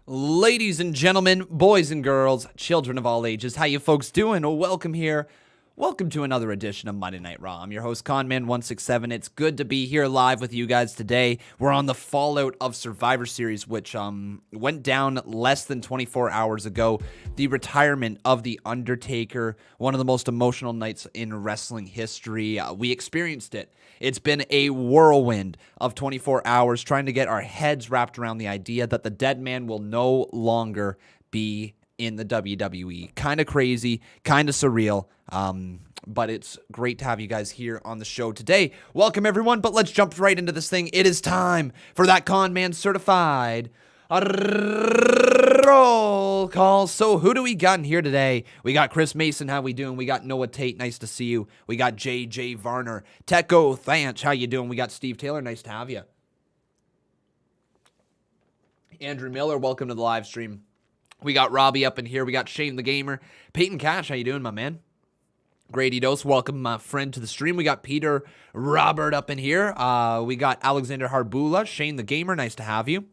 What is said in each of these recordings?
Ladies and gentlemen, boys and girls, children of all ages, how you folks doing? Well, welcome here. Welcome to another edition of Monday Night Raw. I'm your host, Conman167. It's good to be here live with you guys today. We're on the fallout of Survivor Series, which went down less than 24 hours ago. The retirement of The Undertaker, one of the most emotional nights in wrestling history. We experienced it. It's been a whirlwind of 24 hours trying to get our heads wrapped around the idea that the dead man will no longer be in the WWE. Kind of crazy, kind of surreal, but it's great to have you guys here on the show today. Welcome, everyone, but let's jump right into this thing. It is time for that Con Man Certified roll call. So who do we got in here today? We got Chris Mason, how we doing? We got Noah Tate, nice to see you. We got JJ Varner. Teco Thanch, how you doing? We got Steve Taylor, nice to have you. Andrew Miller, welcome to the live stream. We got Robbie up in here. We got Shane the Gamer. Peyton Cash, how you doing, my man? Grady Dose, welcome my friend to the stream. We got Peter Robert up in here. We got Alexander Harbula. Shane the Gamer, nice to have you.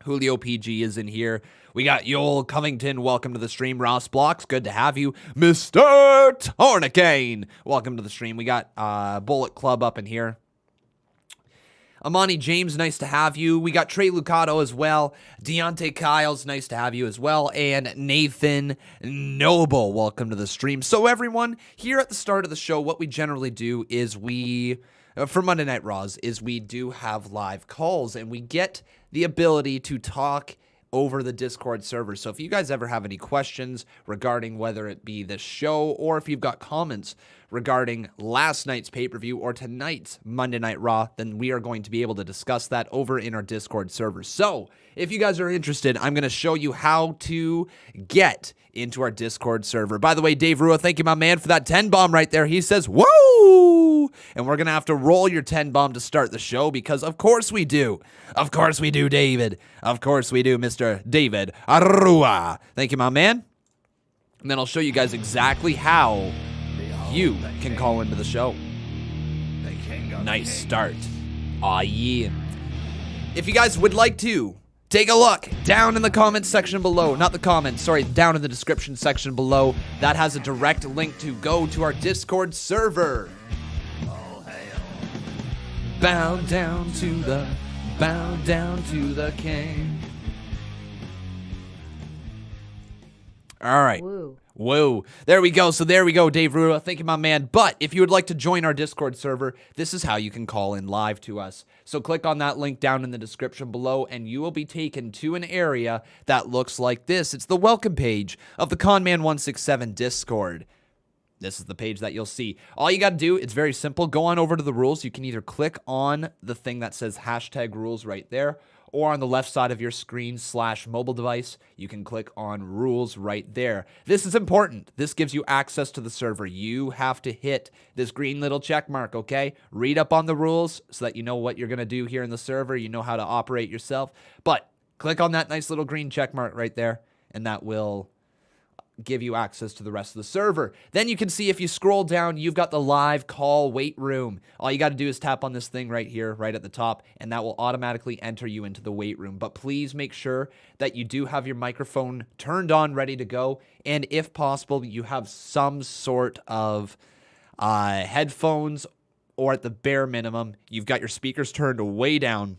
Julio PG is in here. We got Yoel Covington, welcome to the stream. Ross Blocks, good to have you. Mr. Tornicane, welcome to the stream. We got Bullet Club up in here. Amani James, nice to have you. We got Trey Lucato as well. Deontay Kyles, nice to have you as well. And Nathan Noble, welcome to the stream. So everyone, here at the start of the show, what we generally do is for Monday Night Raws, is we do have live calls, and we get the ability to talk over the Discord server. So if you guys ever have any questions regarding whether it be this show, or if you've got comments regarding last night's pay-per-view or tonight's Monday Night Raw, then we are going to be able to discuss that over in our Discord server. So if you guys are interested, I'm going to show you how to get into our Discord server. By the way, Dave Rua, thank you, my man, for that 10 bomb right there. He says, whoa! And we're going to have to roll your 10 bomb to start the show, because of course we do. Of course we do, David. Of course we do, Mr. David Rua. Thank you, my man. And then I'll show you guys exactly how you can call into the show. Nice start. Aw, yeah. If you guys would like to take a look down in the comments section below, not the comments, sorry, down in the description section below, that has a direct link to go to our Discord server. Bow down to the king. All right. Whoa. There we go. So there we go, Dave Rua. Thank you, my man. But if you would like to join our Discord server, this is how you can call in live to us. So click on that link down in the description below, and you will be taken to an area that looks like this. It's the welcome page of the Conman167 Discord. This is the page that you'll see. All you got to do, it's very simple. Go on over to the rules. You can either click on the thing that says hashtag rules right there, or on the left side of your screen / mobile device, you can click on rules right there. This is important. This gives you access to the server. You have to hit this green little check mark, okay? Read up on the rules so that you know what you're going to do here in the server. You know how to operate yourself. But click on that nice little green check mark right there, and that will give you access to the rest of the server. Then you can see, if you scroll down, you've got the live call wait room. All you got to do is tap on this thing right here, right at the top, and that will automatically enter you into the wait room. But please make sure that you do have your microphone turned on, ready to go, and if possible, you have some sort of headphones, or at the bare minimum, you've got your speakers turned way down.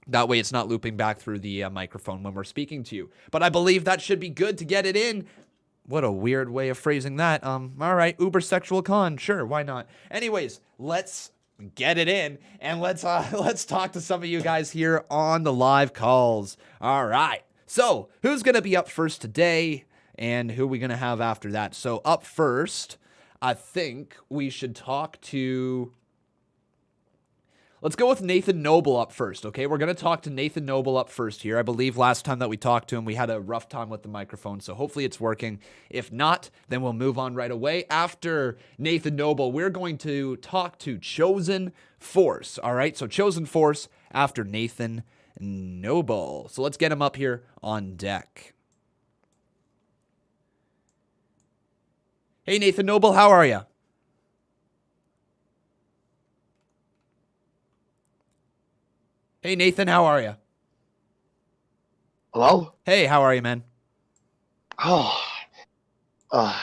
That way it's not looping back through the microphone when we're speaking to you. But I believe that should be good to get it in. What a weird way of phrasing that. All right, uber sexual con, sure, why not? Anyways, let's get it in, and let's talk to some of you guys here on the live calls. All right, so who's gonna be up first today, and who are we gonna have after that? So up first, I think we should talk to. Let's go with Nathan Noble up first, okay? We're going to talk to Nathan Noble up first here. I believe last time that we talked to him, we had a rough time with the microphone, so hopefully it's working. If not, then we'll move on right away. After Nathan Noble, we're going to talk to Chosen Force, all right? So Chosen Force after Nathan Noble. So let's get him up here on deck. Hey, Nathan Noble, how are you? Hey, Nathan, how are you? Hello? Hey, how are you, man? Oh, I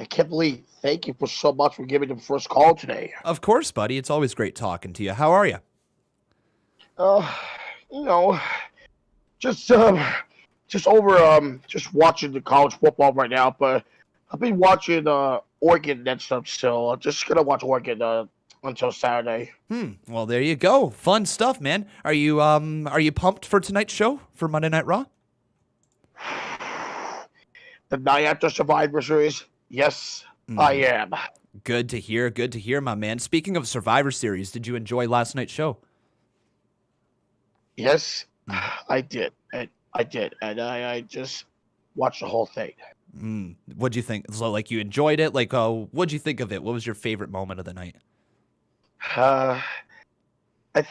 can't believe. Thank you for so much for giving the first call today. Of course, buddy. It's always great talking to you. How are you? Uh, you know, just just over just watching the college football right now, but I've been watching Oregon and stuff still. I'm just gonna watch Oregon until Saturday. Well, there you go. Fun stuff, man. Are you pumped for tonight's show for Monday Night Raw? The night after Survivor Series, yes, I am. Good to hear. Good to hear, my man. Speaking of Survivor Series, did you enjoy last night's show? Yes, I did. I did, and I just watched the whole thing. What'd you think? So, like, you enjoyed it? Like, what'd you think of it? What was your favorite moment of the night? I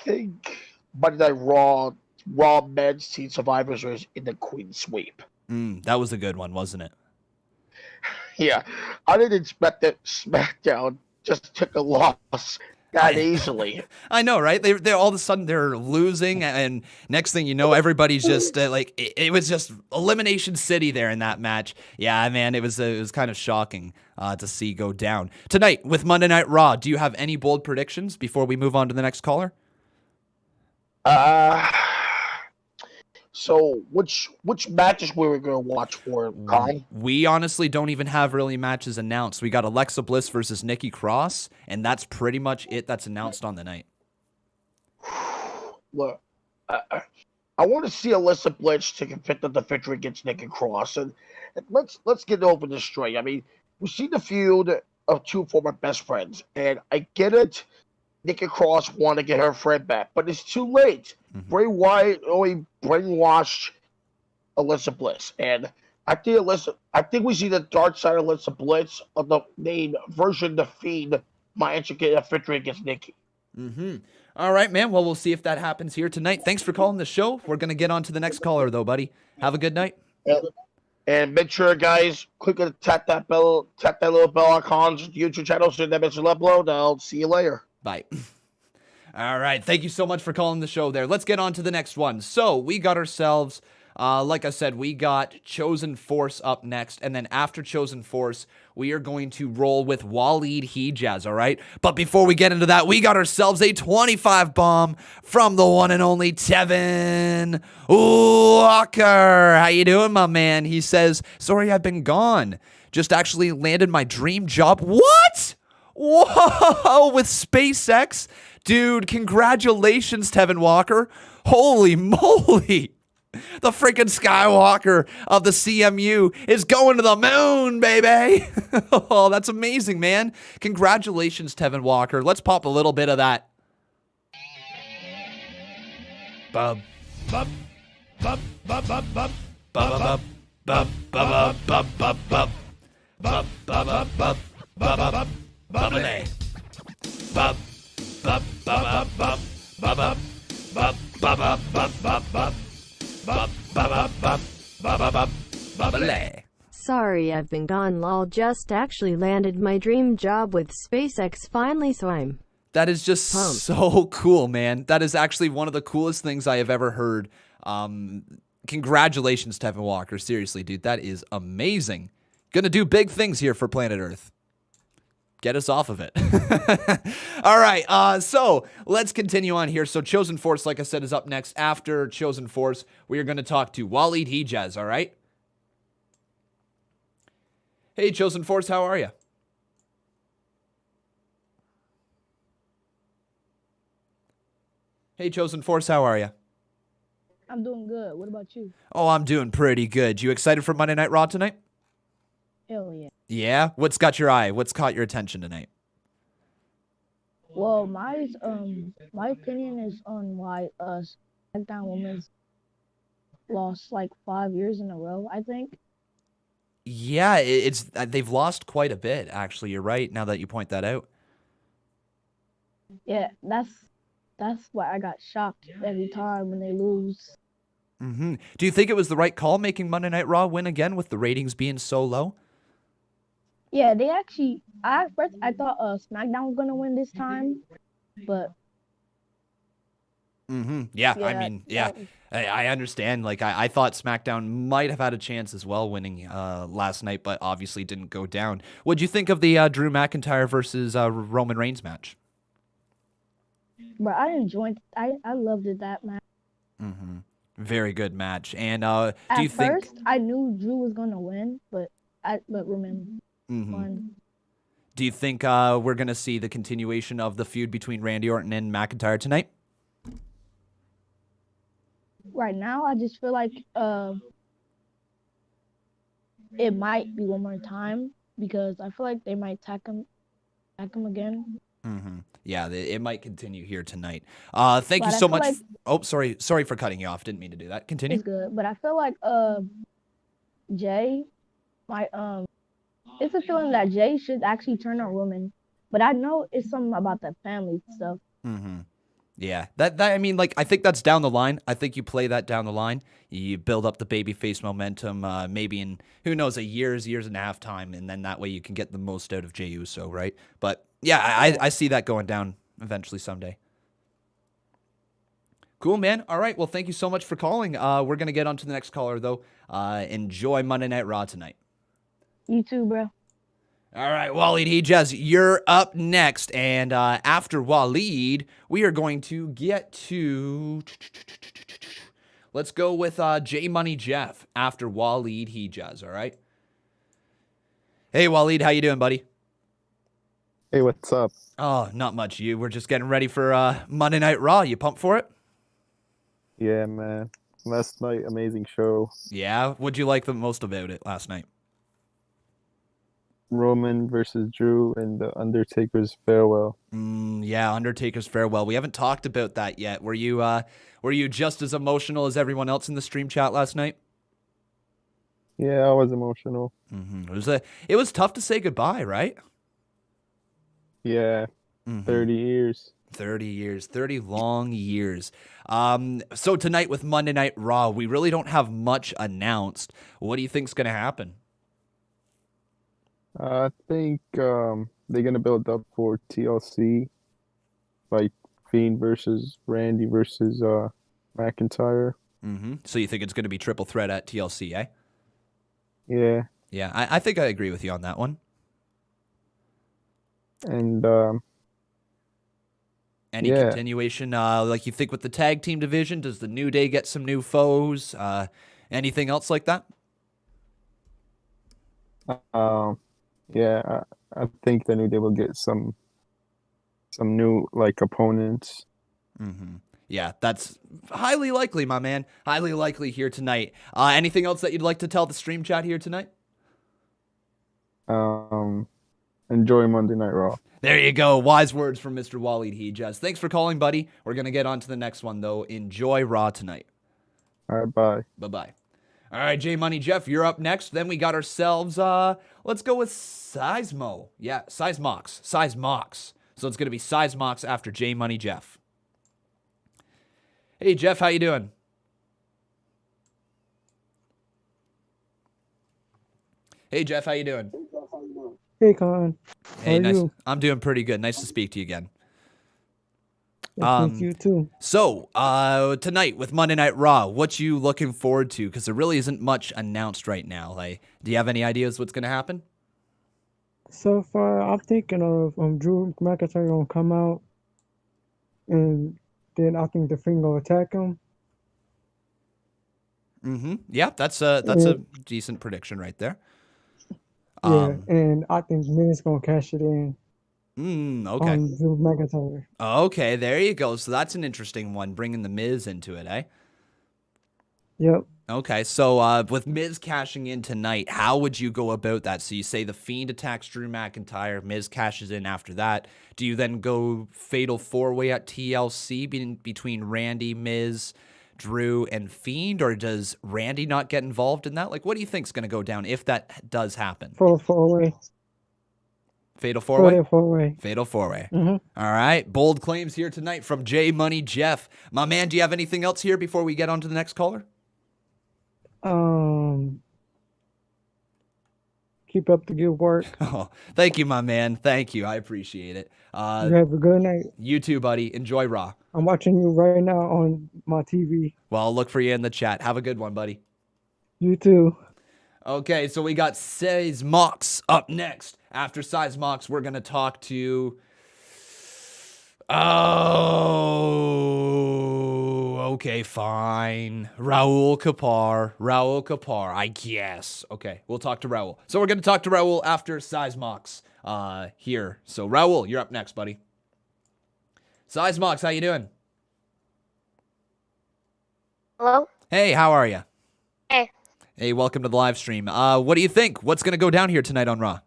think Monday Night Raw men's team survivors was in the Queen sweep. That was a good one, wasn't it? Yeah, I didn't expect that SmackDown just took a loss that easily. I know, right? They're all of a sudden they're losing, and next thing you know, everybody's just like it was just Elimination City there in that match. Yeah, man, it was kind of shocking to see go down tonight with Monday Night Raw. Do you have any bold predictions before we move on to the next caller? So which matches we were going to watch for, Colin? We honestly don't even have really matches announced. We got Alexa Bliss versus Nikki Cross, and that's pretty much it that's announced on the night. Look, I want to see Alexa Bliss to compete the victory against Nikki Cross, and let's get over this straight. I mean, we see the feud of two former best friends, and I get it. Nikki Cross wanted to get her friend back, but it's too late. Bray Wyatt only brainwashed Alexa Bliss, and I think we see the dark side of Alexa Bliss of the main version the Fiend might actually get a victory against Nikki. All right, man. Well, we'll see if that happens here tonight. Thanks for calling the show. We're gonna get on to the next caller, though, buddy. Have a good night. And make sure, guys, quickly tap that little bell icon's YouTube channel so that makes an upload. I'll see you later. Bye. All right. Thank you so much for calling the show there. Let's get on to the next one. So we got ourselves, like I said, we got Chosen Force up next. And then after Chosen Force, we are going to roll with Waleed Hijaz, all right? But before we get into that, we got ourselves a 25 bomb from the one and only Tevin Walker. How you doing, my man? He says, sorry I've been gone. Just actually landed my dream job. What? Whoa, with SpaceX? Dude, congratulations, Tevin Walker. Holy moly. The freaking Skywalker of the CMU is going to the moon, baby. Oh, that's amazing, man. Congratulations, Tevin Walker. Let's pop a little bit of that. Bub, bub, bub, bub, bub, bub, bub, bub, bub, bub, bub, bub, bub, bub, bub, bub, bub, bub. Bubbly. Bub. Bub. Bub. Bub. Bub. Bub. Bub. Bub. Bub. Bub. Bub. Bub. Bub. Bub. Bub. Bub. Bubbly. Sorry I've been gone lol, just actually landed my dream job with SpaceX finally, so I'm That is just pumped. So cool, man. That is actually one of the coolest things I have ever heard. Congratulations, Tevin Walker. Seriously, dude, that is amazing. Gonna do big things here for planet Earth. Get us off of it. All right, so let's continue on here. So Chosen Force, like I said, is up next. After Chosen Force, we are going to talk to Waleed Hijaz, all right? Hey, Chosen Force, how are you? Hey, Chosen Force, how are you? I'm doing good. What about you? Oh, I'm doing pretty good. You excited for Monday Night Raw tonight? Hell yeah. Yeah? What's got your eye? What's caught your attention tonight? Well, my opinion is on why SmackDown Women's lost like 5 years in a row, I think. Yeah, it's they've lost quite a bit, actually. You're right, now that you point that out. Yeah, that's why I got shocked every time when they lose. Do you think it was the right call making Monday Night Raw win again with the ratings being so low? Yeah, they actually. At first, I thought SmackDown was gonna win this time, but Yeah, I mean, yeah. I understand. Like, I thought SmackDown might have had a chance as well winning last night, but obviously didn't go down. What'd you think of the Drew McIntyre versus Roman Reigns match? But I enjoyed. I loved it that match. Mm-hmm. Very good match. And do At you think? first, I knew Drew was gonna win, but Roman won. Do you think we're gonna see the continuation of the feud between Randy Orton and McIntyre tonight? Right now, I just feel like it might be one more time because I feel like they might attack him again. Mm-hmm. Yeah, it might continue here tonight. Thank you so much. Oh, sorry for cutting you off. Didn't mean to do that. Continue. It's good, but I feel like Jay might it's a feeling that Jay should actually turn on Roman, but I know it's something about that family stuff. Mm-hmm. Yeah, that I mean, like, I think that's down the line. I think you play that down the line. You build up the babyface momentum, maybe in, who knows, years and a half time, and then that way you can get the most out of Jey Uso, right? But yeah, I see that going down eventually someday. Cool, man. All right, well, thank you so much for calling. We're going to get on to the next caller, though. Enjoy Monday Night Raw tonight. You too, bro. All right, Waleed Hijaz, you're up next. And after Waleed, we are going to get to... Let's go with J Money Jeff after Waleed Hijaz, all right? Hey, Waleed, how you doing, buddy? Hey, what's up? Oh, not much. We're just getting ready for Monday Night Raw. You pumped for it? Yeah, man. Last night, amazing show. Yeah? What'd you like the most about it last night? Roman versus Drew and the Undertaker's farewell. Yeah, Undertaker's farewell. We haven't talked about that yet. Were you just as emotional as everyone else in the stream chat last night? Yeah, I was emotional. Mm-hmm. It was tough to say goodbye, right? Yeah, 30 years. 30 years, 30 long years. So tonight with Monday Night Raw, we really don't have much announced. What do you think's going to happen? I think they're going to build up for TLC, like Fiend versus Randy versus McIntyre. So you think it's going to be triple threat at TLC, eh? Yeah. Yeah, I think I agree with you on that one. And any continuation, like you think with the tag team division, does the New Day get some new foes? Anything else like that? Yeah, I think the New Day will get some new like opponents. Yeah, that's highly likely, my man. Highly likely here tonight. Anything else that you'd like to tell the stream chat here tonight? Enjoy Monday Night Raw. There you go. Wise words from Mr. Waleed Hijaz. Thanks for calling, buddy. We're going to get on to the next one, though. Enjoy Raw tonight. All right, bye. Bye-bye. All right, J Money Jeff, you're up next. Then we got ourselves, let's go with Seismo. Yeah, Seismox. So it's going to be Seismox after J Money Jeff. Hey, Jeff, how you doing? Hey, Jeff, how you doing? Hey, Con. Hey, How are nice. you? I'm doing pretty good. Nice to speak to you again. Thank you too. So, tonight with Monday Night Raw, what you looking forward to? Because there really isn't much announced right now. Like, do you have any ideas what's going to happen? So far, I'm thinking of Drew McIntyre gonna come out, and then I think the Fiend gonna attack him. Yeah, that's a decent prediction right there. Yeah, and I think Miz gonna cash it in. Okay. On Drew McIntyre. Okay, there you go. So that's an interesting one, bringing the Miz into it, eh? Yep. Okay, so with Miz cashing in tonight, how would you go about that? So you say the Fiend attacks Drew McIntyre, Miz cashes in after that. Do you then go fatal four-way at TLC between Randy, Miz, Drew, and Fiend? Or does Randy not get involved in that? Like, what do you think's going to go down if that does happen? Four-way. Fatal four-way? Four-way. Fatal four-way. All right, bold claims here tonight from J Money Jeff. My man, do you have anything else here before we get on to the next caller? Keep up the good work. Oh, thank you, my man. Thank you. I appreciate it. You have a good night. You too, buddy. Enjoy Raw. I'm watching you right now on my TV. Well, I'll look for you in the chat. Have a good one, buddy. You too. Okay, so we got Size Mox up next. After Size Mox, we're going to talk to... Oh, okay, fine. Raul Kapar, I guess. Okay, we'll talk to Raul. So we're going to talk to Raul after Size Mox here. So Raul, you're up next, buddy. Size Mox, how you doing? Hello? Hey, how are you? Hey. Hey, welcome to the live stream. What do you think? What's going to go down here tonight on Raw?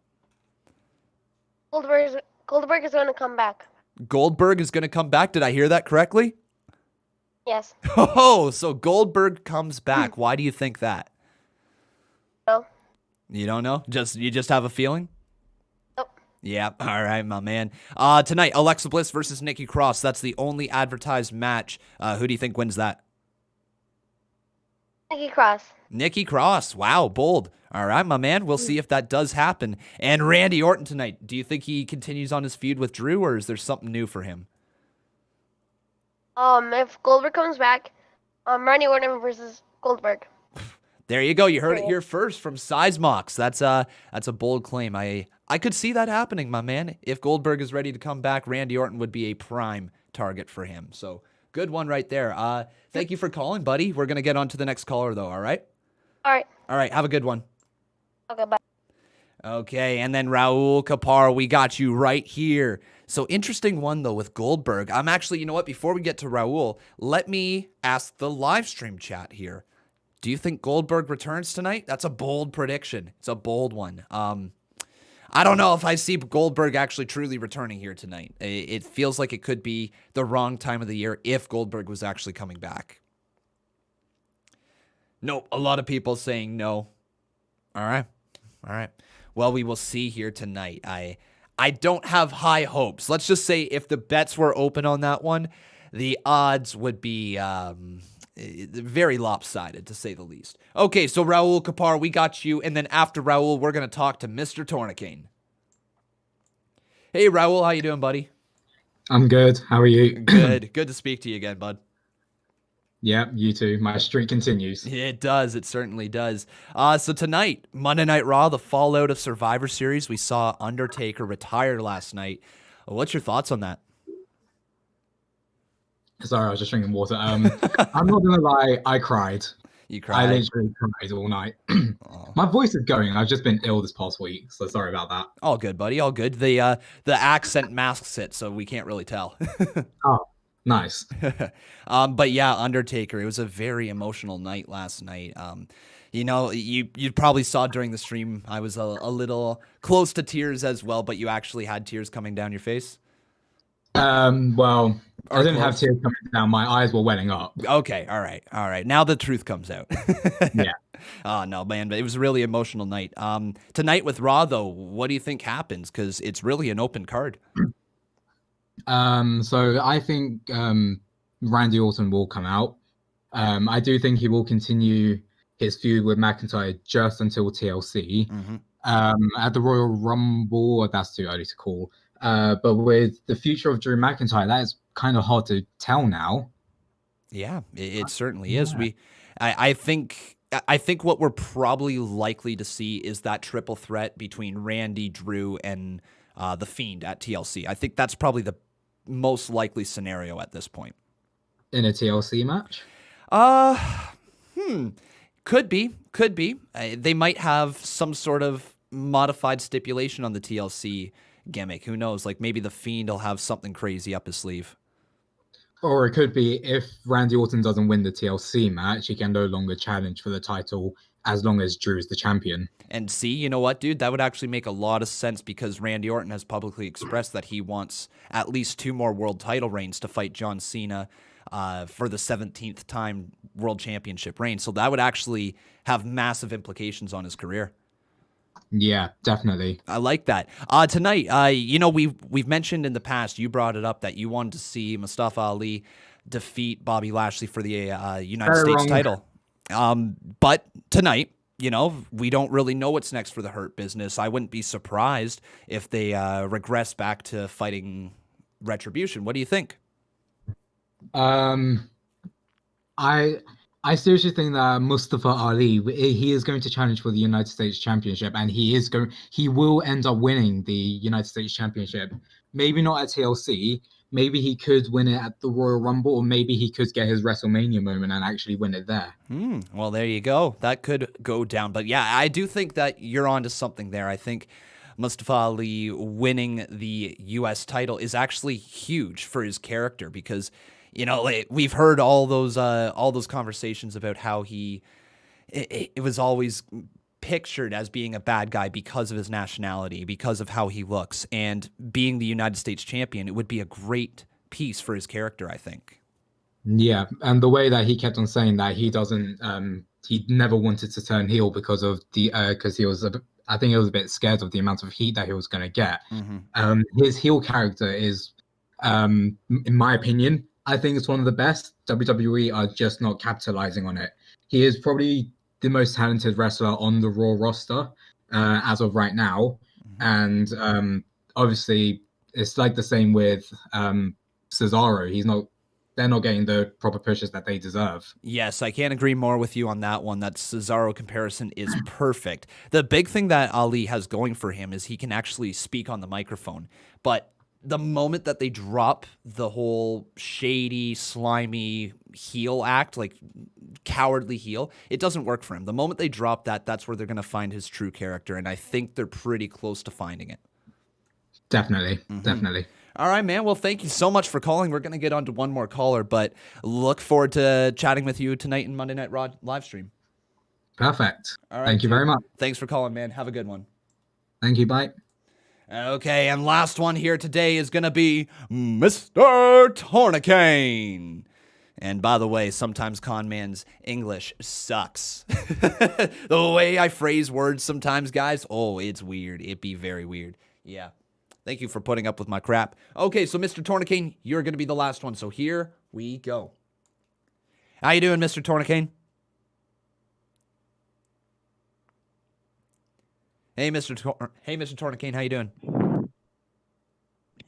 Goldberg is going to come back. Goldberg is going to come back. Did I hear that correctly? Yes. Oh, so Goldberg comes back. Why do you think that? No. You don't know? You just have a feeling? Nope. Yeah, all right, my man. Tonight, Alexa Bliss versus Nikki Cross. That's the only advertised match. Who do you think wins that? Nikki Cross. Nikki Cross. Wow, bold. All right, my man. We'll see if that does happen. And Randy Orton tonight. Do you think he continues on his feud with Drew, or is there something new for him? If Goldberg comes back, Randy Orton versus Goldberg. There you go. You heard it here first from Size Mox. That's a bold claim. I could see that happening, my man. If Goldberg is ready to come back, Randy Orton would be a prime target for him. So good one right there. Thank you for calling, buddy. We're gonna get on to the next caller though. All right. All right. All right. Have a good one. Okay, bye. Okay, and then Raul Kapar, we got you right here. So interesting one, though, with Goldberg. I'm actually, you know what, before we get to Raul, let me ask the live stream chat here. Do you think Goldberg returns tonight? That's a bold prediction. It's a bold one. I don't know if I see Goldberg actually truly returning here tonight. It feels like it could be the wrong time of the year if Goldberg was actually coming back. Nope, a lot of people saying no. All right. Well, we will see here tonight. I don't have high hopes. Let's just say if the bets were open on that one, the odds would be very lopsided, to say the least. Okay, so Raul Kapar, we got you. And then after Raul, we're going to talk to Mr. Tourniquet. Hey, Raul, how you doing, buddy? I'm good. How are you? Good. Good to speak to you again, bud. Yeah, you too. My streak continues. It does. It certainly does. So tonight, Monday Night Raw, the fallout of Survivor Series. We saw Undertaker retire last night. What's your thoughts on that? Sorry, I was just drinking water. I'm not gonna lie, I cried. You cried? I literally cried all night. My voice is going. I've just been ill this past week, so sorry about that. All good, buddy. All good. The accent masks it, so we can't really tell. Oh, nice. But yeah, Undertaker. It was a very emotional night last night. You know, you probably saw during the stream, I was a little close to tears as well, but you actually had tears coming down your face? Well, I didn't have tears coming down. My eyes were welling up. Okay, all right. Now the truth comes out. Yeah. Oh, no, man, but it was a really emotional night. Tonight with Raw, though, what do you think happens? Because it's really an open card. So I think Randy Orton will come out. I do think he will continue his feud with McIntyre just until TLC. Mm-hmm. At the Royal Rumble, that's too early to call. But with the future of Drew McIntyre, that is kind of hard to tell now. Yeah, it certainly is. I think what we're probably likely to see is that triple threat between Randy, Drew, and The Fiend at TLC. I think that's probably the most likely scenario at this point. In a TLC match? Could be. They might have some sort of modified stipulation on the TLC gimmick. Who knows? Like maybe The Fiend will have something crazy up his sleeve. Or it could be if Randy Orton doesn't win the TLC match, he can no longer challenge for the title as long as Drew is the champion. And see, you know what, dude? That would actually make a lot of sense because Randy Orton has publicly expressed that he wants at least 2 more world title reigns to fight John Cena for the 17th time world championship reign. So that would actually have massive implications on his career. Yeah, definitely. I like that. Tonight, you know, we've mentioned in the past, you brought it up that you wanted to see Mustafa Ali defeat Bobby Lashley for the United States title. But tonight, we don't really know what's next for the Hurt Business. I wouldn't be surprised if they regress back to fighting Retribution. What do you think? I seriously think that Mustafa Ali, he is going to challenge for the United States Championship, and he will end up winning the United States Championship. Maybe not at TLC. Maybe he could win it at the Royal Rumble, or maybe he could get his WrestleMania moment and actually win it there. Well, there you go. That could go down. But yeah, I do think that you're onto something there. I think Mustafa Ali winning the U.S. title is actually huge for his character because, we've heard all those conversations about how it was always pictured as being a bad guy because of his nationality, because of how he looks, and being the United States champion, it would be a great piece for his character, I think. Yeah, and the way that he kept on saying that he never wanted to turn heel because of because I think he was a bit scared of the amount of heat that he was going to get. His heel character is, in my opinion, I think it's one of the best. WWE are just not capitalizing on it. He is probably the most talented wrestler on the Raw roster as of right now. And obviously, it's like the same with Cesaro. They're not getting the proper pushes that they deserve. Yes, I can't agree more with you on that one. That Cesaro comparison is perfect. The big thing that Ali has going for him is he can actually speak on the microphone. But the moment that they drop the whole shady, slimy heel act, like cowardly heel, it doesn't work for him. The moment they drop that, that's where they're going to find his true character, and I think they're pretty close to finding it. Definitely. All right, man. Well, thank you so much for calling. We're going to get on to one more caller, but look forward to chatting with you tonight in Monday Night Raw live stream. Perfect. All right, thank you very much. Thanks for calling, man. Have a good one. Thank you. Bye. Okay, and last one here today is going to be Mr. Tournicane. And by the way, sometimes Con Man's English sucks. The way I phrase words sometimes, guys, it's weird. It'd be very weird. Yeah. Thank you for putting up with my crap. Okay, so Mr. Tournicane, you're going to be the last one. So here we go. How you doing, Mr. Tournicane? Hey, Mr. Tournicane, how you doing?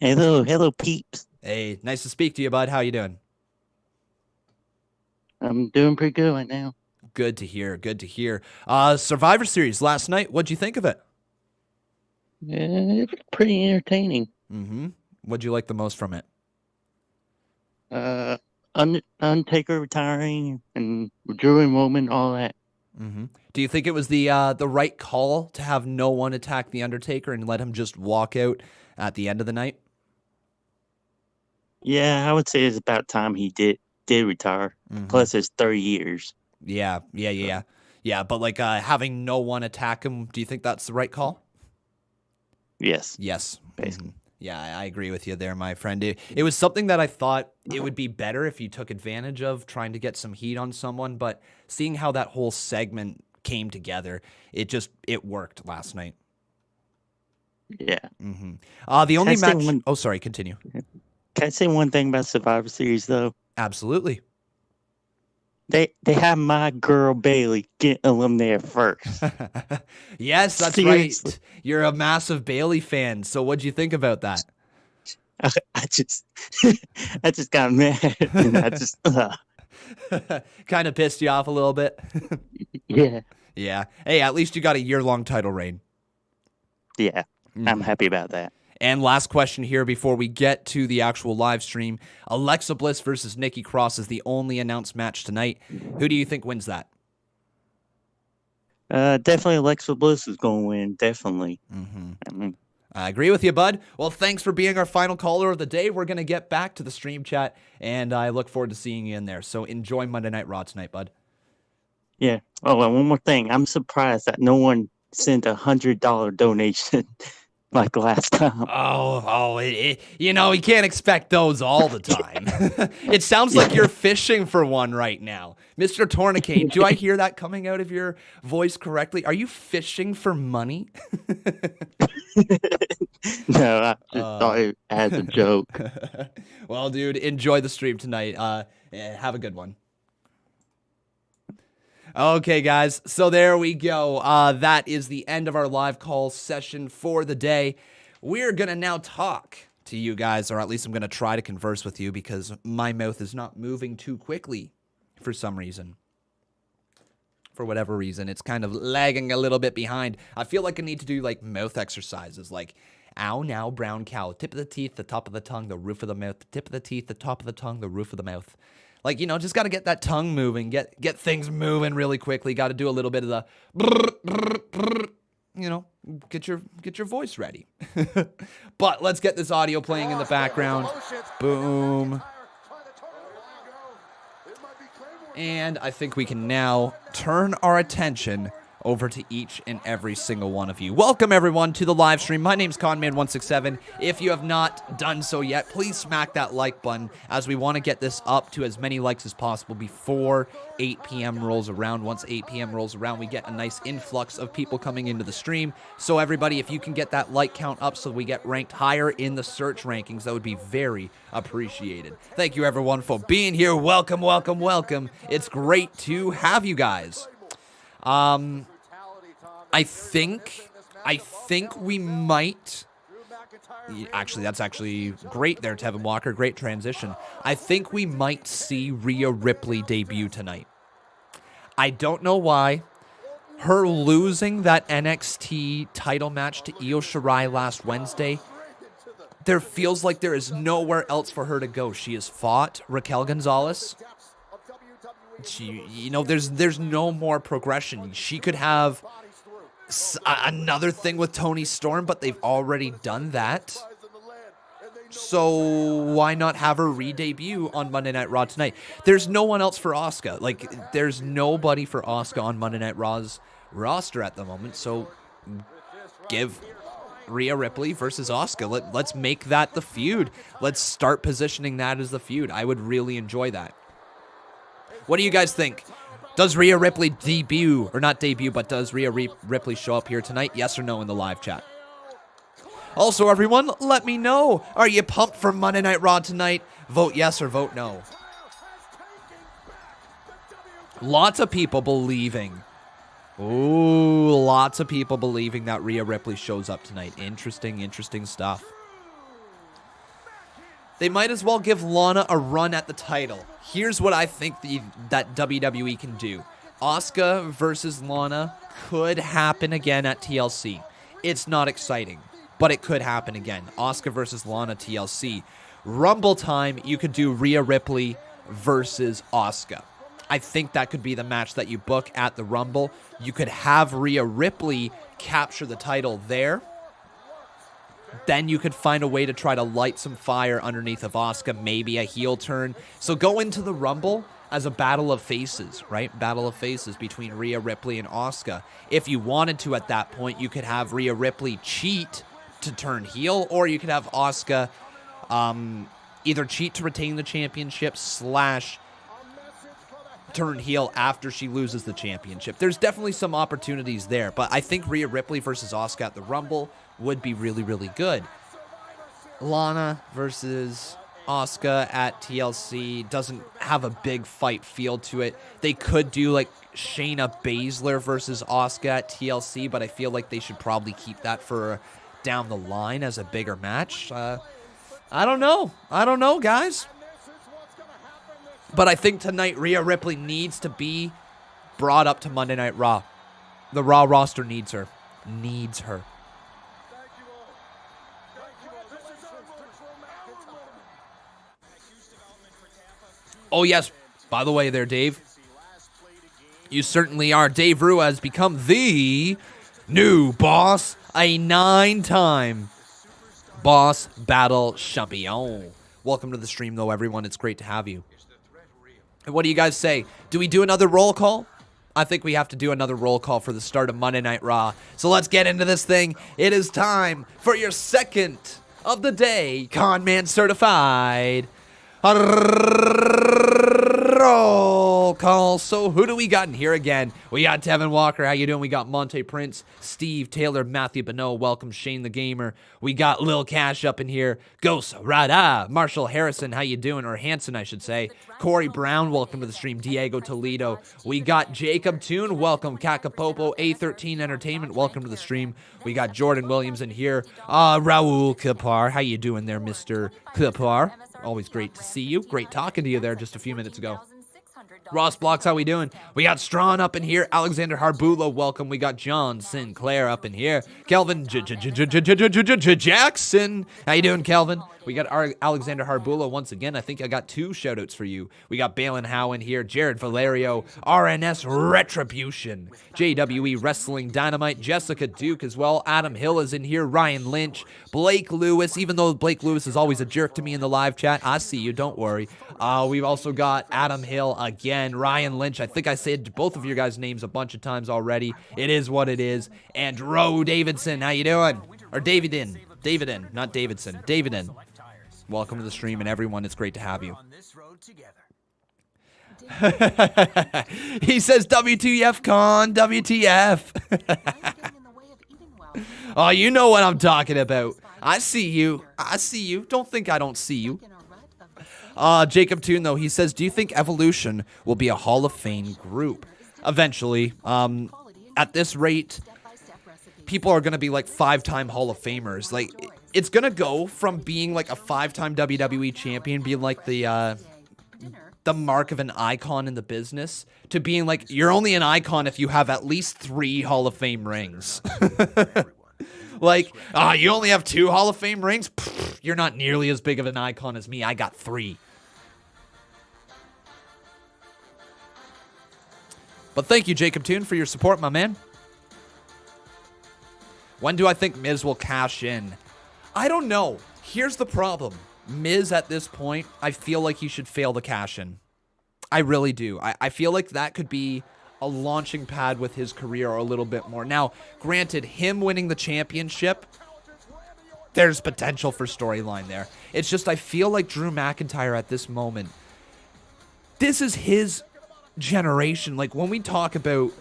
Hello, peeps. Hey, nice to speak to you, bud. How you doing? I'm doing pretty good right now. Good to hear. Survivor Series last night. What'd you think of it? It was pretty entertaining. What'd you like the most from it? Undertaker retiring and Drew and Roman, all that. Do you think it was the right call to have no one attack the Undertaker and let him just walk out at the end of the night? Yeah, I would say it's about time he did retire. Plus, it's 30 years. Yeah. But like having no one attack him, do you think that's the right call? Yes. Basically. Yeah, I agree with you there, my friend. It was something that I thought it would be better if you took advantage of, trying to get some heat on someone, but seeing how that whole segment came together, it worked last night. Yeah. The only match... Oh, sorry, continue. Can I say one thing about Survivor Series, though? Absolutely. They have my girl Bailey get eliminated first. Yes, that's Seriously. right. You're a massive Bailey fan. So what'd you think about that? I just got mad. And I just kind of pissed you off a little bit. Yeah. Yeah. Hey, at least you got a year-long title reign. Yeah. I'm happy about that. And last question here before we get to the actual live stream. Alexa Bliss versus Nikki Cross is the only announced match tonight. Who do you think wins that? Definitely Alexa Bliss is going to win. Definitely. I agree with you, bud. Well, thanks for being our final caller of the day. We're going to get back to the stream chat, and I look forward to seeing you in there. So enjoy Monday Night Raw tonight, bud. Yeah. Oh, and one more thing. I'm surprised that no one sent $100 donation like last time. You can't expect those all the time. It sounds like you're fishing for one right now. Mr. Tournicane, do I hear that coming out of your voice correctly? Are you fishing for money? No, I just thought it as a joke. Well, dude, enjoy the stream tonight. Have a good one. Okay, guys, so there we go. That is the end of our live call session for the day. We're going to now talk to you guys, or at least I'm going to try to converse with you because my mouth is not moving too quickly for some reason. For whatever reason, it's kind of lagging a little bit behind. I feel like I need to do like mouth exercises, like ow, now, brown cow, tip of the teeth, the top of the tongue, the roof of the mouth, the tip of the teeth, the top of the tongue, the roof of the mouth. Like, you know, just got to get that tongue moving, get things moving really quickly. Got to do a little bit of the, you know, get your voice ready. But let's get this audio playing in the background. Boom. And I think we can now turn our attention over to each and every single one of you. Welcome, everyone, to the live stream. My name's Conman167. If you have not done so yet, please smack that like button as we want to get this up to as many likes as possible before 8 p.m. rolls around. Once 8 p.m. rolls around, we get a nice influx of people coming into the stream. So everybody, if you can get that like count up so we get ranked higher in the search rankings, that would be very appreciated. Thank you, everyone, for being here. Welcome, welcome, welcome. It's great to have you guys. I think we might. Actually, that's actually great there, Tevin Walker. Great transition. I think we might see Rhea Ripley debut tonight. I don't know why. Her losing that NXT title match to Io Shirai last Wednesday, there feels like there is nowhere else for her to go. She has fought Raquel Gonzalez. You know, there's no more progression. She could have another thing with Toni Storm, but they've already done that. So why not have her re-debut on Monday Night Raw tonight? There's no one else for Asuka. Like, there's nobody for Asuka on Monday Night Raw's roster at the moment. So give Rhea Ripley versus Asuka. Let's make that the feud. Let's start positioning that as the feud. I would really enjoy that. What do you guys think? Does Rhea Ripley debut, or not debut, but does Rhea Ripley show up here tonight? Yes or no in the live chat? Also, everyone, let me know. Are you pumped for Monday Night Raw tonight? Vote yes or vote no. Lots of people believing. Ooh, lots of people believing that Rhea Ripley shows up tonight. Interesting stuff. They might as well give Lana a run at the title. Here's what I think that WWE can do. Asuka versus Lana could happen again at TLC. It's not exciting, but it could happen again. Asuka versus Lana TLC. Rumble time, you could do Rhea Ripley versus Asuka. I think that could be the match that you book at the Rumble. You could have Rhea Ripley capture the title there. Then you could find a way to try to light some fire underneath of Asuka, maybe a heel turn. So go into the Rumble as a battle of faces, right? Battle of faces between Rhea Ripley and Asuka. If you wanted to at that point, you could have Rhea Ripley cheat to turn heel, or you could have Asuka either cheat to retain the championship / turn heel after she loses the championship. There's definitely some opportunities there, but I think Rhea Ripley versus Asuka at the Rumble would be really good. Lana versus Asuka at TLC doesn't have a big fight feel to it. They could do like Shayna Baszler versus Asuka at TLC, but I feel like they should probably keep that for down the line as a bigger match. I don't know, guys. But I think tonight Rhea Ripley needs to be brought up to Monday Night Raw. The Raw roster needs her. Needs her. Oh, yes. By the way there, Dave. You certainly are. Dave Rue has become the new boss. A 9-time boss battle champion. Welcome to the stream, though, everyone. It's great to have you. And what do you guys say? Do we do another roll call? I think we have to do another roll call for the start of Monday Night Raw. So let's get into this thing. It is time for your second of the day, Con Man Certified Roll call. So who do we got in here again? We got Tevin Walker. How you doing? We got Monte Prince, Steve Taylor, Matthew Bonneau. Welcome, Shane the Gamer. We got Lil Cash up in here. Ghost Rada. Marshall Harrison. How you doing? Or Hanson, I should say. Corey Brown. Welcome to the stream. Diego Toledo. We got Jacob Toon. Welcome. Kakapopo. A13 Entertainment. Welcome to the stream. We got Jordan Williams in here. Raul Kapar. How you doing there, Mr. Kapar? Always great to see you. Great talking to you there just a few minutes ago. Ross Blocks, how we doing? We got Strawn up in here. Alexander Harbulo, welcome. We got John Sinclair up in here. Kelvin Jackson. How you doing, Kelvin? We got Alexander Harbulo once again. I think I got 2 shoutouts for you. We got Balin Howe in here. Jared Valerio. RNS Retribution. JWE Wrestling Dynamite. Jessica Duke as well. Adam Hill is in here. Ryan Lynch. Blake Lewis. Even though Blake Lewis is always a jerk to me in the live chat, I see you. Don't worry. We've also got Adam Hill again. Ryan Lynch. I think I said both of your guys' names a bunch of times already. It is what it is. And Ro Davidson. How you doing? Or Davidin. Davidin. Not Davidson. Davidin. Welcome to the stream, and everyone, it's great to have you. He says, WTF, Con, WTF. Oh, you know what I'm talking about. I see you. I see you. Don't think I don't see you. Jacob Toon, though, he says, do you think Evolution will be a Hall of Fame group? Eventually. At this rate, people are going to be like 5-time Hall of Famers. Like, it's going to go from being like a 5-time WWE champion, being like the mark of an icon in the business, to being like, you're only an icon if you have at least 3 Hall of Fame rings. Like, you only have 2 Hall of Fame rings? Pfft, you're not nearly as big of an icon as me. I got 3. But thank you, Jacob Toon, for your support, my man. When do I think Miz will cash in? I don't know. Here's the problem. Miz, at this point, I feel like he should fail the cash in. I really do. I feel like that could be a launching pad with his career or a little bit more. Now, granted, him winning the championship, there's potential for storyline there. It's just I feel like Drew McIntyre at this moment, this is his generation. Like, when we talk about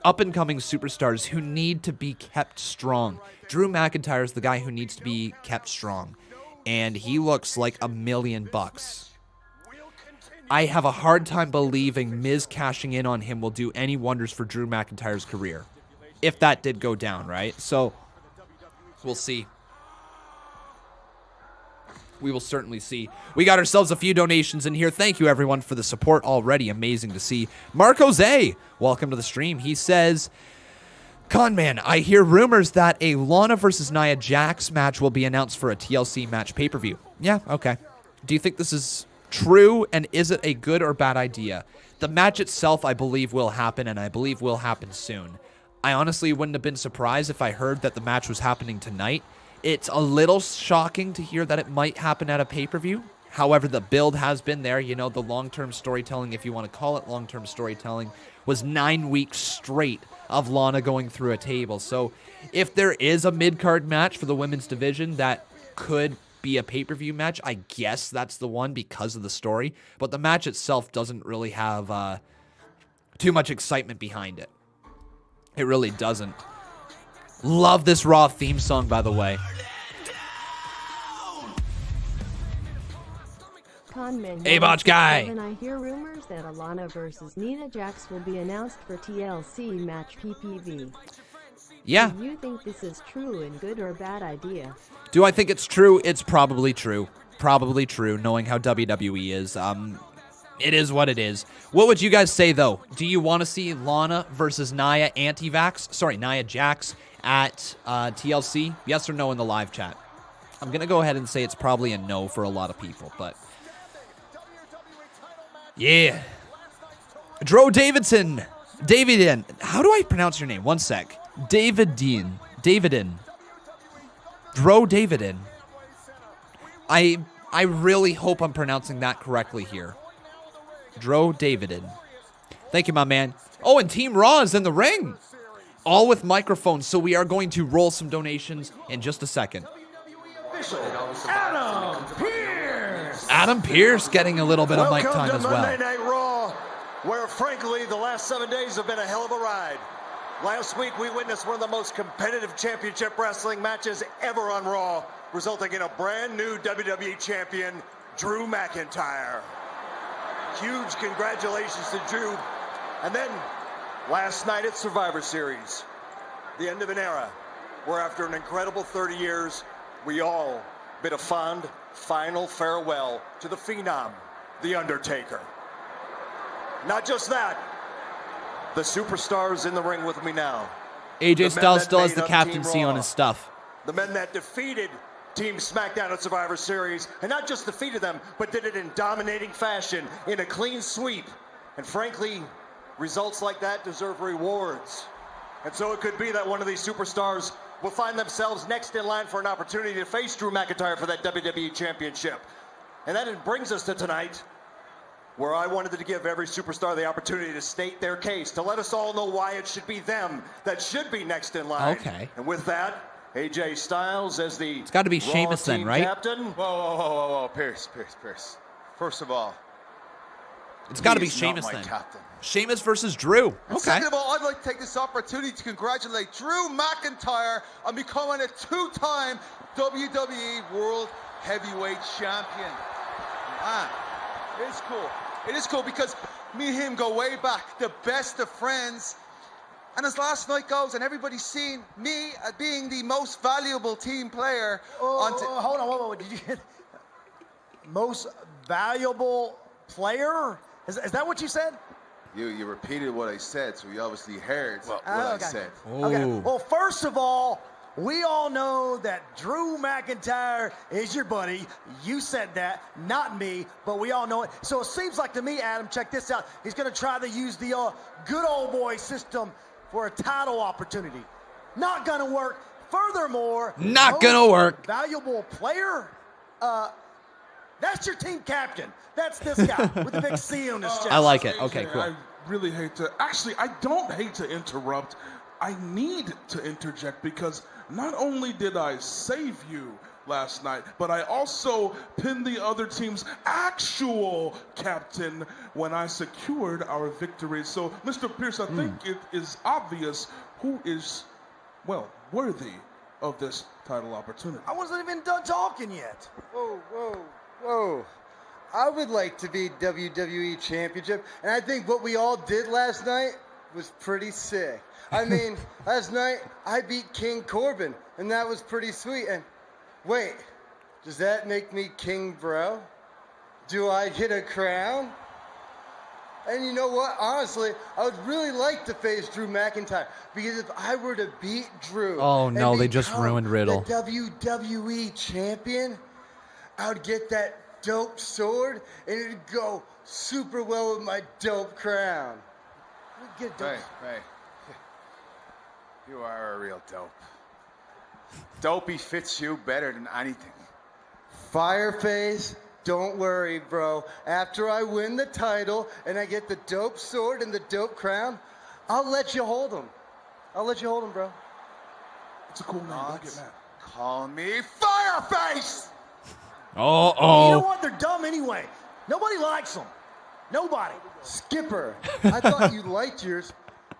up-and-coming superstars who need to be kept strong, Drew McIntyre is the guy who needs to be kept strong. And he looks like $1,000,000. I have a hard time believing Miz cashing in on him will do any wonders for Drew McIntyre's career. If that did go down, right? So, we'll see. We will certainly see. We got ourselves a few donations in here. Thank you, everyone, for the support already. Amazing to see. Mark Jose, welcome to the stream. He says, Conman, I hear rumors that a Lana versus Nia Jax match will be announced for a TLC match pay-per-view. Yeah, okay. Do you think this is true, and is it a good or bad idea? The match itself, I believe, will happen, and I believe will happen soon. I honestly wouldn't have been surprised if I heard that the match was happening tonight. It's a little shocking to hear that it might happen at a pay-per-view. However, the build has been there. You know, the long-term storytelling, if you want to call it long-term storytelling, was 9 weeks straight of Lana going through a table. So if there is a mid-card match for the women's division that could be a pay-per-view match, I guess that's the one because of the story. But the match itself doesn't really have too much excitement behind it. It really doesn't. Love this Raw theme song, by the way. Hey, Botch Guy! And I hear rumors that Alana versus Nia Jax will be announced for TLC match PPV. Yeah. Do you think this is true and good or bad idea? Do I think it's true? It's probably true. Probably true, knowing how WWE is. It is what it is. What would you guys say, though? Do you want to see Lana versus Nia Jax at TLC? Yes or no in the live chat? I'm going to go ahead and say it's probably a no for a lot of people, but yeah. Dro Davidson. Davidin. How do I pronounce your name? One sec. Davidin. Dro Davidin. I really hope I'm pronouncing that correctly here. Dro Davidin. Thank you, my man. Oh, and Team Raw is in the ring. All with microphones, so we are going to roll some donations in just a second. Adam Pearce getting a little bit of mic time to as Monday well. Night Raw, where frankly the last 7 days have been a hell of a ride. Last week we witnessed one of the most competitive championship wrestling matches ever on Raw, resulting in a brand new WWE champion, Drew McIntyre. Huge congratulations to Drew. And then last night at Survivor Series, the end of an era, where after an incredible 30 years, we all bid a fond final farewell to the Phenom, The Undertaker. Not just that, the superstars in the ring with me now. AJ Styles still has the made up Team captaincy on Raw. his stuff. The men that defeated Team SmackDown at Survivor Series, and not just defeated them, but did it in dominating fashion, in a clean sweep. And frankly, results like that deserve rewards. And so it could be that one of these superstars will find themselves next in line for an opportunity to face Drew McIntyre for that WWE Championship. And that brings us to tonight, where I wanted to give every superstar the opportunity to state their case, to let us all know why it should be them that should be next in line. Okay. And with that, AJ Styles as the It's got to be Raw Sheamus then, team right? captain. Whoa, Pearce. First of all, It's got to be he is not Sheamus my then. captain. Sheamus versus Drew. And Okay. second of all, I'd like to take this opportunity to congratulate Drew McIntyre on becoming a 2-time WWE World Heavyweight Champion. Man, it is cool. It is cool because me and him go way back, the best of friends. And as last night goes, and everybody's seen me being the most valuable team player. Hold on, whoa. Did you get most valuable player? Is that what you said? You repeated what I said, so you obviously heard what okay. I said. Okay. Well, first of all, we all know that Drew McIntyre is your buddy. You said that, not me, but we all know it. So it seems like to me, Adam, check this out. He's going to try to use the good old boy system for a title opportunity. Not going to work. Furthermore, Not gonna work. Valuable player? That's your team captain. That's this guy with the big C on his chest. I like it. Okay, cool. I really hate to. Actually, I don't hate to interrupt. I need to interject because not only did I save you last night, but I also pinned the other team's actual captain when I secured our victory. So, Mr. Pearce, I think it is obvious who is, well, worthy of this title opportunity. I wasn't even done talking yet. Whoa. I would like to be WWE Championship, and I think what we all did last night was pretty sick. I mean, last night I beat King Corbin, and that was pretty sweet. And wait, does that make me King Bro? Do I get a crown? And you know what? Honestly, I would really like to face Drew McIntyre, because if I were to beat Drew, Oh, and no, they just become ruined Riddle. the WWE Champion, I would get that dope sword, and it'd go super well with my dope crown. Get a dope. Hey. You are a real dope. Dopey fits you better than anything. Fireface, don't worry, bro. After I win the title and I get the dope sword and the dope crown, I'll let you hold him. Bro. It's a cool name. Don't get mad. Call me Fireface! You know Oh. what? They're dumb anyway. Nobody likes them. Nobody. Skipper, I thought you liked yours.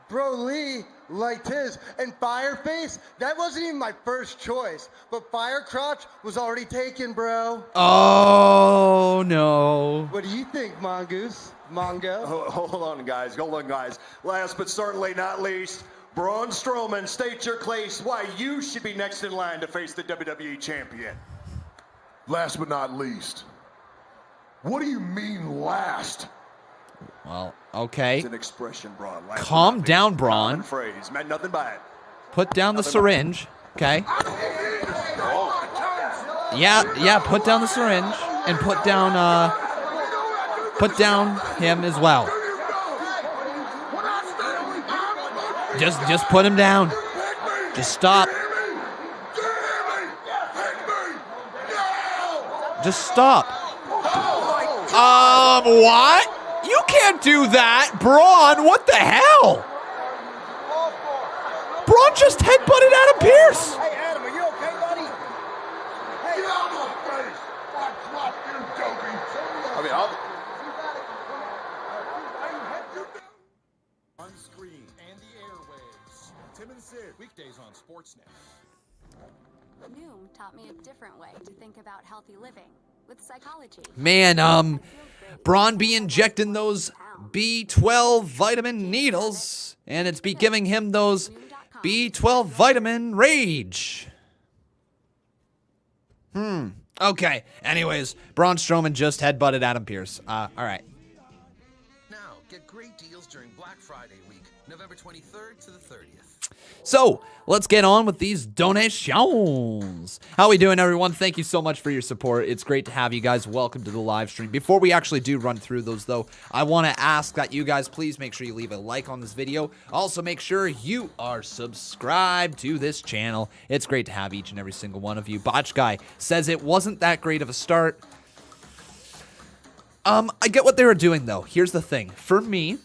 Bro Lee liked his. And Fireface, that wasn't even my first choice. But Firecrotch was already taken, bro. Oh, no. What do you think, Mongoose? Mongo? Hold on, guys. Last but certainly not least, Braun Strowman, state your case why you should be next in line to face the WWE Champion. Last but not least. What do you mean last? Well, okay. It's an expression, Braun. Last Calm but not down, least. Braun. Common phrase. Meant nothing by it. Put down the syringe. Okay. Yeah, put down the syringe and put down him as well. Just put him down. Just stop. Just stop. What? You can't do that, Braun. What the hell? Braun just headbutted Adam Pearce. Hey, Adam, are you okay, buddy? Get out of my face! I dropped you, dopey! Tim and Sid, weekdays on Sportsnet. Noom taught me a different way to think about healthy living with psychology. Man, Braun be injecting those B12 vitamin needles, and it's be giving him those B12 vitamin rage. Okay. Anyways, Braun Strowman just headbutted Adam Pearce. All right. Now, get great deals during Black Friday week, November 23rd to the 30th. So, let's get on with these donations. How we doing, everyone? Thank you so much for your support. It's great to have you guys. Welcome to the live stream. Before we actually do run through those, though, I want to ask that you guys please make sure you leave a like on this video. Also, make sure you are subscribed to this channel. It's great to have each and every single one of you. Botch Guy says it wasn't that great of a start. I get what they were doing, though. Here's the thing. For me,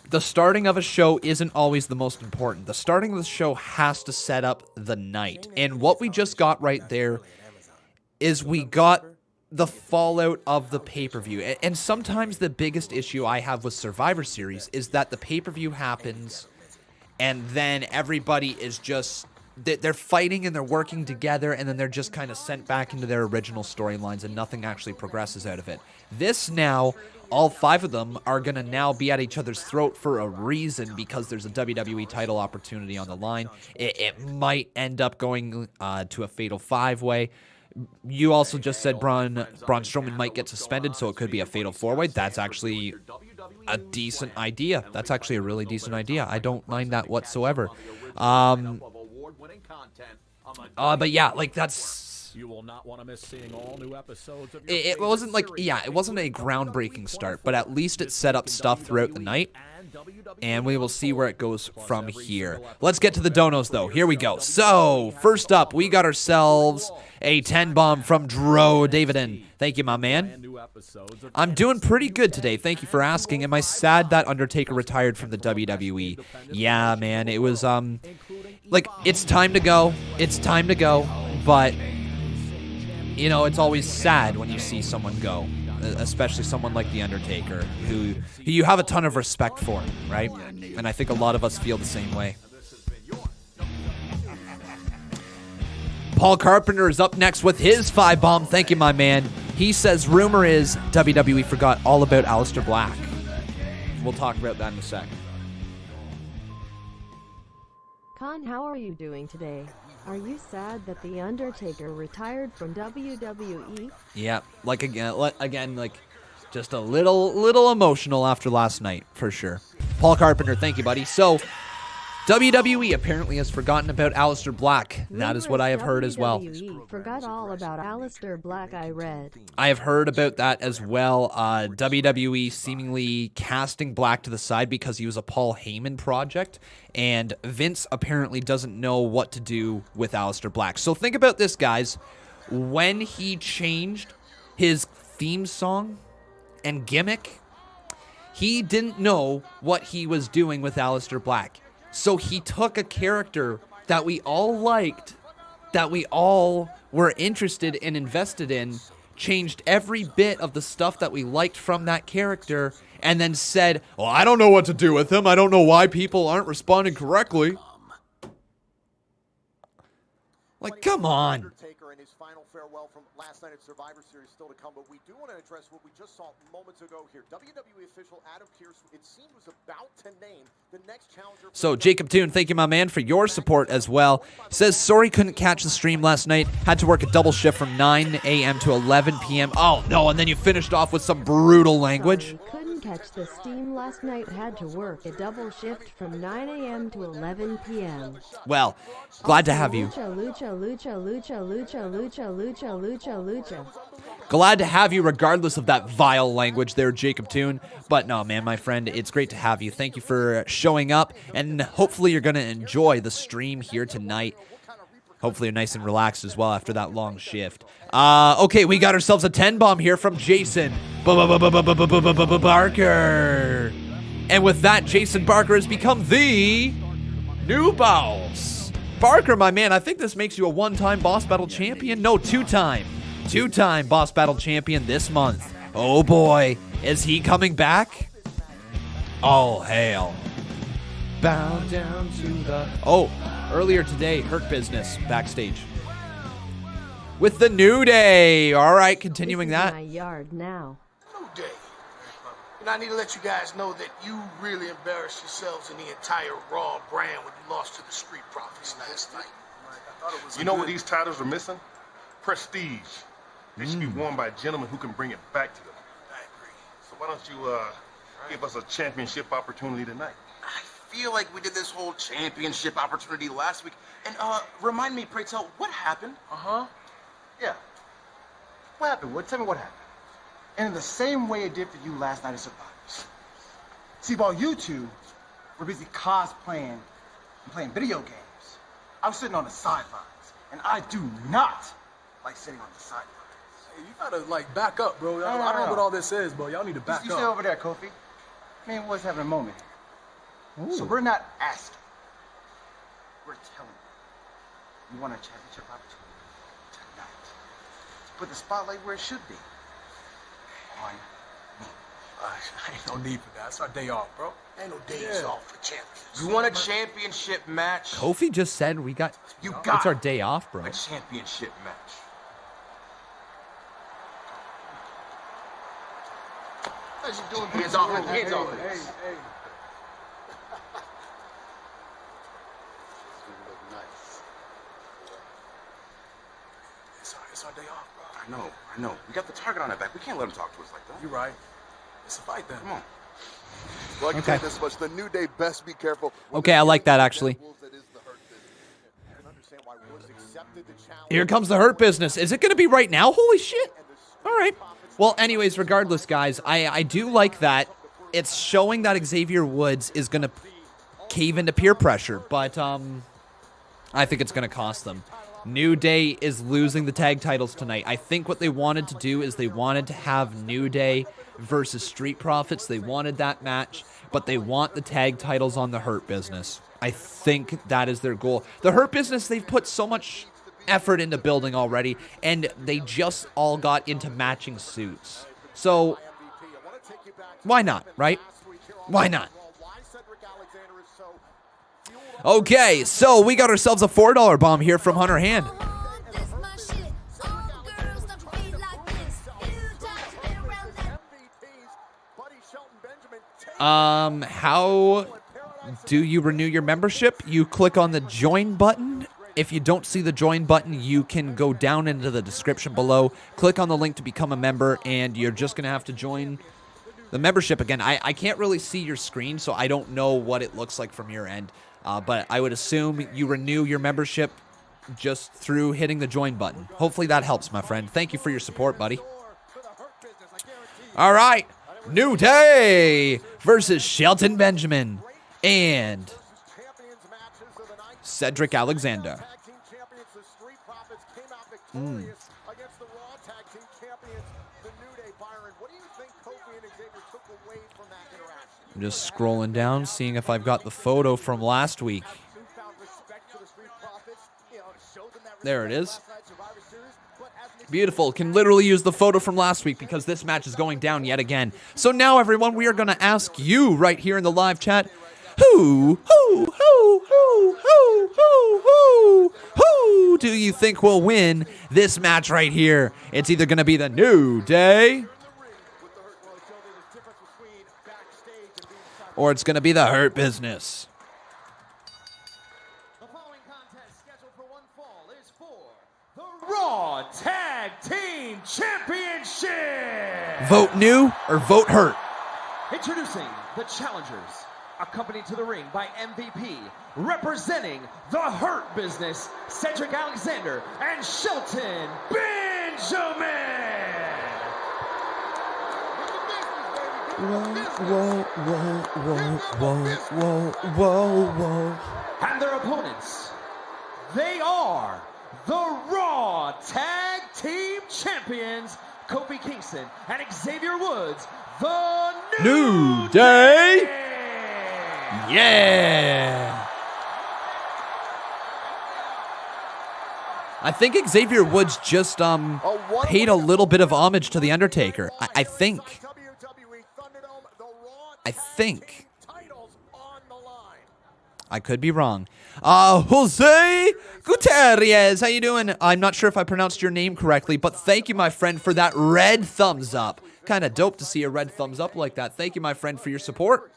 the starting of a show isn't always the most important. The starting of the show has to set up the night. And what we just got right there is we got the fallout of the pay-per-view. And sometimes the biggest issue I have with Survivor Series is that the pay-per-view happens and then everybody is just... they're fighting and they're working together and then they're just kind of sent back into their original storylines and nothing actually progresses out of it. This now... all 5 of them are going to now be at each other's throat for a reason because there's a WWE title opportunity on the line. It might end up going to a fatal 5-way. You also just said Braun Strowman might get suspended, so it could be a fatal 4-way. That's actually a decent idea. That's actually a really decent idea. I don't mind that whatsoever. But yeah, like that's... You will not want to miss seeing all new episodes of it wasn't like, yeah, it wasn't a groundbreaking start, but at least it set up stuff throughout the night, and we will see where it goes from here. Let's get to the donos, though. Here we go. So, first up, we got ourselves a 10-bomb from Dro Davidin. Thank you, my man. I'm doing pretty good today. Thank you for asking. Am I sad that Undertaker retired from the WWE? Yeah, man. It was, like, it's time to go. It's time to go, but... you know, it's always sad when you see someone go, especially someone like The Undertaker, who you have a ton of respect for, right? And I think a lot of us feel the same way. Paul Carpenter is up next with his 5-bomb. Thank you, my man. He says, rumor is WWE forgot all about Aleister Black. We'll talk about that in a sec. Con, how are you doing today? Are you sad that The Undertaker retired from WWE? Yeah, like again, like just a little emotional after last night, for sure. Paul Carpenter, thank you, buddy. So, WWE apparently has forgotten about Aleister Black. That is what I have heard as well. WWE forgot all about Aleister Black, I read. I have heard about that as well. WWE seemingly casting Black to the side because he was a Paul Heyman project, and Vince apparently doesn't know what to do with Aleister Black. So think about this, guys. When he changed his theme song and gimmick, he didn't know what he was doing with Aleister Black. So he took a character that we all liked, that we all were interested and invested in, changed every bit of the stuff that we liked from that character, and then said, well, I don't know what to do with him. I don't know why people aren't responding correctly. Like, come on. Undertaker and his final farewell from last night at Survivor Series still to come, but we do want to address what we just saw moments ago here. WWE official Adam Pearce, it seemed, was about to name the next challenger. So, Jacob Toon, thank you, my man, for your support as well. Says, sorry couldn't catch the stream last night. Had to work a double shift from 9 a.m. to 11 p.m. Oh, no, and then you finished off with some brutal language. Couldn't catch the steam last night. Had to work a double shift from 9 a.m. to 11 p.m. Well, glad to have you. Lucha. Glad to have you regardless of that vile language there, Jacob Toon. But no, man, my friend, it's great to have you. Thank you for showing up, and hopefully you're going to enjoy the stream here tonight. Hopefully you're nice and relaxed as well after that long shift. Okay, we got ourselves a 10-bomb here from Jason Barker. And with that, Jason Barker has become the new boss. Barker, my man, I think this makes you a one-time Boss Battle champion. No, two-time Boss Battle champion this month. Oh boy, is he coming back? All hail. Bow down to the... Oh, earlier today, Hurt Business backstage with the New Day. All right, continuing This is that. my yard now. New Day. And I need to let you guys know that you really embarrassed yourselves in the entire Raw brand when you lost to the Street Profits last night. You know what these titles are missing? Prestige. They should be worn by a gentleman who can bring it back to them. I agree. So why don't you give us a championship opportunity tonight? I feel like we did this whole championship opportunity last week. And remind me, pray tell, what happened? Yeah. What happened, Wood? Tell me what happened. And in the same way it did for you last night at Survivors. See, while you two were busy cosplaying and playing video games, I was sitting on the sidelines. And I do not like sitting on the sidelines. Hey, you gotta, like, back up, bro. I don't know what all this is, bro. Y'all need to back up. You stay over there, Kofi. Me and Woods having a moment. So we're not asking. We're telling you. You want a championship opportunity tonight. To put the spotlight where it should be. On me. Ain't no need for that. It's our day off, bro. Ain't no days off for champions. You want a championship match? Kofi just said we got... You got It's our day off, bro. a championship match. How's you doing? Hands off it. Hands off it. Hey. It's our day off, bro. I know. We got the target on our back. We can't let him talk to us like that. You're right. It's a fight then. Come on. Well, I can tell you this much. The New Day best be careful. Okay, I like that, actually. Here comes the Hurt Business. Is it going to be right now? Holy shit. All right. Well, anyways, regardless, guys, I do like that. It's showing that Xavier Woods is going to cave into peer pressure, but I think it's going to cost them. New Day is losing the tag titles tonight. I think what they wanted to do is they wanted to have New Day versus Street Profits. They wanted that match, but they want the tag titles on the Hurt Business. I think that is their goal. The Hurt Business, they've put so much effort into building already, and they just all got into matching suits. So, why not, right? Why not? Okay, so we got ourselves a $4 bomb here from Hunter Hand. How do you renew your membership? You click on the join button. If you don't see the join button, you can go down into the description below, click on the link to become a member, and you're just going to have to join the membership again. I can't really see your screen, so I don't know what it looks like from your end. But I would assume you renew your membership just through hitting the join button. Hopefully that helps, my friend. Thank you for your support, buddy. All right. New Day versus Shelton Benjamin and Cedric Alexander. I'm just scrolling down, seeing if I've got the photo from last week. There it is. Beautiful. Can literally use the photo from last week because this match is going down yet again. So now, everyone, we are going to ask you right here in the live chat, who do you think will win this match right here? It's either going to be the New Day or it's going to be the Hurt Business. The following contest scheduled for one fall is for the Raw Tag Team Championship. Vote new or vote hurt. Introducing the challengers, accompanied to the ring by MVP, representing the Hurt Business, Cedric Alexander and Shelton Benjamin. Whoa. And their opponents, they are the Raw Tag Team Champions, Kofi Kingston and Xavier Woods, the New Day. Yeah. I think Xavier Woods just paid a little bit of homage to The Undertaker. I think. I could be wrong. Jose Gutierrez, how you doing? I'm not sure if I pronounced your name correctly, but thank you, my friend, for that red thumbs up. Kind of dope to see a red thumbs up like that. Thank you, my friend, for your support.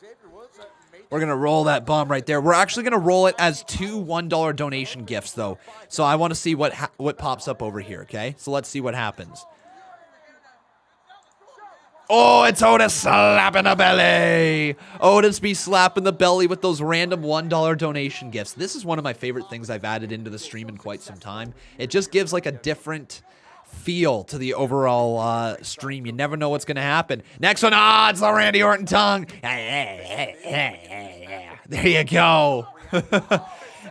We're going to roll that bomb right there. We're actually going to roll it as 2 $1 donation gifts, though. So I want to see what pops up over here, okay? So let's see what happens. Oh, it's Otis slapping the belly. Otis be slapping the belly with those random $1 donation gifts. This is one of my favorite things I've added into the stream in quite some time. It just gives like a different feel to the overall stream. You never know what's going to happen. Next one, it's the Randy Orton tongue. There you go.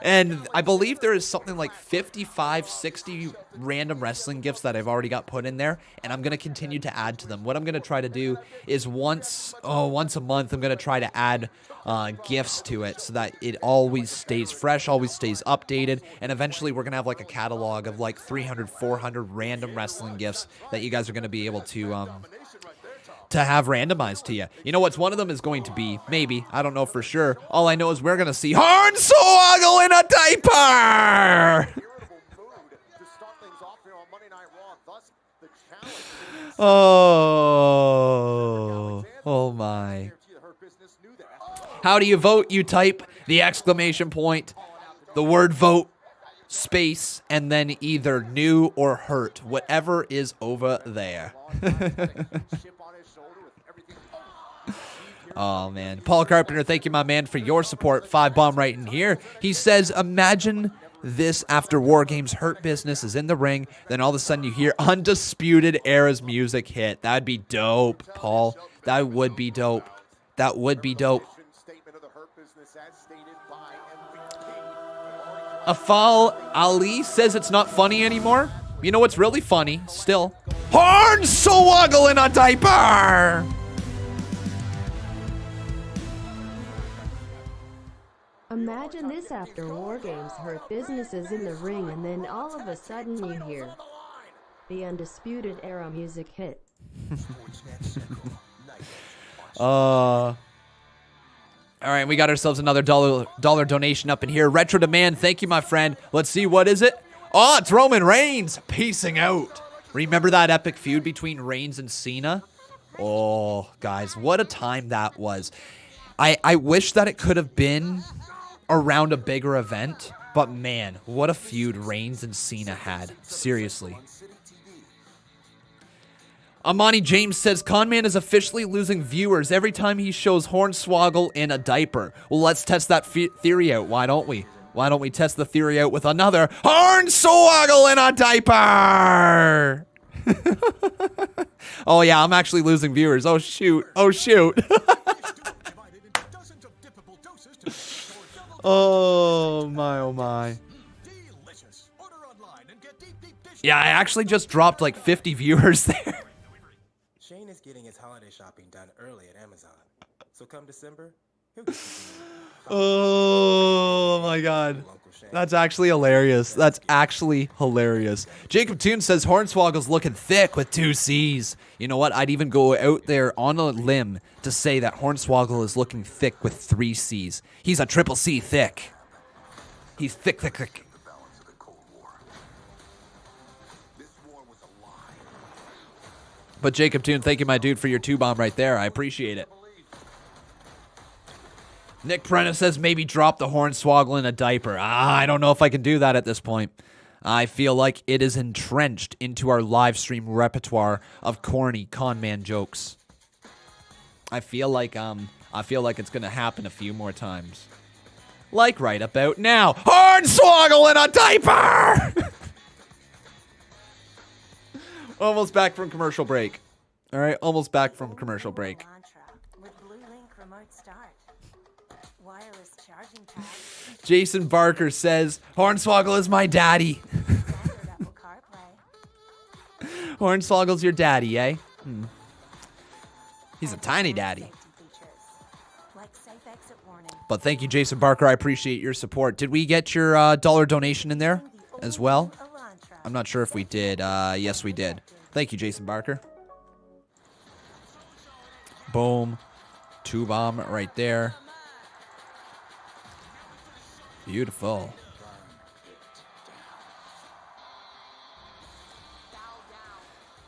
And I believe there is something like 55, 60 random wrestling gifts that I've already got put in there, and I'm going to continue to add to them. What I'm going to try to do is once a month, I'm going to try to add gifts to it so that it always stays fresh, always stays updated, and eventually we're going to have like a catalog of like 300, 400 random wrestling gifts that you guys are going to be able to have randomized to you. You know what's one of them is going to be, maybe, I don't know for sure. All I know is we're going to see Hornswoggle in a diaper! Oh my. How do you vote? You type the exclamation point, the word vote, space, and then either new or hurt, whatever is over there. Oh, man. Paul Carpenter, thank you, my man, for your support. 5-bomb right in here. He says, imagine this after War Games Hurt Business is in the ring, then all of a sudden you hear Undisputed Era's music hit. That would be dope, Paul. That would be dope. That would be dope. Afal Ali says it's not funny anymore. You know what's really funny? Still. Hornswoggle in a diaper! Imagine this after War Games Hurt Businesses in the ring, and then all of a sudden you hear the Undisputed Era music hit. All right, we got ourselves another dollar donation up in here. Retro Demand, thank you, my friend. Let's see, what is it? Oh, it's Roman Reigns peacing out. Remember that epic feud between Reigns and Cena? Oh, guys, what a time that was. I wish that it could have been around a bigger event, but man, what a feud Reigns and Cena had. Seriously. Amani James says, Conman is officially losing viewers every time he shows Hornswoggle in a diaper. Well, let's test that theory out. Why don't we? Why don't we test the theory out with another Hornswoggle in a diaper? Oh, yeah, I'm actually losing viewers. Oh, shoot. Oh, shoot. Oh, my, oh, my. Yeah, I actually just dropped like 50 viewers there. Shane is getting his holiday shopping done early at Amazon. So come December, oh my god. That's actually hilarious. That's actually hilarious. Jacob Toon says Hornswoggle's looking thick with 2 C's. You know what? I'd even go out there on a limb to say that Hornswoggle is looking thick with 3 C's. He's a triple C thick. He's thick, thick, thick. But Jacob Toon, thank you, my dude, for your 2-bomb right there. I appreciate it. Nick Prentice says maybe drop the Hornswoggle in a diaper. I don't know if I can do that at this point. I feel like it is entrenched into our live stream repertoire of corny conman jokes. I feel like it's gonna happen a few more times. Like right about now. Hornswoggle in a diaper! Almost back from commercial break. All right, almost back from commercial break. Jason Barker says, Hornswoggle is my daddy. Hornswoggle's your daddy, eh? He's a tiny daddy. But thank you, Jason Barker. I appreciate your support. Did we get your dollar donation in there as well? I'm not sure if we did. Yes, we did. Thank you, Jason Barker. Boom. 2-bomb right there. Beautiful.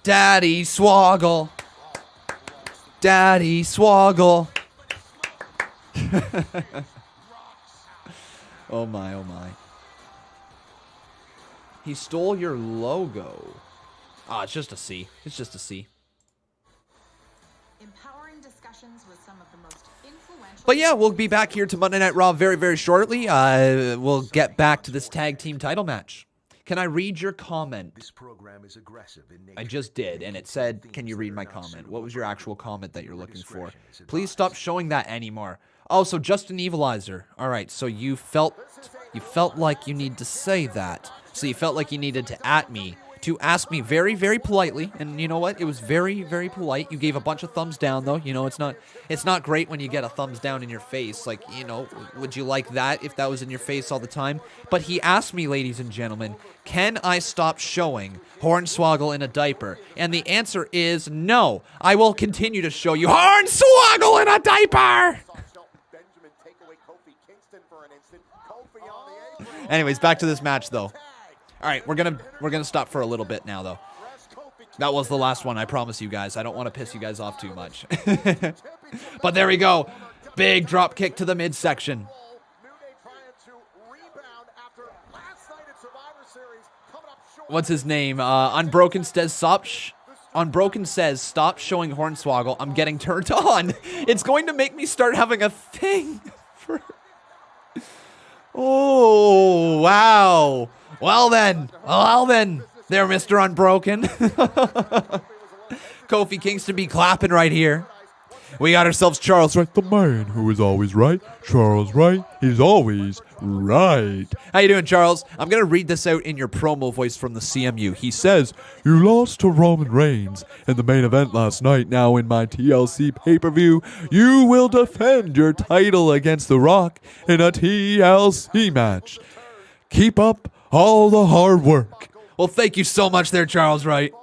Daddy Swoggle. Daddy Swoggle. Oh my, oh my. He stole your logo. Ah, it's just a C. It's just a C. Empowering discussions with some of the most influential. But yeah, we'll be back here to Monday Night Raw very, very shortly. We'll get back to this tag team title match. Can I read your comment? This program is aggressive in nature. I just did, and it said, can you read my comment? What was your actual comment that you're looking for? Please stop showing that anymore. Oh, so just an Evilizer. All right, so you felt like you need to say that. So you felt like you needed to at me to ask me very, very politely, and you know what? It was very, very polite. You gave a bunch of thumbs down, though. You know, it's not great when you get a thumbs down in your face. Like, you know, would you like that if that was in your face all the time? But he asked me, ladies and gentlemen, can I stop showing Hornswoggle in a diaper? And the answer is no. I will continue to show you Hornswoggle in a diaper! Anyways, back to this match, though. All right, we're gonna stop for a little bit now, though. That was the last one, I promise you guys. I don't want to piss you guys off too much. But there we go. Big drop kick to the midsection. What's his name? Unbroken says stop showing Hornswoggle. I'm getting turned on. It's going to make me start having a thing for... Oh, wow. Well then, there, Mr. Unbroken. Kofi Kingston be clapping right here. We got ourselves Charles Wright, the man who is always right. Charles Wright, he's always right. How you doing, Charles? I'm going to read this out in your promo voice from the CMU. He says, you lost to Roman Reigns in the main event last night. Now in my TLC pay-per-view, you will defend your title against The Rock in a TLC match. Keep up all the hard work. Well, thank you so much there, Charles Wright.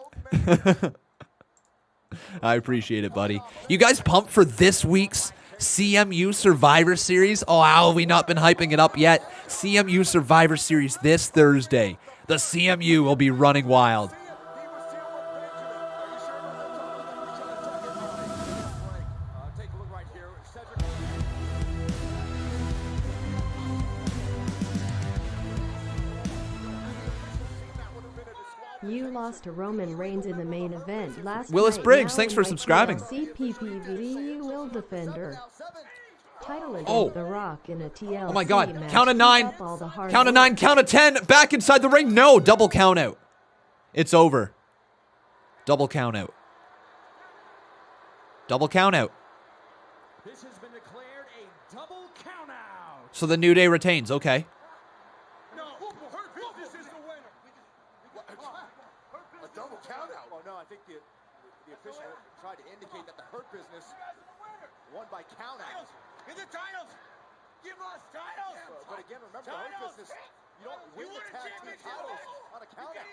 I appreciate it, buddy. You guys pumped for this week's CMU Survivor Series? Oh, how have we not been hyping it up yet? CMU Survivor Series this Thursday. The CMU will be running wild. You lost to Roman Reigns in the main event last Willis night. Briggs, Now thanks in for my subscribing. TLC you will defend her title against Oh. The Rock in a TLC Oh my God. match. Count of Keep 9. up all the hard Count of work. 9. Count of 10. Back inside the ring. No. Double count out. It's over. Double count out. Double count out. This has been declared a double count out. So the New Day retains. Okay. A double count out. Oh no, I think the official tried to indicate that the Hurt Business won by count out. Get the titles! Give us titles! But again, remember the Hurt Business, you don't win the tag team titles on a count out.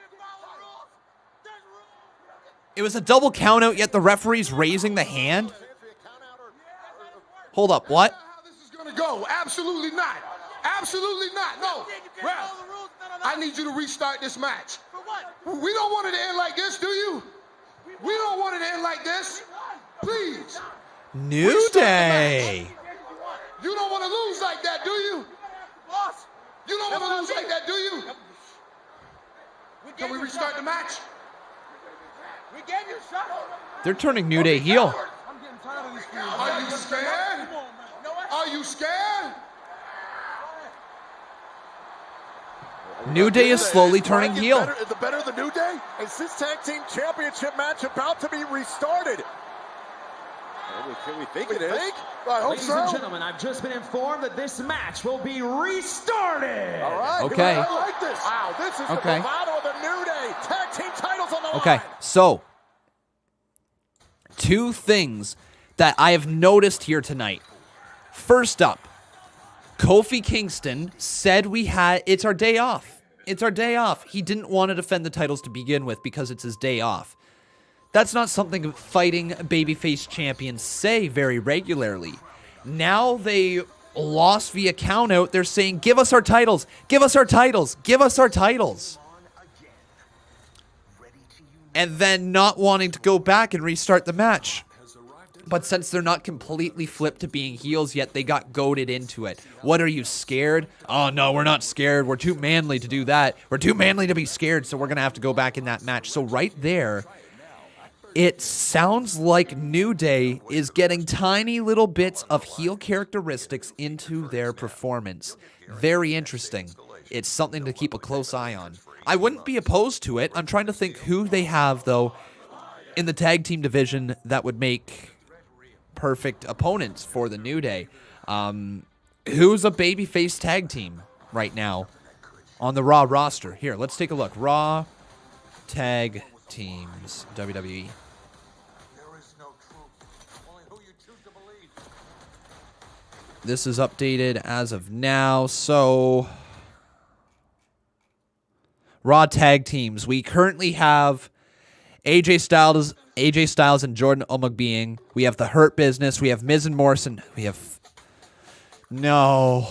It was a double count out, yet the referee's raising the hand. Hold up. What? Gonna go. Absolutely not. Absolutely not. No. Ref, I need you to restart this match. We don't want it to end like this, do you? We don't want it to end like this. Please. New Day. You don't want to lose like that, do you? You don't want to lose like that, do you? Can we restart the match? We gave you a shot. They're turning New Day heel. Are you scared? Are you scared? New Day is slowly turning heel. The better the New Day? Is this tag team championship match about to be restarted? We think it is. I hope Ladies so. and gentlemen, I've just been informed that this match will be restarted. All right. Okay. I like this. Wow, this is Okay. the bravado of the New Day. Tag team titles on the Okay, line. so two things that I have noticed here tonight. First up, Kofi Kingston said it's our day off. It's our day off. He didn't want to defend the titles to begin with because it's his day off. That's not something fighting babyface champions say very regularly. Now they lost via count out. They're saying, give us our titles, give us our titles, give us our titles. And then not wanting to go back and restart the match. But since they're not completely flipped to being heels yet, they got goaded into it. What, are you scared? Oh, no, we're not scared. We're too manly to do that. We're too manly to be scared, so we're going to have to go back in that match. So right there, it sounds like New Day is getting tiny little bits of heel characteristics into their performance. Very interesting. It's something to keep a close eye on. I wouldn't be opposed to it. I'm trying to think who they have, though, in the tag team division that would make perfect opponents for the New Day. Who's a babyface tag team right now on the Raw roster? Here, let's take a look. Raw tag teams, WWE. This is updated as of now, so Raw tag teams. We currently have AJ Styles and Jordan Omagbeing. We have the Hurt Business. We have Miz and Morrison. We have no.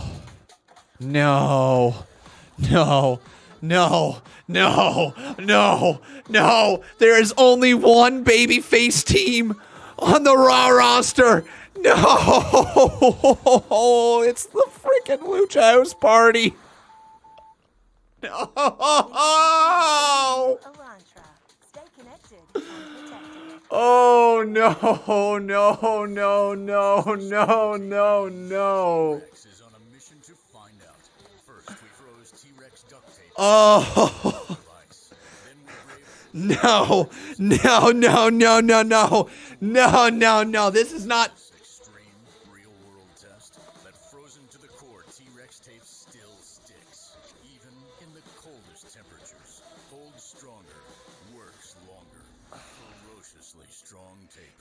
There is only one babyface team on the Raw roster. No, it's the freaking Lucha House Party. No. Oh, no. Oh. No. This is not.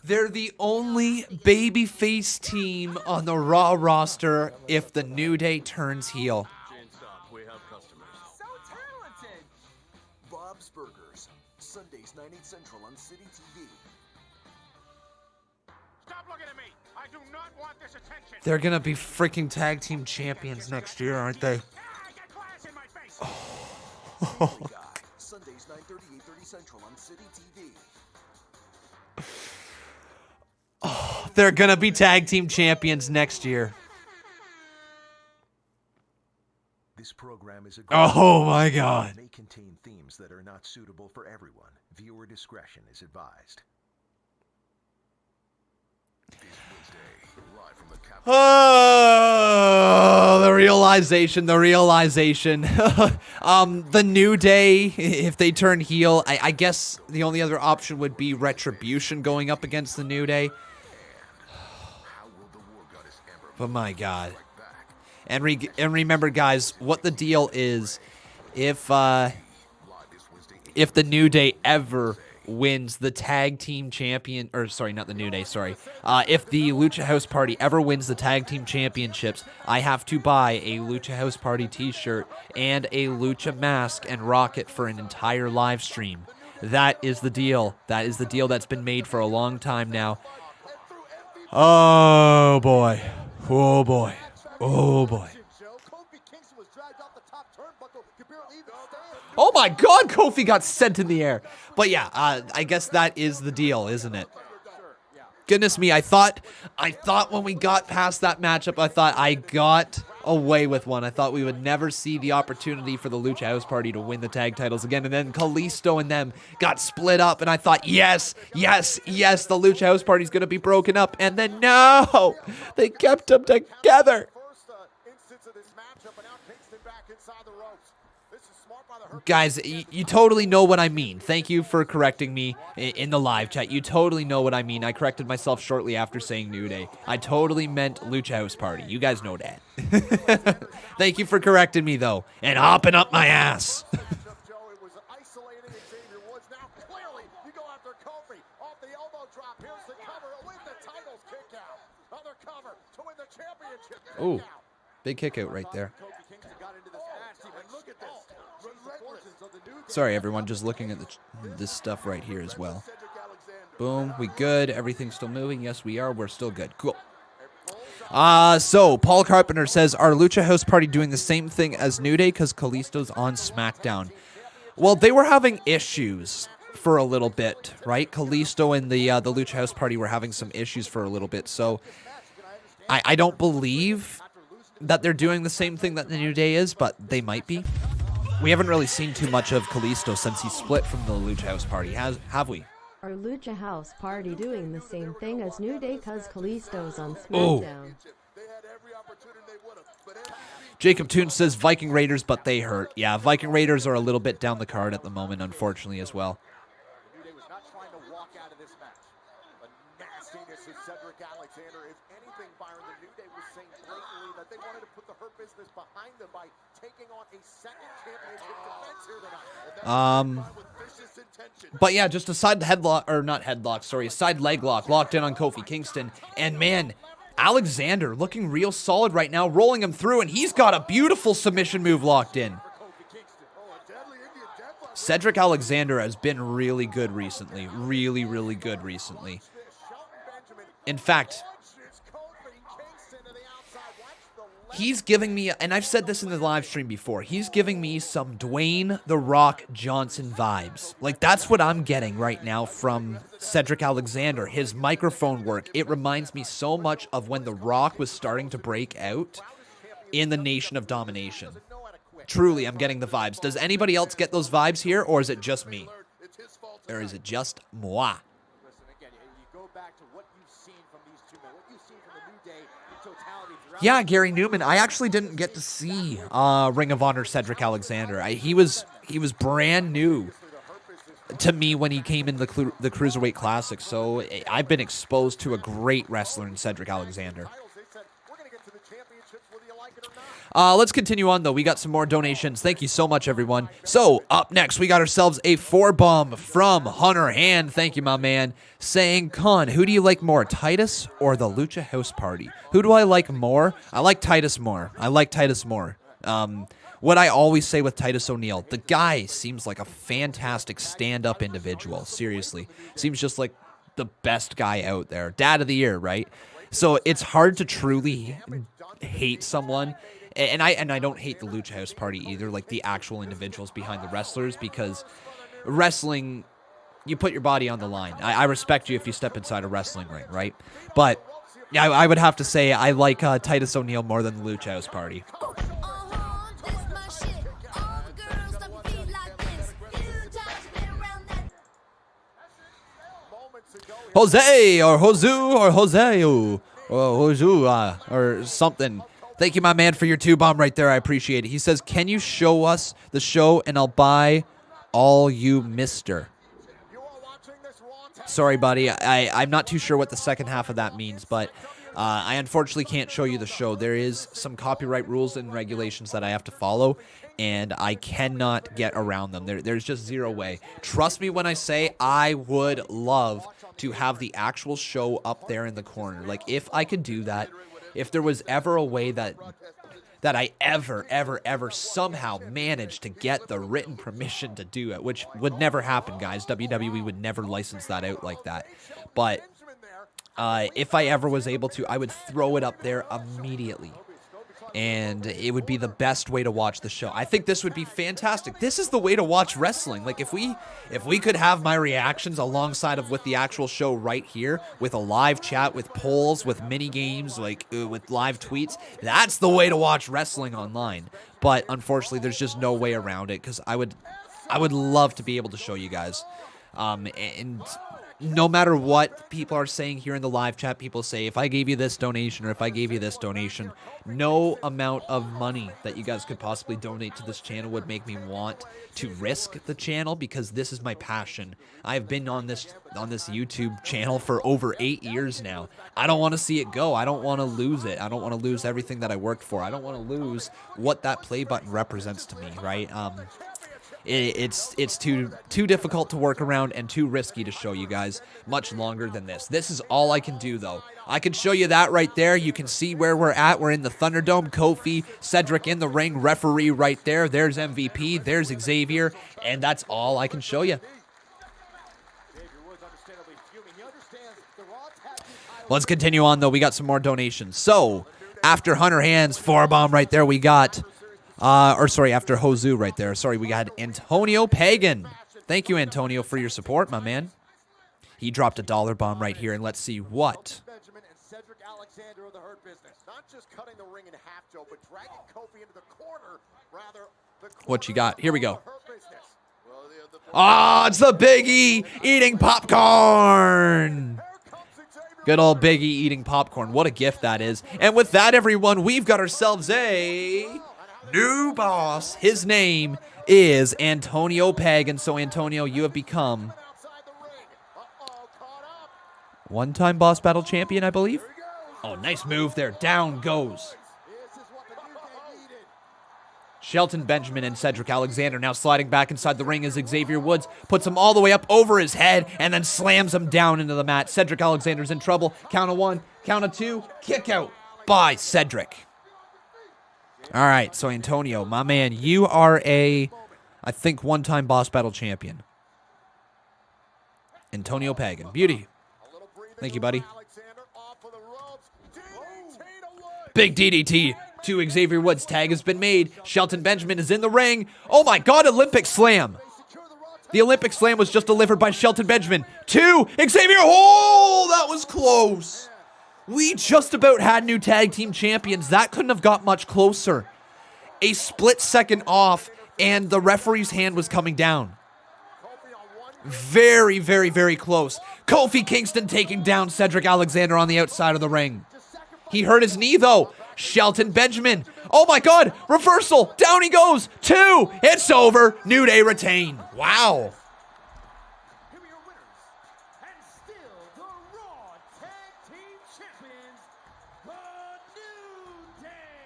They're the only babyface team on the Raw roster if the New Day turns heel. We have customers. So talented. Bob's Burgers, Sundays 9, 8 Central on City TV. Stop looking at me. I do not want this attention. They're gonna be freaking tag team champions next year, aren't they? Get glass in my face. Sundays 9:30, 8:30 Central on City TV. Oh, they're gonna be tag team champions next year. This program is oh my God. May contain themes that are not suitable for everyone. Viewer discretion is advised. Oh, the realization. The New Day, if they turn heel, I guess the only other option would be Retribution going up against the New Day. But my God. And remember, guys, what the deal is, if the New Day ever wins the tag team champion, or sorry, not the New Day, sorry. If the Lucha House Party ever wins the tag team championships, I have to buy a Lucha House Party t-shirt and a Lucha mask and rock it for an entire live stream. That is the deal. That is the deal that's been made for a long time now. Oh boy. Oh boy. Oh boy. Oh my God, Kofi got sent in the air. But yeah, I guess that is the deal, isn't it? Goodness me, I thought when we got past that matchup, I thought I got away with one. I thought we would never see the opportunity for the Lucha House Party to win the tag titles again. And then Kalisto and them got split up. And I thought, yes, the Lucha House Party's going to be broken up. And then no, they kept them together. Guys, you totally know what I mean. Thank you for correcting me in the live chat. You totally know what I mean. I corrected myself shortly after saying New Day. I totally meant Lucha House Party. You guys know that. Thank you for correcting me, though, and hopping up my ass. Oh, big kick out right there. Sorry, everyone, just looking at this stuff right here as well. Boom, we good. Everything's still moving. Yes, we are. We're still good. Cool. So Paul Carpenter says, are Lucha House Party doing the same thing as New Day because Kalisto's on SmackDown? Well, they were having issues for a little bit, right? Kalisto and the Lucha House Party were having some issues for a little bit, so I don't believe that they're doing the same thing that the New Day is, but they might be. We haven't really seen too much of Kalisto since he split from the Lucha House Party, have we? Are Lucha House Party doing the same thing as New Day cause Kalisto's on SmackDown? Jacob Toon says Viking Raiders, but they hurt. Yeah, Viking Raiders are a little bit down the card at the moment, unfortunately, as well. New Day was not trying to walk out of this match. The nastiness of Cedric Alexander. If anything, Byron, the New Day was saying blatantly that they wanted to put the Hurt Business behind them by taking on a second championship defense here tonight. But yeah, just a side headlock, or not headlock, sorry, a side leg lock locked in on Kofi Kingston. And man, Alexander looking real solid right now, rolling him through, and he's got a beautiful submission move locked in. Cedric Alexander has been really good recently. Really, really good recently. In fact, he's giving me, and I've said this in the live stream before, he's giving me some Dwayne "The Rock" Johnson vibes. Like, that's what I'm getting right now from Cedric Alexander. His microphone work, it reminds me so much of when The Rock was starting to break out in the Nation of Domination. Truly, I'm getting the vibes. Does anybody else get those vibes here, or is it just me? Or is it just moi? Yeah, Gary Newman. I actually didn't get to see Ring of Honor Cedric Alexander. He was brand new to me when he came in the Cruiserweight Classic. So I've been exposed to a great wrestler in Cedric Alexander. Let's continue on, though. We got some more donations. Thank you so much, everyone. So, up next, we got ourselves a 4-bomb from Hunter Hand. Thank you, my man. Saying, Con, who do you like more, Titus or the Lucha House Party? Who do I like more? I like Titus more. What I always say with Titus O'Neil, the guy seems like a fantastic stand-up individual. Seriously. Seems just like the best guy out there. Dad of the year, right? So, it's hard to truly hate someone. And I don't hate the Lucha House Party either, like the actual individuals behind the wrestlers, because wrestling, you put your body on the line. I respect you if you step inside a wrestling ring, right? But yeah, I would have to say I like Titus O'Neil more than the Lucha House Party. Jose or Josu or Joseu or Josu or something. Thank you, my man, for your 2-bomb right there. I appreciate it. He says, can you show us the show and I'll buy all you mister? Sorry, buddy. I'm not too sure what the second half of that means, but I unfortunately can't show you the show. There is some copyright rules and regulations that I have to follow, and I cannot get around them. There's just zero way. Trust me when I say I would love to have the actual show up there in the corner. Like, if I could do that, if there was ever a way that I ever somehow managed to get the written permission to do it, which would never happen, guys. WWE would never license that out like that. But if I ever was able to, I would throw it up there immediately. And it would be the best way to watch the show. I think this would be fantastic. This is the way to watch wrestling. Like, if we could have my reactions alongside of with the actual show right here, with a live chat, with polls, with mini games, like with live tweets, that's the way to watch wrestling online. But unfortunately, there's just no way around it, because I would love to be able to show you guys. And no matter what people are saying here in the live chat, people say, if I gave you this donation or if I gave you this donation, no amount of money that you guys could possibly donate to this channel would make me want to risk the channel, because this is my passion. I've been on this YouTube channel for over 8 years now. I don't want to see it go. I don't want to lose it. I don't want to lose everything that I worked for. I don't want to lose what that play button represents to me, right? It's too difficult to work around and too risky to show you guys much longer than this. This is all I can do, though. I can show you that right there. You can see where we're at. We're in the Thunderdome. Kofi, Cedric in the ring, referee right there. There's MVP. There's Xavier. And that's all I can show you. Let's continue on, though. We got some more donations. So, after Hunter Hands, forebomb right there, we got, after Hozu right there. Sorry, we got Antonio Pagan. Thank you, Antonio, for your support, my man. He dropped a dollar bomb right here, and let's see what. Cedric Alexander of the Hurt Business. Not just cutting the ring in half, Joe, but dragging Kofi into the corner. Rather, What you got? Here we go. Ah, it's the Big E eating popcorn. Good old Big E eating popcorn. What a gift that is. And with that, everyone, we've got ourselves a new boss. His name is Antonio Pagan. So, Antonio, you have become one-time boss battle champion, I believe. Oh, nice move there. Down goes Shelton Benjamin and Cedric Alexander now sliding back inside the ring as Xavier Woods puts him all the way up over his head and then slams him down into the mat. Cedric Alexander's in trouble. Count of 1, count of 2, kick out by Cedric. All right, so Antonio, my man, you are I think, one-time boss battle champion. Antonio Pagan. Beauty. Thank you, buddy. Big DDT to Xavier Woods. Tag has been made. Shelton Benjamin is in the ring. Oh my God, Olympic Slam. The Olympic Slam was just delivered by Shelton Benjamin to Xavier. Oh, that was close. We just about had new tag team champions. That couldn't have got much closer. A split second off, and the referee's hand was coming down. Very, very, very close. Kofi Kingston taking down Cedric Alexander on the outside of the ring. He hurt his knee, though. Shelton Benjamin. Oh, my God. Reversal. Down he goes. 2. It's over. New Day retain. Wow. Here are your winners, and still the Raw Tag Team Champions, the New Day.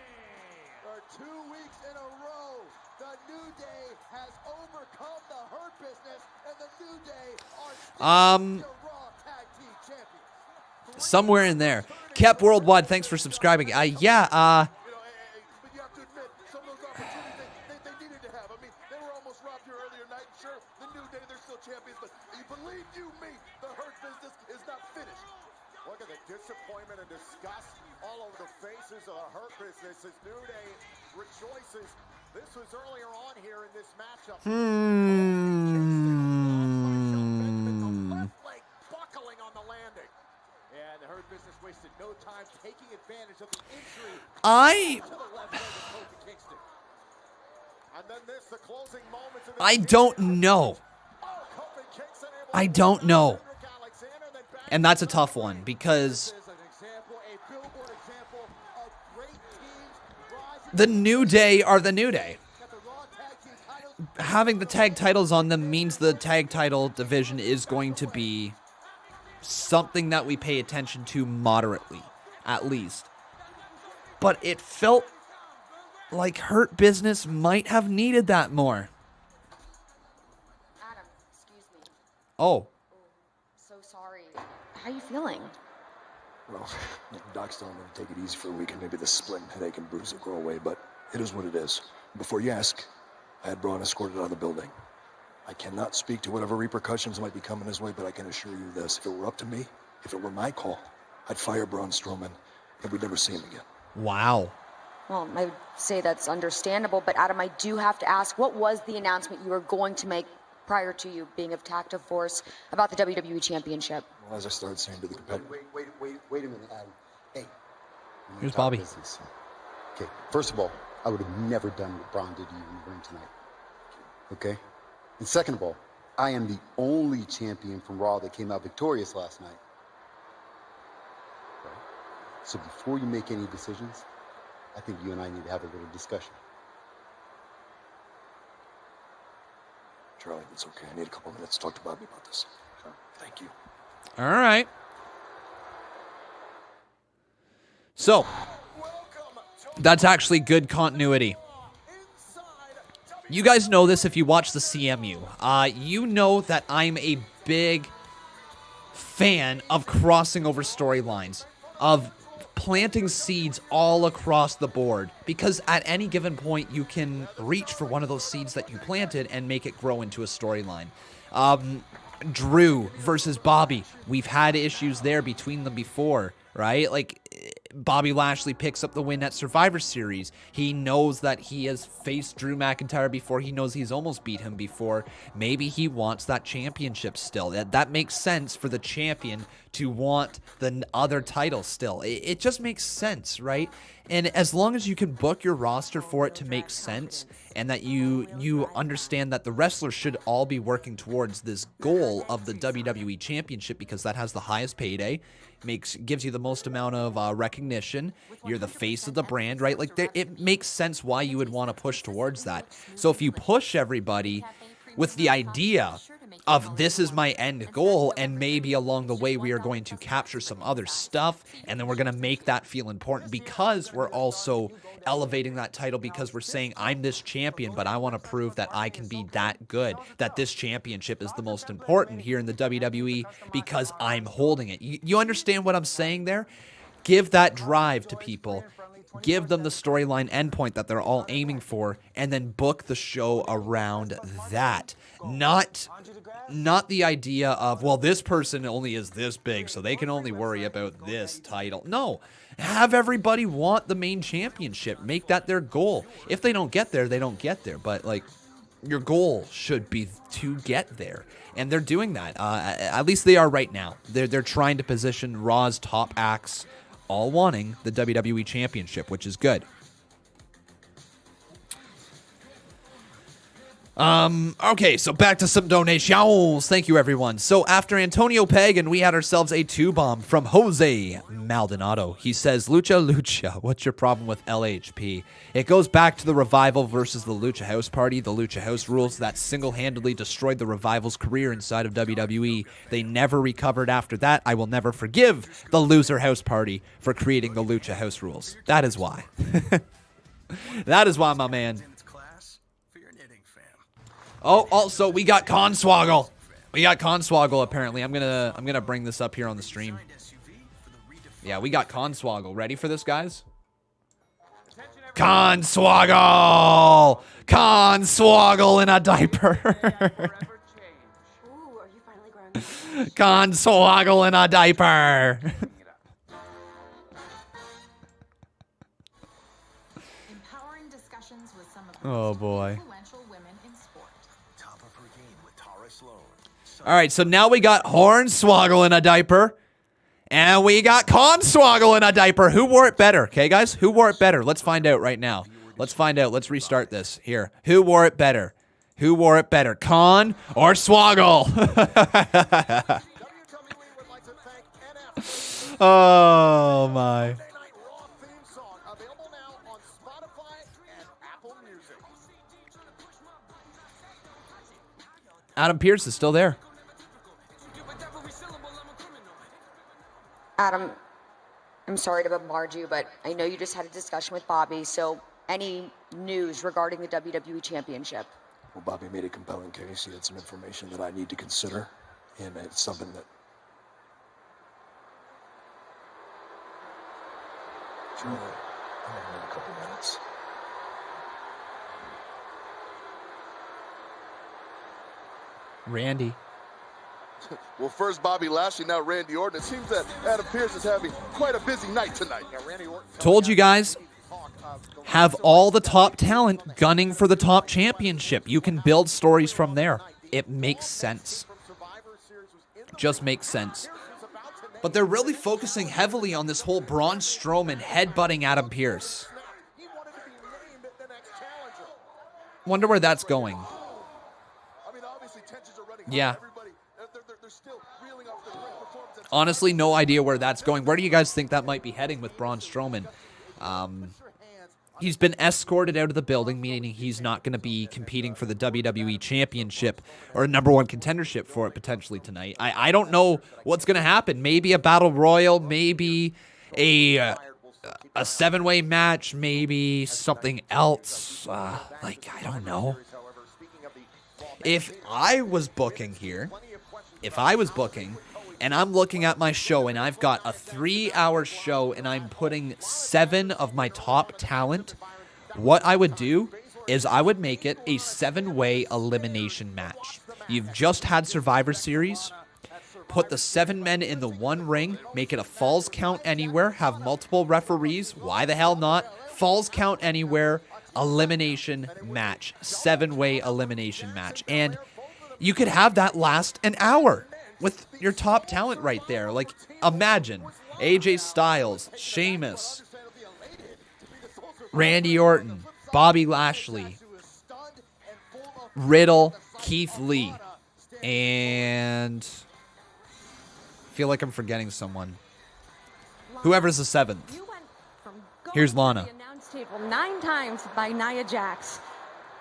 For 2 weeks in a row, the New Day has overcome the Hurt Business, and the New Day are still the Raw Tag Team Champions. Somewhere in there. Kep Worldwide, thanks for subscribing. But you have to admit, some of those opportunities they needed to have. I mean, they were almost robbed here earlier tonight. Sure, the New Day, they're still champions, but you believe you me, the Hurt Business is not finished. Look at the disappointment and disgust all over the faces of the Hurt Business as New Day rejoices. This was earlier on here in this matchup. Buckling on the landing. And the Hurt Business wasted no time taking advantage of the injury. I don't know. I don't know. And that's a tough one because the New Day are the New Day. Having the tag titles on them means the tag title division is going to be something that we pay attention to moderately, at least. But it felt like Hurt Business might have needed that more. Adam, excuse me. Oh. So sorry. How are you feeling? Well, Doc's telling me to take it easy for a week and maybe the splint headache and bruise will go away, but it is what it is. Before you ask, I had Braun escorted out of the building. I cannot speak to whatever repercussions might be coming his way, but I can assure you this. If it were up to me, if it were my call, I'd fire Braun Strowman and we'd never see him again. Wow. Well, I would say that's understandable, but Adam, I do have to ask, what was the announcement you were going to make prior to you being attacked of force about the WWE Championship? Well, as I started saying to the competitor... Wait a minute, Adam. Hey. Here's Bobby. Business. Okay, first of all, I would have never done what Braun did to you in the ring tonight. Okay? And second of all, I am the only champion from Raw that came out victorious last night. Right? So before you make any decisions, I think you and I need to have a little discussion. Charlie, it's okay. I need a couple of minutes to talk to Bobby about this. Thank you. All right. So, that's actually good continuity. You guys know this if you watch the CMU. You know that I'm a big fan of crossing over storylines, of planting seeds all across the board, because at any given point you can reach for one of those seeds that you planted and make it grow into a storyline. Drew versus Bobby. We've had issues there between them before, right? Like, Bobby Lashley picks up the win at Survivor Series. He knows that he has faced Drew McIntyre before. He knows he's almost beat him before. Maybe he wants that championship still. That makes sense for the champion to want the other title still. It just makes sense, right? And as long as you can book your roster for it to make sense, and that you understand that the wrestlers should all be working towards this goal of the WWE Championship, because that has the highest payday, gives you the most amount of recognition. You're the face of the brand, right? Like, it makes sense why you would want to push towards that. So if you push everybody with the idea of this is my end goal, and maybe along the way we are going to capture some other stuff, and then we're going to make that feel important because we're also elevating that title, because we're saying I'm this champion, but I want to prove that I can be that good, that this championship is the most important here in the WWE because I'm holding it. You understand what I'm saying there? Give that drive to people. Give them the storyline endpoint that they're all aiming for, and then book the show around that. Not the idea of, well, this person only is this big, so they can only worry about this title. No. Have everybody want the main championship. Make that their goal. If they don't get there, they don't get there. But, like, your goal should be to get there. And they're doing that. At least they are right now. They're trying to position Raw's top acts all wanting the WWE Championship, which is good. Okay, so back to some donations. Thank you, everyone. So after Antonio Pagan, we had ourselves a 2-bomb from Jose Maldonado. He says, Lucha, what's your problem with LHP? It goes back to the Revival versus the Lucha House Party, the Lucha House rules that single-handedly destroyed the Revival's career inside of WWE. They never recovered after that. I will never forgive the Loser House Party for creating the Lucha House rules. That is why. That is why, my man. Oh, also, we got Hornswoggle. We got Hornswoggle, apparently. I'm gonna bring this up here on the stream. Yeah, we got Hornswoggle. Ready for this, guys? Hornswoggle! Hornswoggle in a diaper. Hornswoggle in a diaper. Oh, boy. All right, so now we got Hornswoggle in a diaper, and we got Hornswoggle in a diaper. Who wore it better? Okay, guys, who wore it better? Let's find out right now. Let's find out. Let's restart this here. Who wore it better? Who wore it better, Con or Swoggle? Oh my! Adam Pearce is still there. Adam, I'm sorry to bombard you, but I know you just had a discussion with Bobby, so any news regarding the WWE Championship? Well, Bobby made a compelling case. He had some information that I need to consider, and it's something that... Sure, I'm in a couple minutes. Randy. Well, first Bobby Lashley, now Randy Orton. It seems that Adam Pearce is having quite a busy night tonight. Told you guys, have all the top talent gunning for the top championship. You can build stories from there. It makes sense. Just makes sense. But they're really focusing heavily on this whole Braun Strowman headbutting Adam Pearce. Wonder where that's going. Yeah. Honestly, no idea where that's going. Where do you guys think that might be heading with Braun Strowman? He's been escorted out of the building, meaning he's not going to be competing for the WWE Championship or a #1 contendership for it potentially tonight. I don't know what's going to happen. Maybe a battle royal, maybe a 7-way match, maybe something else. Like, I don't know. If I was booking here, and I'm looking at my show and I've got a 3-hour show and I'm putting 7 of my top talent, what I would do is I would make it a 7-way elimination match. You've just had Survivor Series. Put the 7 men in the one ring. Make it a falls count anywhere. Have multiple referees. Why the hell not? Falls count anywhere. Elimination match. 7-way elimination match. And you could have that last an hour with your top talent right there. Like, imagine AJ Styles, Sheamus, Randy Orton, Bobby Lashley, Riddle, Keith Lee, and I feel like I'm forgetting someone. Whoever's the 7th. Here's Lana. Announce table 9 times by Nia Jax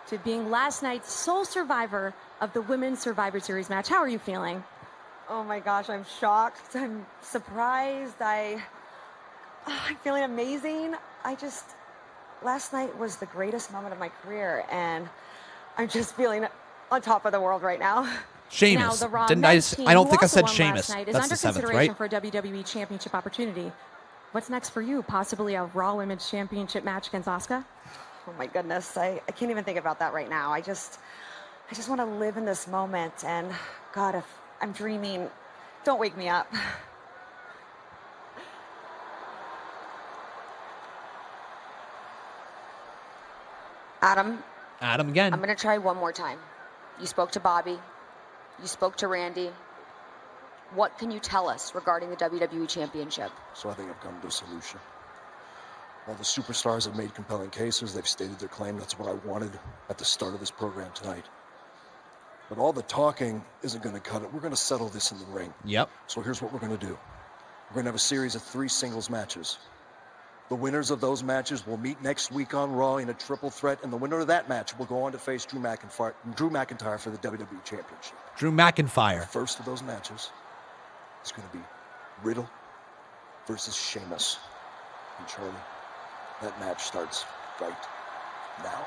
to being last night's sole survivor of the Women's Survivor Series match. How are you feeling? Oh my gosh, I'm shocked. I'm surprised. I'm feeling amazing. Last night was the greatest moment of my career, and I'm just feeling on top of the world right now. Sheamus. Now, the Raw Didn't men's team, I don't who think I also said won Sheamus. last night, is That's the under 7th, consideration right? for a WWE Championship opportunity. What's next for you? Possibly a Raw Women's Championship match against Asuka? Oh my goodness, I can't even think about that right now. I just want to live in this moment, and God, if I'm dreaming, don't wake me up. Adam again. I'm going to try one more time. You spoke to Bobby. You spoke to Randy. What can you tell us regarding the WWE Championship? So I think I've come to a solution. All the superstars have made compelling cases. They've stated their claim. That's what I wanted at the start of this program tonight. But all the talking isn't going to cut it. We're going to settle this in the ring. Yep. So here's what we're going to do. We're going to have a series of 3 singles matches. The winners of those matches will meet next week on Raw in a triple threat, and the winner of that match will go on to face Drew McIntyre for the WWE Championship. Drew McIntyre. The first of those matches is going to be Riddle versus Sheamus. And Charlie, that match starts right now.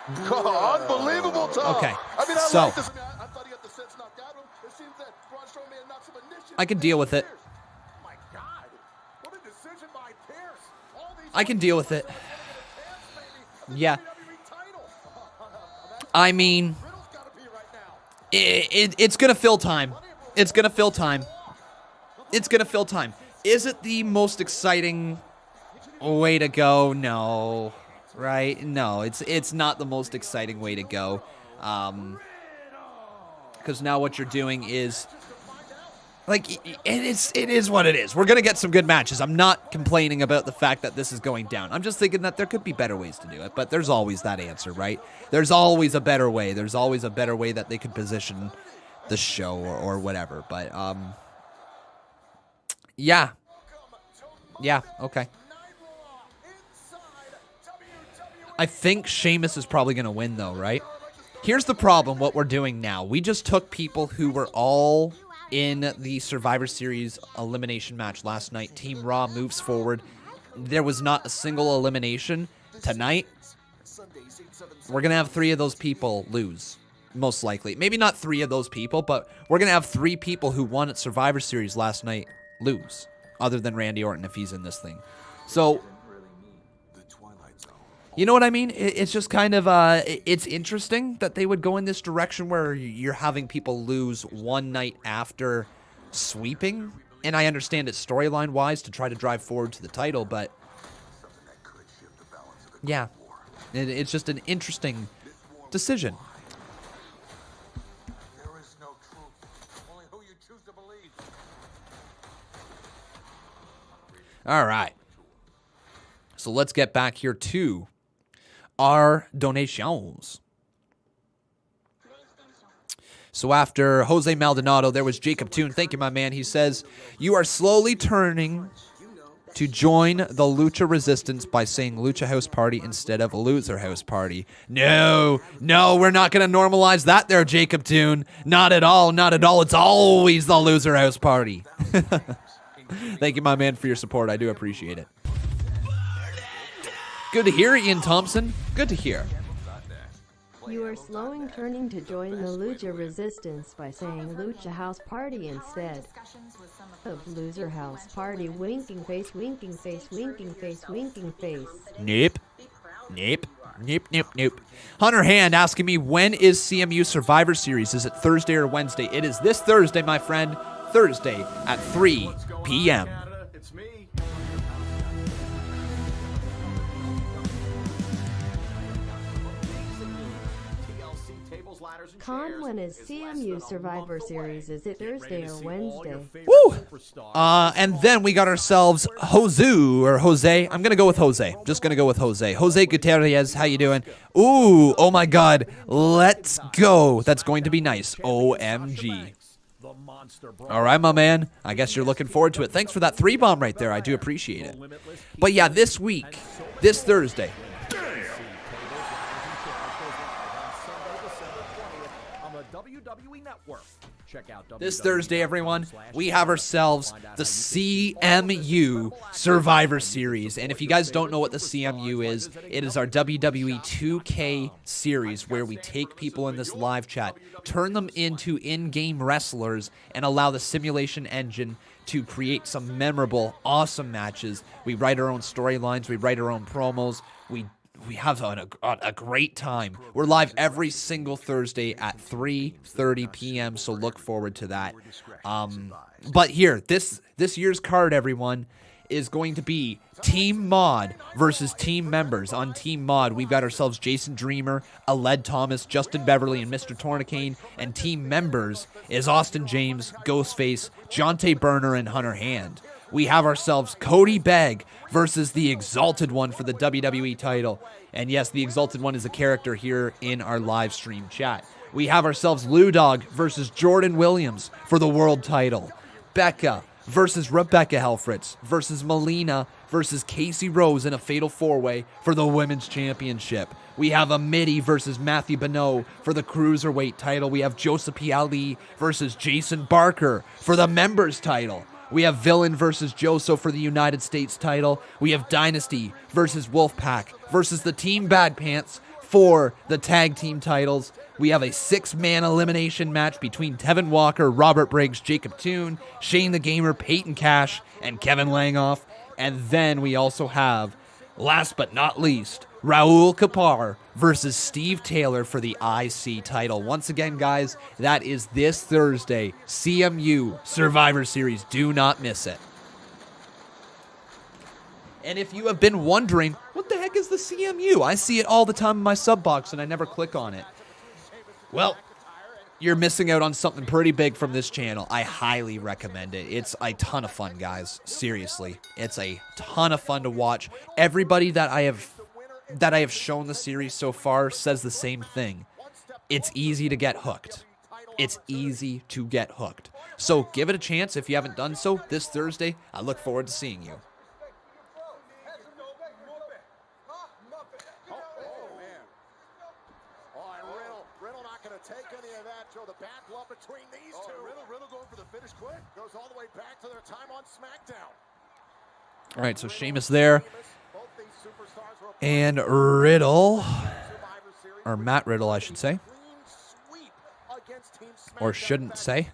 Unbelievable talk. Okay, I mean, so like this. I thought he had the sense knocked out of him. It seems that Braun Strowman knocked some initiative. I can deal with it. My God, what a decision by Pearce. I can deal with it. Yeah. I mean, it's going to fill time. It's going to fill time. It's going to fill time. Is it the most exciting way to go? No. Right? No, it's not the most exciting way to go. Because now what you're doing is, like, it is what it is. We're going to get some good matches. I'm not complaining about the fact that this is going down. I'm just thinking that there could be better ways to do it. But there's always that answer, right? There's always a better way. There's always a better way that they could position the show or whatever. But, yeah. Yeah, okay. I think Sheamus is probably going to win, though, right? Here's the problem, what we're doing now. We just took people who were all in the Survivor Series elimination match last night. Team Raw moves forward. There was not a single elimination. Tonight, we're going to have 3 of those people lose, most likely. Maybe not 3 of those people, but we're going to have 3 people who won at Survivor Series last night lose, other than Randy Orton if he's in this thing. So, you know what I mean? It's just kind of, it's interesting that they would go in this direction where you're having people lose one night after sweeping. And I understand it storyline-wise to try to drive forward to the title, but yeah, it's just an interesting decision. There is no truth, only who you choose to believe. All right. So let's get back here to our donations. So after Jose Maldonado, there was Jacob Toon. Thank you, my man. He says, you are slowly turning to join the Lucha Resistance by saying Lucha House Party instead of Loser House Party. No, we're not going to normalize that there, Jacob Toon. Not at all, not at all. It's always the Loser House Party. Thank you, my man, for your support. I do appreciate it. Good to hear, Ian Thompson. Good to hear. You are slowing turning to join the Lucha Resistance by saying Lucha House Party instead of Loser House Party. Winking face, winking face, winking face, winking face. Nope. Nope. Hunter Hand asking me, when is CMU Survivor Series? Is it Thursday or Wednesday? It is this Thursday, my friend. Thursday at 3 p.m. Con, when is CMU Survivor Series? Is it Thursday or Wednesday? Woo! And then we got ourselves Jose. I'm going to go with Jose. Just going to go with Jose. Jose Gutierrez, how you doing? Ooh, oh my God. Let's go. That's going to be nice. OMG. All right, my man. I guess you're looking forward to it. Thanks for that 3-bomb right there. I do appreciate it. But yeah, this week, this Thursday, this Thursday, everyone, we have ourselves the CMU Survivor Series. And if you guys don't know what the CMU is, it is our WWE 2K series where we take people in this live chat, turn them into in-game wrestlers, and allow the simulation engine to create some memorable, awesome matches. We write our own storylines, we write our own promos, we have a great time. We're live every single Thursday at 3:30 p.m., so look forward to that. But here, this year's card, everyone, is going to be Team Mod versus Team Members. On Team Mod, we've got ourselves Jason Dreamer, Aled Thomas, Justin Beverly, and Mr. Tornicane. And Team Members is Austin James, Ghostface, Jonte Burner, and Hunter Hand. We have ourselves Cody Begg versus the Exalted One for the WWE title. And yes, the Exalted One is a character here in our live stream chat. We have ourselves Lou Dog versus Jordan Williams for the world title. Becca versus Rebecca Helfrich versus Melina versus Casey Rose in a fatal 4-way for the women's championship. We have Amity versus Matthew Bonneau for the cruiserweight title. We have Joseph P. Ali versus Jason Barker for the members title. We have Villain versus Joso for the United States title. We have Dynasty versus Wolfpack versus the Team Bad Pants for the tag team titles. We have a 6-man elimination match between Tevin Walker, Robert Briggs, Jacob Toon, Shane the Gamer, Peyton Cash, and Kevin Langoff. And then we also have, last but not least, Raul Kapar versus Steve Taylor for the IC title. Once again, guys, that is this Thursday, CMU Survivor Series. Do not miss it. And if you have been wondering, what the heck is the CMU? I see it all the time in my sub box and I never click on it. Well, you're missing out on something pretty big from this channel. I highly recommend it. It's a ton of fun, guys. Seriously. It's a ton of fun to watch. Everybody that I have shown the series so far says the same thing. It's easy to get hooked. It's easy to get hooked. So give it a chance if you haven't done so this Thursday. I look forward to seeing you. Riddle not going to take any of that, Joe. The back love between these two. Riddle going for the finish quick. Goes all the way back to their time on SmackDown. All right, so Sheamus there. And Riddle, or Matt Riddle, I should say. Or shouldn't say.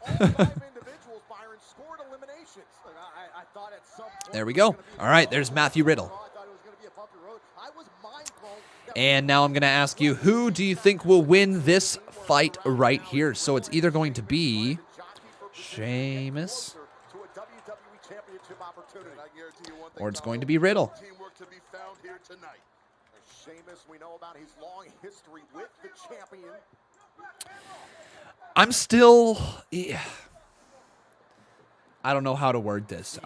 There we go. All right, there's Matthew Riddle. And now I'm going to ask you, who do you think will win this fight right here? So it's either going to be Sheamus, or it's going to be Riddle. Sheamus, we know about his long history with the champion. I'm still... I don't know how to word this.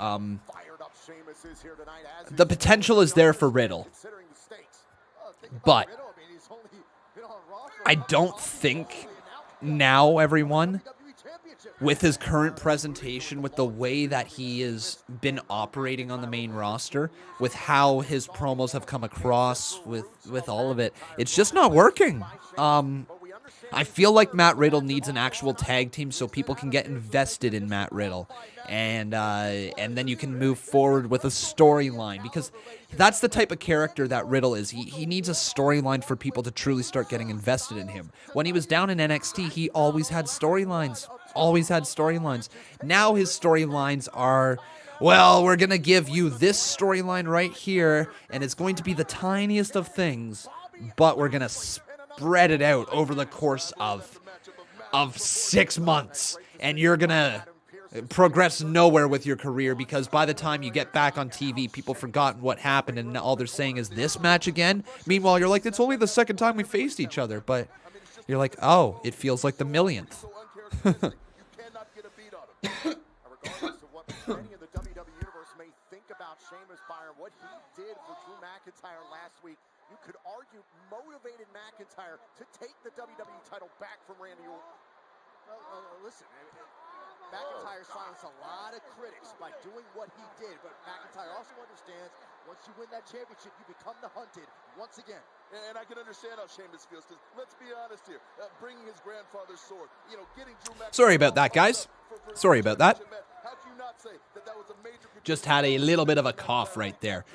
The potential is there for Riddle. But I don't think now, everyone, with his current presentation, with the way that he has been operating on the main roster, with how his promos have come across, with all of it, it's just not working. I feel like Matt Riddle needs an actual tag team so people can get invested in Matt Riddle, and then you can move forward with a storyline, because that's the type of character that Riddle is. He needs a storyline for people to truly start getting invested in him. When he was down in NXT, he always had storylines. Always had storylines. Now his storylines are well, we're going to give you this storyline right here, and it's going to be the tiniest of things, but we're going to spread it out over the course of 6 months, and you're going to progress nowhere with your career, because by the time you get back on TV, people forgotten what happened, and all they're saying is this match again. Meanwhile, you're like, it's only the second time we faced each other, but you're like, oh, it feels like the millionth. Regardless of what many in the WWE universe may think about Sheamus, Byron, what he did for Drew McIntyre last week, you could argue motivated McIntyre to take the WWE title back from Randy Orton. Listen, McIntyre silenced a lot of critics by doing what he did, but McIntyre also understands once you win that championship, you become the hunted once again. And I can understand how Sheamus feels, because let's be honest here, bringing his grandfather's sword, getting Drew McIntyre. Sorry about that, guys. Sorry about that. Just had a little bit of a cough right there.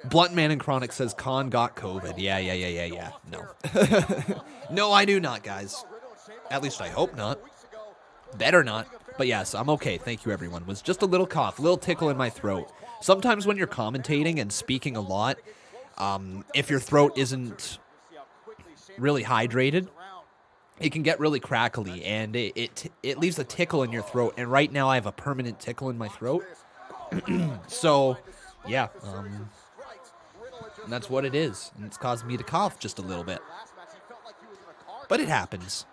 Blunt Man and Chronic says Khan got COVID. Yeah. No. No, I do not, guys. At least I hope not. Better not. But yes, I'm okay. Thank you, everyone. It was just a little cough, a little tickle in my throat. Sometimes when you're commentating and speaking a lot, if your throat isn't really hydrated, it can get really crackly, and it leaves a tickle in your throat. And right now I have a permanent tickle in my throat. So, yeah, that's what it is. And it's caused me to cough just a little bit. But it happens.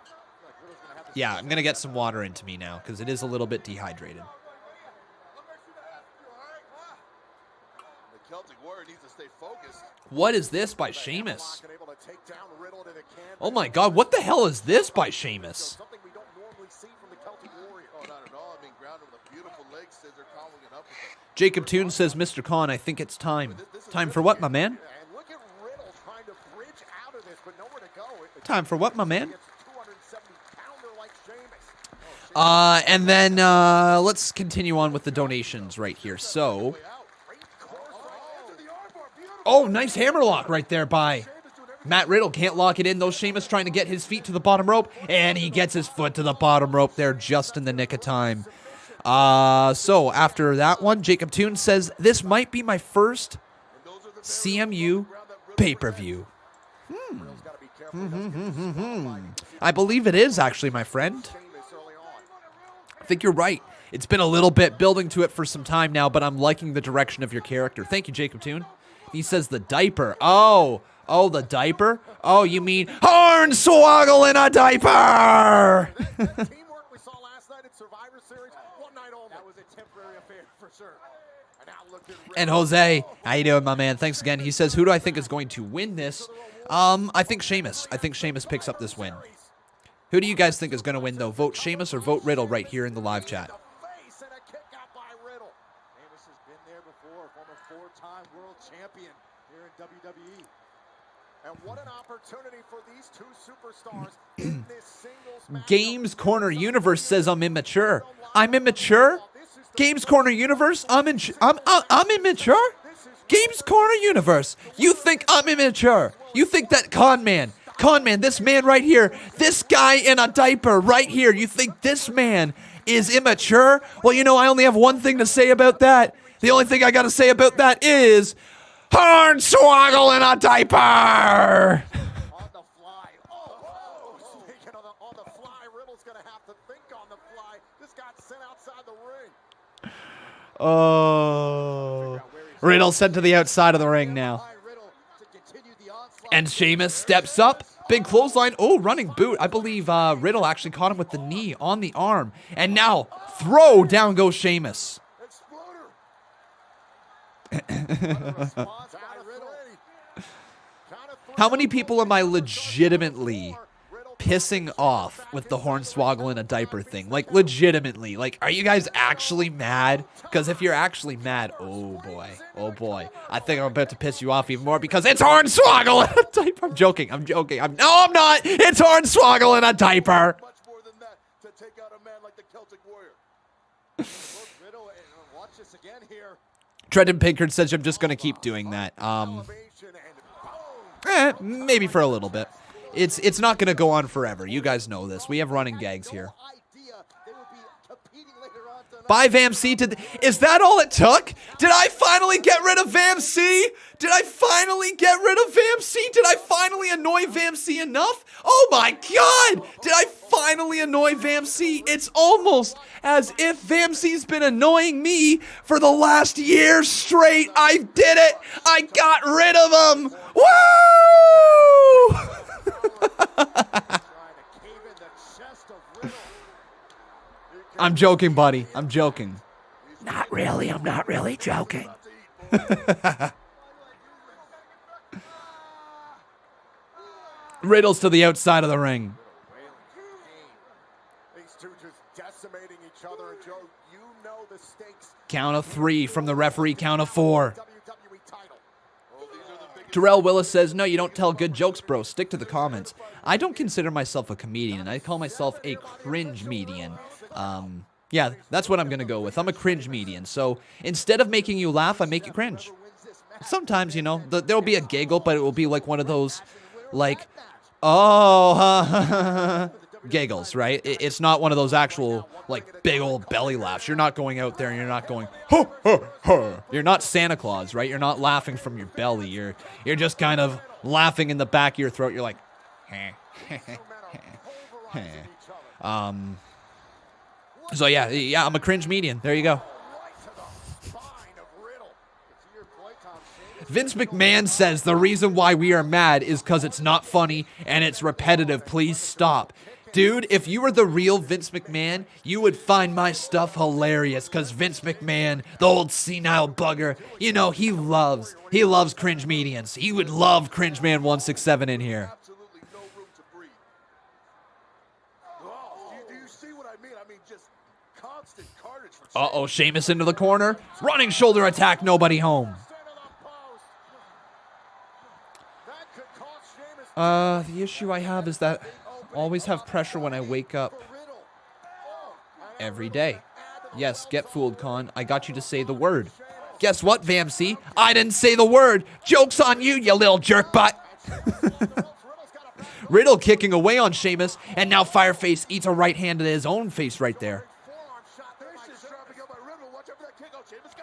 Yeah, I'm going to get some water into me now, because it is a little bit dehydrated. What is this by Sheamus? Oh my god, what the hell is this by Sheamus? Jacob Toon says, Mr. Khan, I think it's time. Time for what, my man? Time for what, my man? And then let's continue on with the donations right here. So, oh, nice hammerlock right there by Matt Riddle. Can't lock it in, though. Sheamus trying to get his feet to the bottom rope, and he gets his foot to the bottom rope there just in the nick of time. So after that one, Jacob Toon says, this might be my first CMU pay-per-view. I believe it is, actually, my friend. I think you're right. It's been a little bit building to it for some time now, but I'm liking the direction of your character. Thank you, Jacob Toon. He says the diaper. Oh, the diaper? Oh, you mean Hornswoggle in a diaper! Teamwork we saw last night at Survivor Series, one night only. That was a temporary affair for sure. And Jose, how you doing, my man? Thanks again. He says, who do I think is going to win this? I think Sheamus. I think Sheamus picks up this win. Who do you guys think is going to win, though? Vote Sheamus or vote Riddle right here in the live chat. Sheamus has been there before, former four-time world champion here in WWE. And what an opportunity for these two superstars in this singles match. Games Corner Universe says I'm immature. I'm immature? Games Corner Universe? I'm immature? Games Corner Universe. You think I'm immature? You think that Con Man, this man right here, this guy in a diaper right here, you think this man is immature? Well, you know, I only have one thing to say about that. The only thing I got to say about that is Hornswoggle in a diaper! On the fly. Speaking on the fly, Riddle's going to have to think on the fly. This got sent outside the ring. Oh. Riddle sent to the outside of the ring now. And Sheamus steps up. Big clothesline. Oh, running boot. I believe Riddle actually caught him with the knee on the arm. And now, throw. Down goes Sheamus. How many people am I legitimately pissing off with the Hornswoggle in a diaper thing? Like, legitimately. Like, are you guys actually mad? Because if you're actually mad, oh boy, I think I'm about to piss you off even more because it's Hornswoggle in a diaper. I'm joking. No, I'm not. It's Hornswoggle in a diaper. Much more than that to take out a man like the Celtic Warrior. Riddle, watch this again here. Trenton Pinkard says I'm just going to keep doing that. Maybe for a little bit. It's not going to go on forever. You guys know this. We have running gags here. Bye, VamC. Is that all it took? Did I finally get rid of VamC? Did I finally get rid of VamC? Did I finally annoy VamC enough? Oh my god! Did I finally annoy VamC? It's almost as if VamC's been annoying me for the last year straight. I did it! I got rid of him! Woo! I'm joking, buddy. I'm joking. Not really. I'm not really joking. Riddle's to the outside of the ring. These two just decimating each other. And Joe, you know the stakes. Count of 3 from the referee. Count of 4. Terrell Willis says, no, you don't tell good jokes, bro. Stick to the comments. I don't consider myself a comedian. I call myself a cringe median. Yeah, that's what I'm going to go with. I'm a cringe median. So instead of making you laugh, I make you cringe. Sometimes, you know, there'll be a giggle, but it will be like one of those, like, oh, giggles, right? It's not one of those actual, like, big old belly laughs. You're not going out there and you're not going, ho, ho, ho. You're not Santa Claus, right? You're not laughing from your belly. You're just kind of laughing in the back of your throat. You're like, so yeah, I'm a cringe median. There you go. Vince McMahon says the reason why we are mad is because it's not funny and it's repetitive. Please stop. Dude, if you were the real Vince McMahon, you would find my stuff hilarious because Vince McMahon, the old senile bugger, you know, he loves cringe medians. He would love Cringe Man 167 in here. Uh-oh, Sheamus into the corner. Running shoulder attack, nobody home. The issue I have is that I always have pressure when I wake up. Every day. Yes, get fooled, Con. I got you to say the word. Guess what, VamC? I didn't say the word. Joke's on you, you little jerk butt. Riddle kicking away on Sheamus, and now Fireface eats a right hand to his own face right there.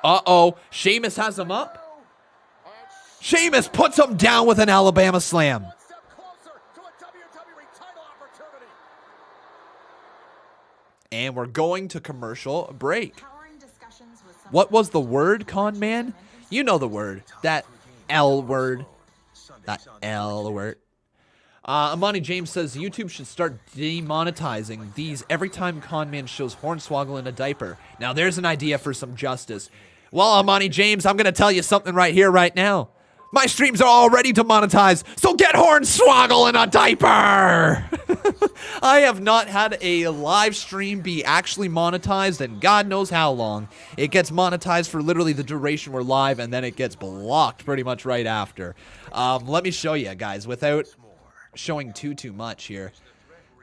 Uh-oh, Sheamus has him up. Sheamus puts him down with an Alabama slam. And we're going to commercial break. What was the word, Con Man? You know the word. That L word. That L word. Amani James says YouTube should start demonetizing these every time Con Man shows Hornswoggle in a diaper. Now there's an idea for some justice. Well, Amani James, I'm going to tell you something right here, right now. My streams are all ready to monetize, so get Hornswoggle in a diaper! I have not had a live stream be actually monetized in God knows how long. It gets monetized for literally the duration we're live, and then it gets blocked pretty much right after. Let me show you, guys, without showing too much here.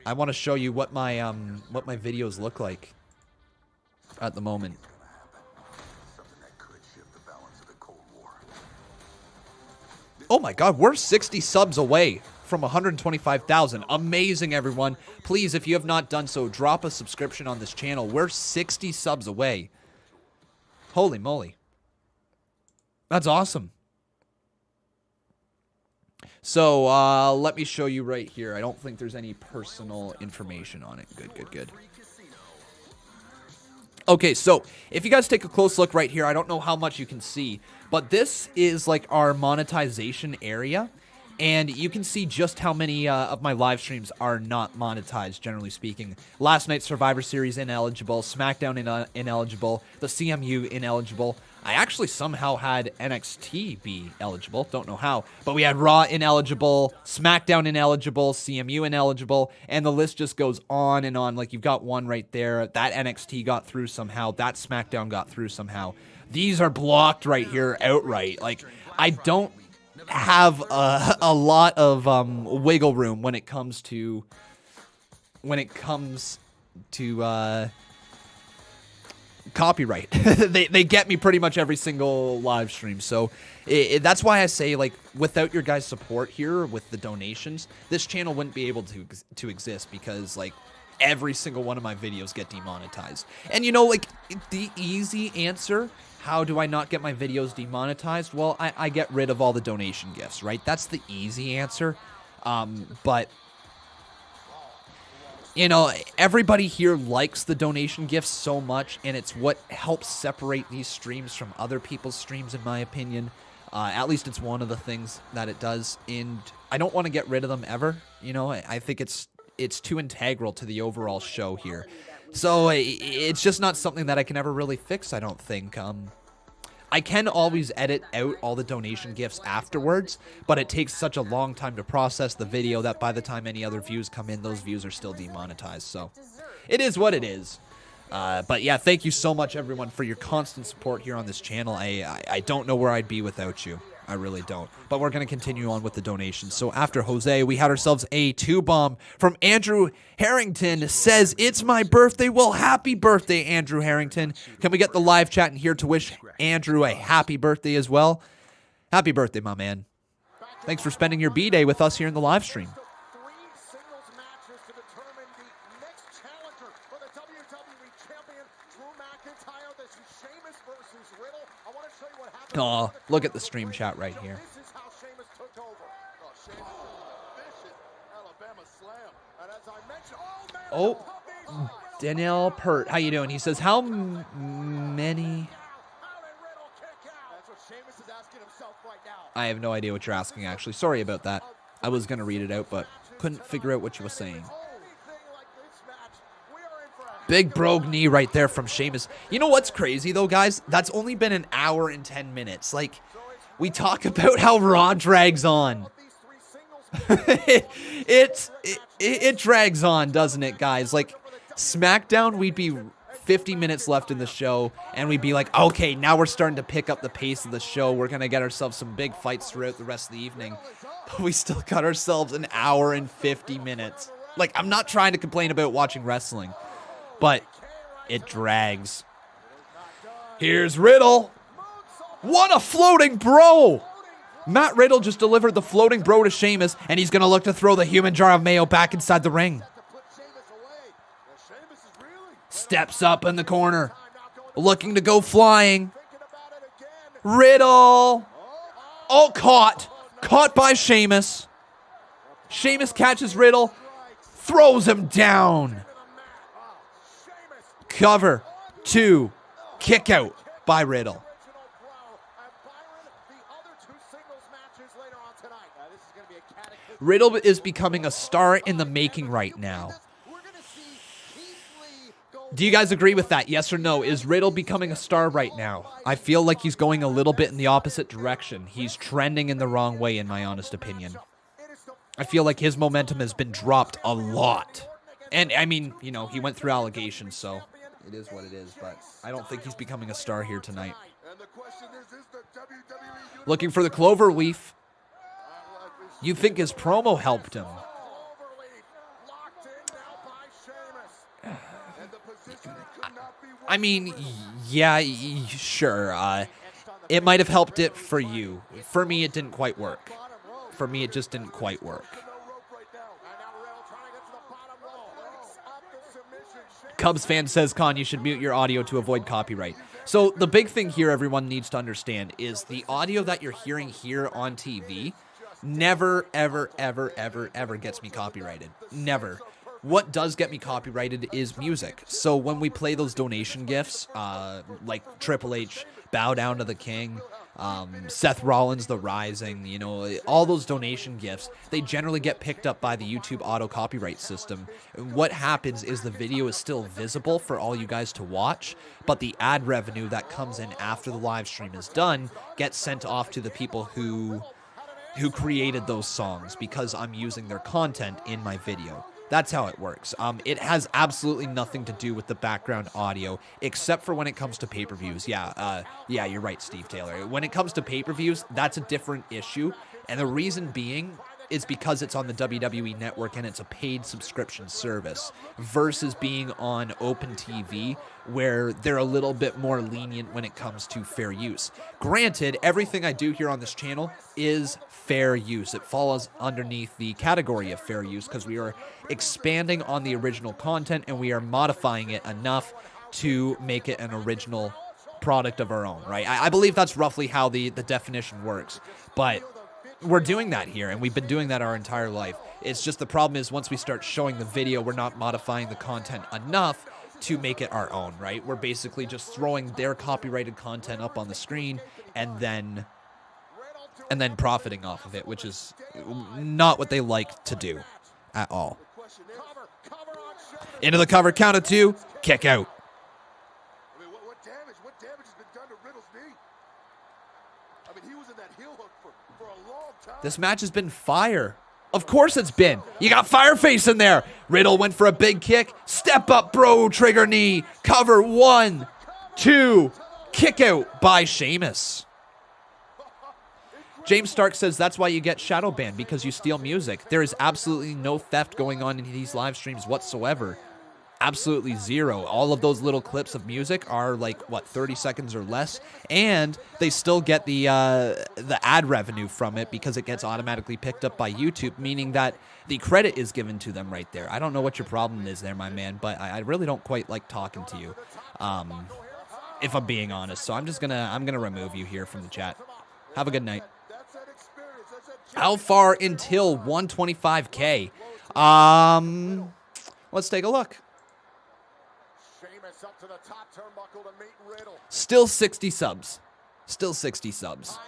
I want to show you what my videos look like at the moment. Oh my god, we're 60 subs away from 125,000. Amazing, everyone. Please, if you have not done so, drop a subscription on this channel. We're 60 subs away. Holy moly. That's awesome. So, let me show you right here. I don't think there's any personal information on it. Good. Okay, so if you guys take a close look right here, I don't know how much you can see, but this is like our monetization area, and you can see just how many of my live streams are not monetized, generally speaking. Last night's Survivor Series ineligible, SmackDown ineligible, the CMU ineligible. I actually somehow had NXT be eligible, don't know how, but we had Raw ineligible, SmackDown ineligible, CMU ineligible, and the list just goes on and on. Like, you've got one right there, that NXT got through somehow, that SmackDown got through somehow. These are blocked right here outright. Like, I don't have a lot of wiggle room when it comes to copyright. they get me pretty much every single live stream, so that's why I say, like, without your guys' support here with the donations, this channel wouldn't be able to exist, because, like, every single one of my videos get demonetized. And you know, like, the easy answer, how do I not get my videos demonetized? Well, I get rid of all the donation gifts, right? That's the easy answer. But, you know, everybody here likes the donation gifts so much, and it's what helps separate these streams from other people's streams, in my opinion. At least it's one of the things that it does, and I don't want to get rid of them ever. You know, I think it's too integral to the overall show here. So it's just not something that I can ever really fix, I don't think. I can always edit out all the donation gifts afterwards, but it takes such a long time to process the video that by the time any other views come in, those views are still demonetized. So it is what it is. But yeah, thank you so much, everyone, for your constant support here on this channel. I don't know where I'd be without you. I really don't. But we're going to continue on with the donations. So after Jose, we had ourselves a 2-bomb from Andrew Harrington. Says, it's my birthday. Well, happy birthday, Andrew Harrington. Can we get the live chat in here to wish Andrew a happy birthday as well? Happy birthday, my man. Thanks for spending your B-Day with us here in the live stream. Oh, look at the stream chat right here. Oh, Danielle Pert, how you doing? He says, how many? I have no idea what you're asking, actually. Sorry about that. I was going to read it out, but couldn't figure out what you were saying. Big brogue knee right there from Sheamus. You know what's crazy, though, guys? That's only been an hour and 10 minutes. Like, we talk about how Raw drags on. it drags on, doesn't it, guys? Like, SmackDown, we'd be 50 minutes left in the show, and we'd be like, okay, now we're starting to pick up the pace of the show. We're going to get ourselves some big fights throughout the rest of the evening. But we still got ourselves an hour and 50 minutes. Like, I'm not trying to complain about watching wrestling, but it drags. Here's Riddle. What a floating bro! Matt Riddle just delivered the floating bro to Sheamus, and he's going to look to throw the human jar of mayo back inside the ring. Steps up in the corner, looking to go flying. Riddle. Oh, caught by Sheamus. Sheamus catches Riddle, throws him down. Cover, 2, kick out by Riddle. Riddle is becoming a star in the making right now. Do you guys agree with that? Yes or no? Is Riddle becoming a star right now? I feel like he's going a little bit in the opposite direction. He's trending in the wrong way, in my honest opinion. I feel like his momentum has been dropped a lot. And, I mean, you know, he went through allegations, so it is what it is. But I don't think he's becoming a star here tonight. Looking for the clover leaf. You think his promo helped him? I mean, yeah, sure. It might have helped it for you. For me, it didn't quite work. For me, it just didn't quite work. Cubs fan says, Con, you should mute your audio to avoid copyright. So the big thing here everyone needs to understand is the audio that you're hearing here on TV never, ever, ever, ever, ever gets me copyrighted. Never. What does get me copyrighted is music. So when we play those donation gifts, like Triple H, Bow Down to the King, Seth Rollins, The Rising, you know, all those donation gifts, they generally get picked up by the YouTube auto copyright system. What happens is the video is still visible for all you guys to watch, but the ad revenue that comes in after the live stream is done gets sent off to the people who created those songs because I'm using their content in my video. That's how it works. It has absolutely nothing to do with the background audio, except for when it comes to pay-per-views. Yeah, you're right, Steve Taylor. When it comes to pay-per-views, that's a different issue. And the reason being is because it's on the WWE Network and it's a paid subscription service versus being on Open TV, where they're a little bit more lenient when it comes to fair use. Granted, everything I do here on this channel is fair use. It falls underneath the category of fair use because we are expanding on the original content and we are modifying it enough to make it an original product of our own, right? I believe that's roughly how the definition works, but we're doing that here, and we've been doing that our entire life. It's just the problem is once we start showing the video, we're not modifying the content enough to make it our own, right? We're basically just throwing their copyrighted content up on the screen and then profiting off of it, which is not what they like to do at all. Into the cover, count of 2, kick out. This match has been fire. Of course it's been. You got Fireface in there. Riddle went for a big kick. Step up, bro. Trigger knee. Cover 1, 2. Kick out by Sheamus. James Stark says that's why you get shadow banned, because you steal music. There is absolutely no theft going on in these live streams whatsoever. Absolutely zero. All of those little clips of music are like, what, 30 seconds or less, and they still get the ad revenue from it because it gets automatically picked up by YouTube, meaning that the credit is given to them right there. I don't know what your problem is there, my man, but I really don't quite like talking to you, if I'm being honest. So I'm gonna remove you here from the chat. Have a good night. How far until 125K? Let's take a look. Still 60 subs. Still 60 subs.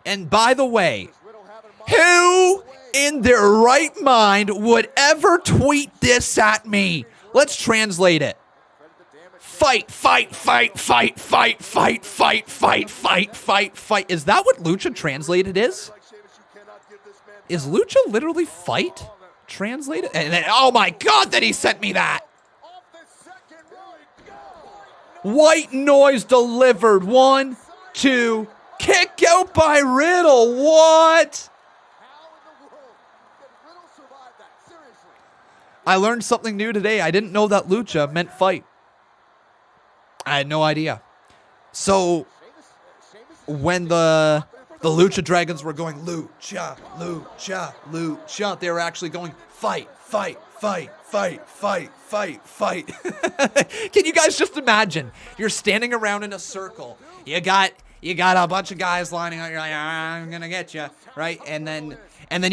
And by the way, who in their right mind would ever tweet this at me? Let's translate it. Fight, fight, fight, fight, fight, fight, fight, fight, fight, fight, fight. Is that what Lucha translated is? Is Lucha literally fight translated? And then, oh my God, that he sent me that. White noise delivered. 1, 2, kick out by Riddle. What? I learned something new today. I didn't know that Lucha meant fight. I had no idea. So when the Lucha Dragons were going Lucha, Lucha, Lucha, they were actually going fight, fight, fight, fight, fight, fight, fight. Can you guys just imagine? You're standing around in a circle. You got a bunch of guys lining up. You're like, I'm gonna get you, right? And then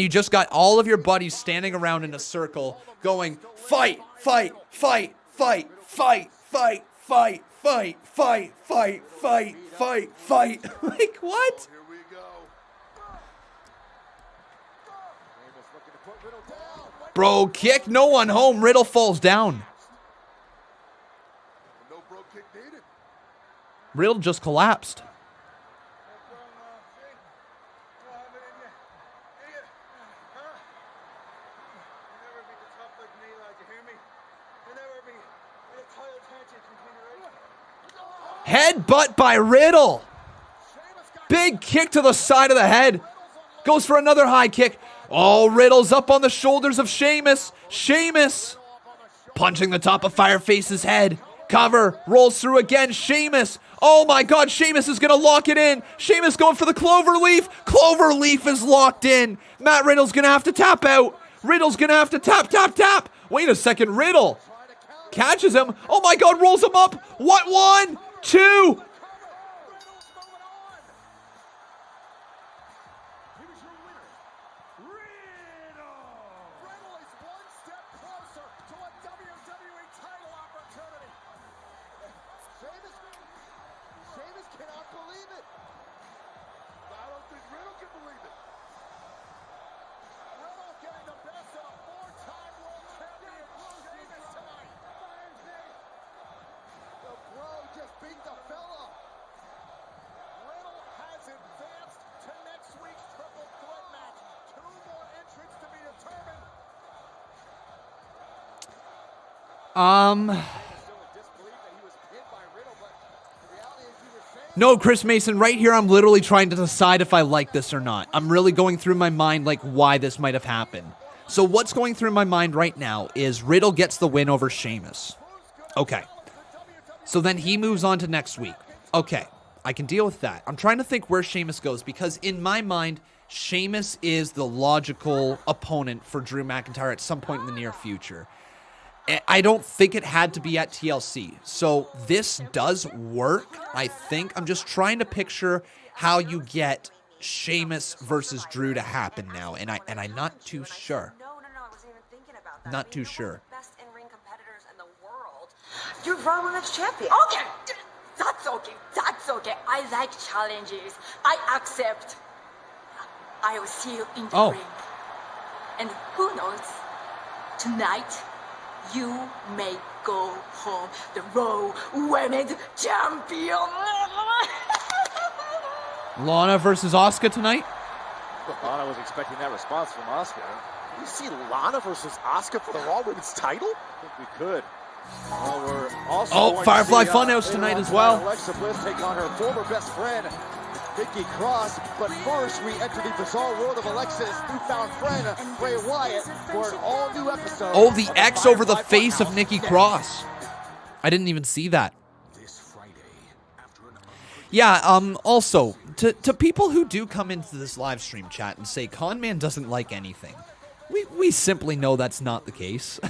you just got all of your buddies standing around in a circle going fight, fight, fight, fight, fight, fight, fight, fight, fight, fight, fight, fight, fight. Like what? Bro kick, no one home. Riddle falls down. Riddle just collapsed. Headbutt by Riddle. Big kick to the side of the head. Goes for another high kick. Oh, Riddle's up on the shoulders of Sheamus. Sheamus punching the top of Fireface's head. Cover. Rolls through again. Sheamus. Oh my God, Sheamus is going to lock it in. Sheamus going for the Cloverleaf. Cloverleaf is locked in. Matt Riddle's going to have to tap out. Riddle's going to have to tap, tap, tap. Wait a second. Riddle catches him. Oh my God, rolls him up. What? 1, 2. No, Chris Mason, right here I'm literally trying to decide if I like this or not. I'm really going through my mind like why this might have happened. So what's going through my mind right now is Riddle gets the win over Sheamus. Okay. So then he moves on to next week. Okay, I can deal with that. I'm trying to think where Sheamus goes because in my mind, Sheamus is the logical opponent for Drew McIntyre at some point in the near future. I don't think it had to be at TLC. So this does work, I think. I'm just trying to picture how you get Sheamus versus Drew to happen now, and I'm not too sure. No, I wasn't even thinking about that. Not too sure. Best in-ring competitors in the world. You're Raw Women's Champion. Okay, that's okay. I like challenges. I accept. I will see you in the ring. And who knows, tonight, you may go home the Raw Women's Champion. Lana versus Asuka tonight? Lana was expecting that response from Asuka. Can we see Lana versus Asuka for the Raw Women's title? I think we could. We're also Firefly Funhouse tonight as well. Alexa Bliss take on her former best friend, Nikki Cross. But first, we enter the bizarre world of Alexa's newfound friend, Bray Wyatt, for an all-new episode. Oh, the X over the face of Nikki Cross. I didn't even see that. Yeah, also, to people who do come into this live stream chat and say Conman doesn't like anything, we simply know that's not the case.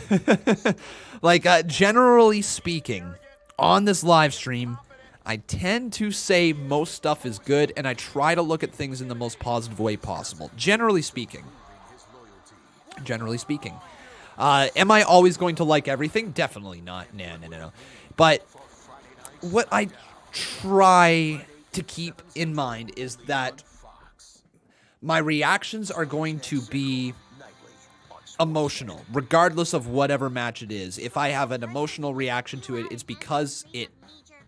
Like, generally speaking, on this live stream, I tend to say most stuff is good, and I try to look at things in the most positive way possible. Generally speaking. Am I always going to like everything? Definitely not. No. But what I try to keep in mind is that my reactions are going to be emotional, regardless of whatever match it is. If I have an emotional reaction to it, it's because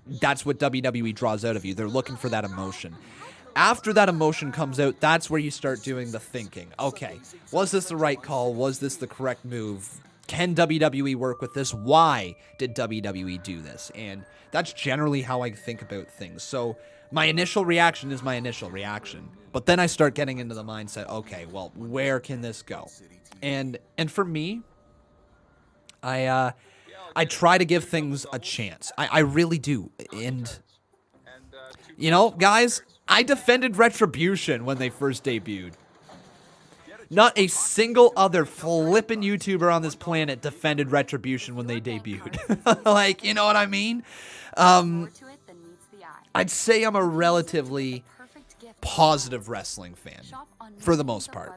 that's what WWE draws out of you. They're looking for that emotion. After that emotion comes out, that's where you start doing the thinking. Okay, was this the right call? Was this the correct move? Can WWE work with this? Why did WWE do this? And that's generally how I think about things. So my initial reaction is my initial reaction. But then I start getting into the mindset, okay, well, where can this go? And for me, I try to give things a chance. I really do. And, you know, guys, I defended Retribution when they first debuted. Not a single other flippin' YouTuber on this planet defended Retribution when they debuted. Like, you know what I mean? I'd say I'm a relatively positive wrestling fan, for the most part.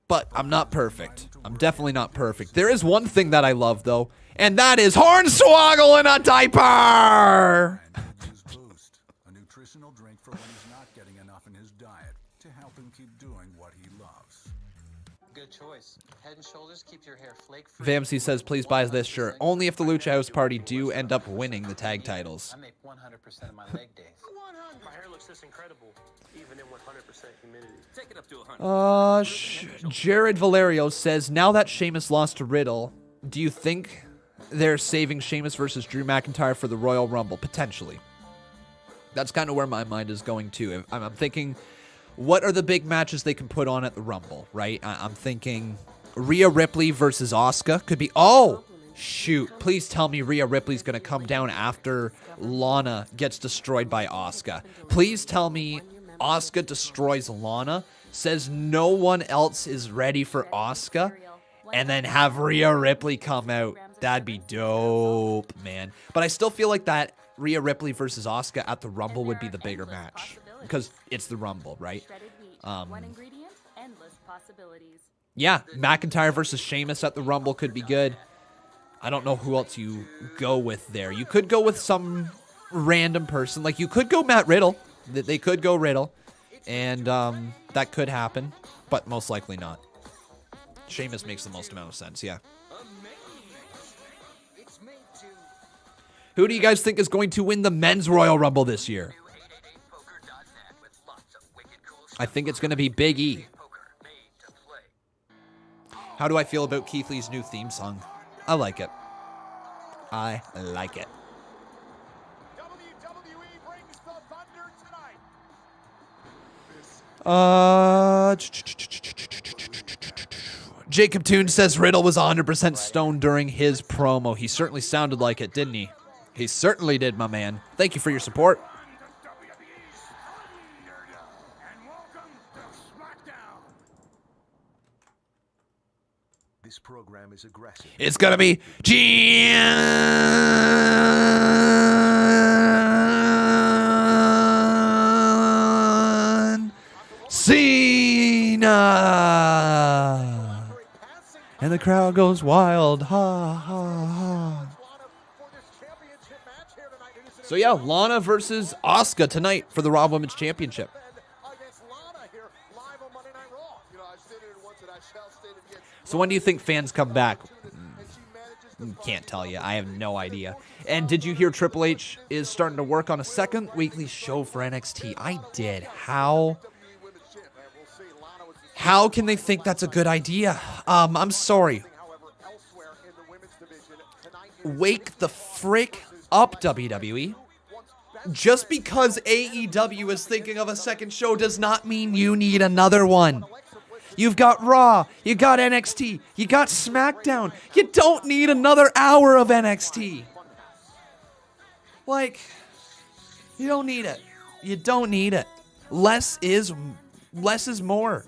But I'm not perfect. I'm definitely not perfect. There is one thing that I love, though, and that is Hornswoggle in a diaper! A nutritional drink for when he's not getting enough in his diet to help him keep doing what he loves. Good choice. Head and Shoulders keeps your hair flake-free. Vamsy says, please buy this shirt. Only if the Lucha House Party do end up winning the tag titles. I make 100% of my leg days. My hair looks this incredible, even in 100% humidity. Take it up to 100. Jared Valerio says, now that Sheamus lost to Riddle, do you think they're saving Sheamus versus Drew McIntyre for the Royal Rumble? Potentially. That's kind of where my mind is going to. I'm thinking, what are the big matches they can put on at the Rumble, right? I'm thinking Rhea Ripley versus Asuka could be... Oh, shoot. Please tell me Rhea Ripley's going to come down after Lana gets destroyed by Asuka. Please tell me Asuka destroys Lana, says no one else is ready for Asuka, and then have Rhea Ripley come out. That'd be dope, man. But I still feel like that Rhea Ripley versus Asuka at the Rumble would be the bigger match, because it's the Rumble, right? Yeah, McIntyre versus Sheamus at the Rumble could be good. I don't know who else you go with there. You could go with some random person. Like, you could go Matt Riddle. They could go Riddle. And that could happen, but most likely not. Sheamus makes the most amount of sense, yeah. Who do you guys think is going to win the Men's Royal Rumble this year? I think it's going to be Big E. How do I feel about Keith Lee's new theme song? I like it. I like it. Jacob Toon says Riddle was 100% stoned during his promo. He certainly sounded like it, didn't he? He certainly did, my man. Thank you for your support. This program is aggressive. It's gonna be John Cena. And the crowd goes wild. Ha, ha, ha. So yeah, Lana versus Asuka tonight for the Raw Women's Championship. So when do you think fans come back? Can't tell you. I have no idea. And did you hear Triple H is starting to work on a second weekly show for NXT? I did. How can they think that's a good idea? I'm sorry. Wake the frick up, WWE. Just because AEW is thinking of a second show does not mean you need another one. You've got Raw, you got NXT, you got SmackDown. You don't need another hour of NXT. Like, you don't need it. You don't need it. Less is more.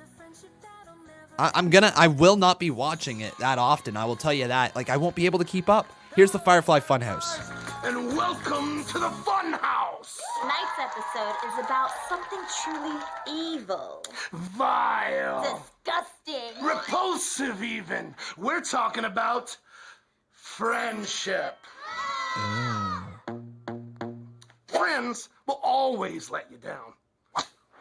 I will not be watching it that often. I will tell you that. Like, I won't be able to keep up. Here's the Firefly Funhouse. And welcome to the Funhouse. Tonight's episode is about something truly evil. Vile. Disgusting. Repulsive, even. We're talking about friendship. Friends will always let you down.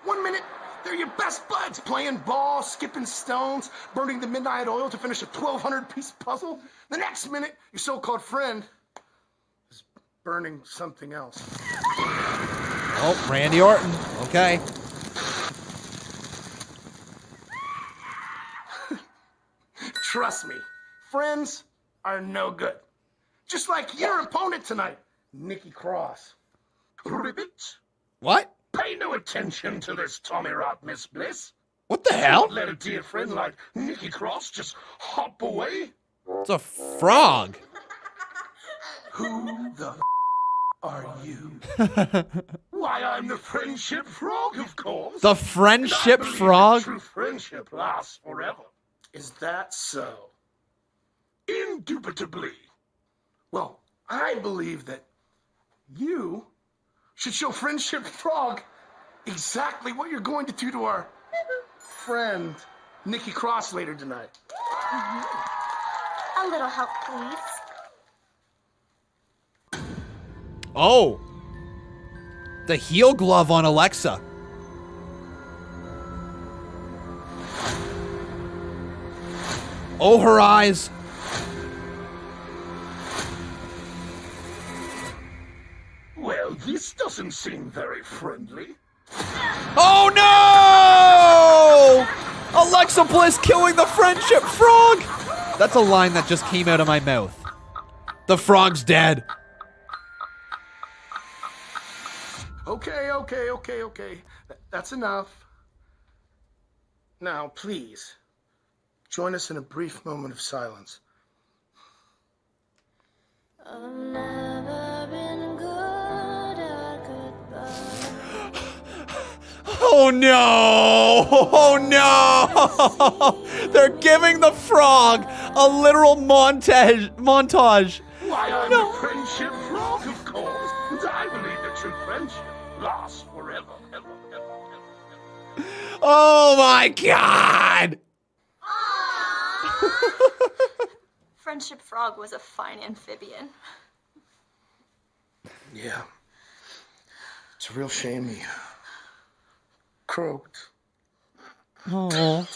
1 minute, they're your best buds, playing ball, skipping stones, burning the midnight oil to finish a 1,200-piece puzzle. The next minute, your so-called friend is burning something else. Oh, Randy Orton. Okay. Trust me, friends are no good. Just like your opponent tonight, Nikki Cross. Ribbit. What? Pay no attention to this Tommy Rock, Miss Bliss. What the hell? Don't let a dear friend like Nikki Cross just hop away. It's a frog. Who the are you? Why, I'm the friendship frog, of course. The friendship frog? True friendship lasts forever. Is that so? Indubitably. Well, I believe that you should show Friendship Frog exactly what you're going to do to our friend, Nikki Cross, later tonight. A little help, please. Oh. The heel glove on Alexa. Oh, her eyes. Well, this doesn't seem very friendly. Oh no! Alexa Bliss killing the Friendship Frog! That's a line that just came out of my mouth. The frog's dead. Okay. That's enough. Now, please, join us in a brief moment of silence. Oh no! Oh no! They're giving the frog a literal montage. Why, I'm the Friendship Frog, of course. I believe that true friendship lasts forever. Oh my god! Friendship Frog was a fine amphibian. Yeah. It's a real shame he croaked. Oh.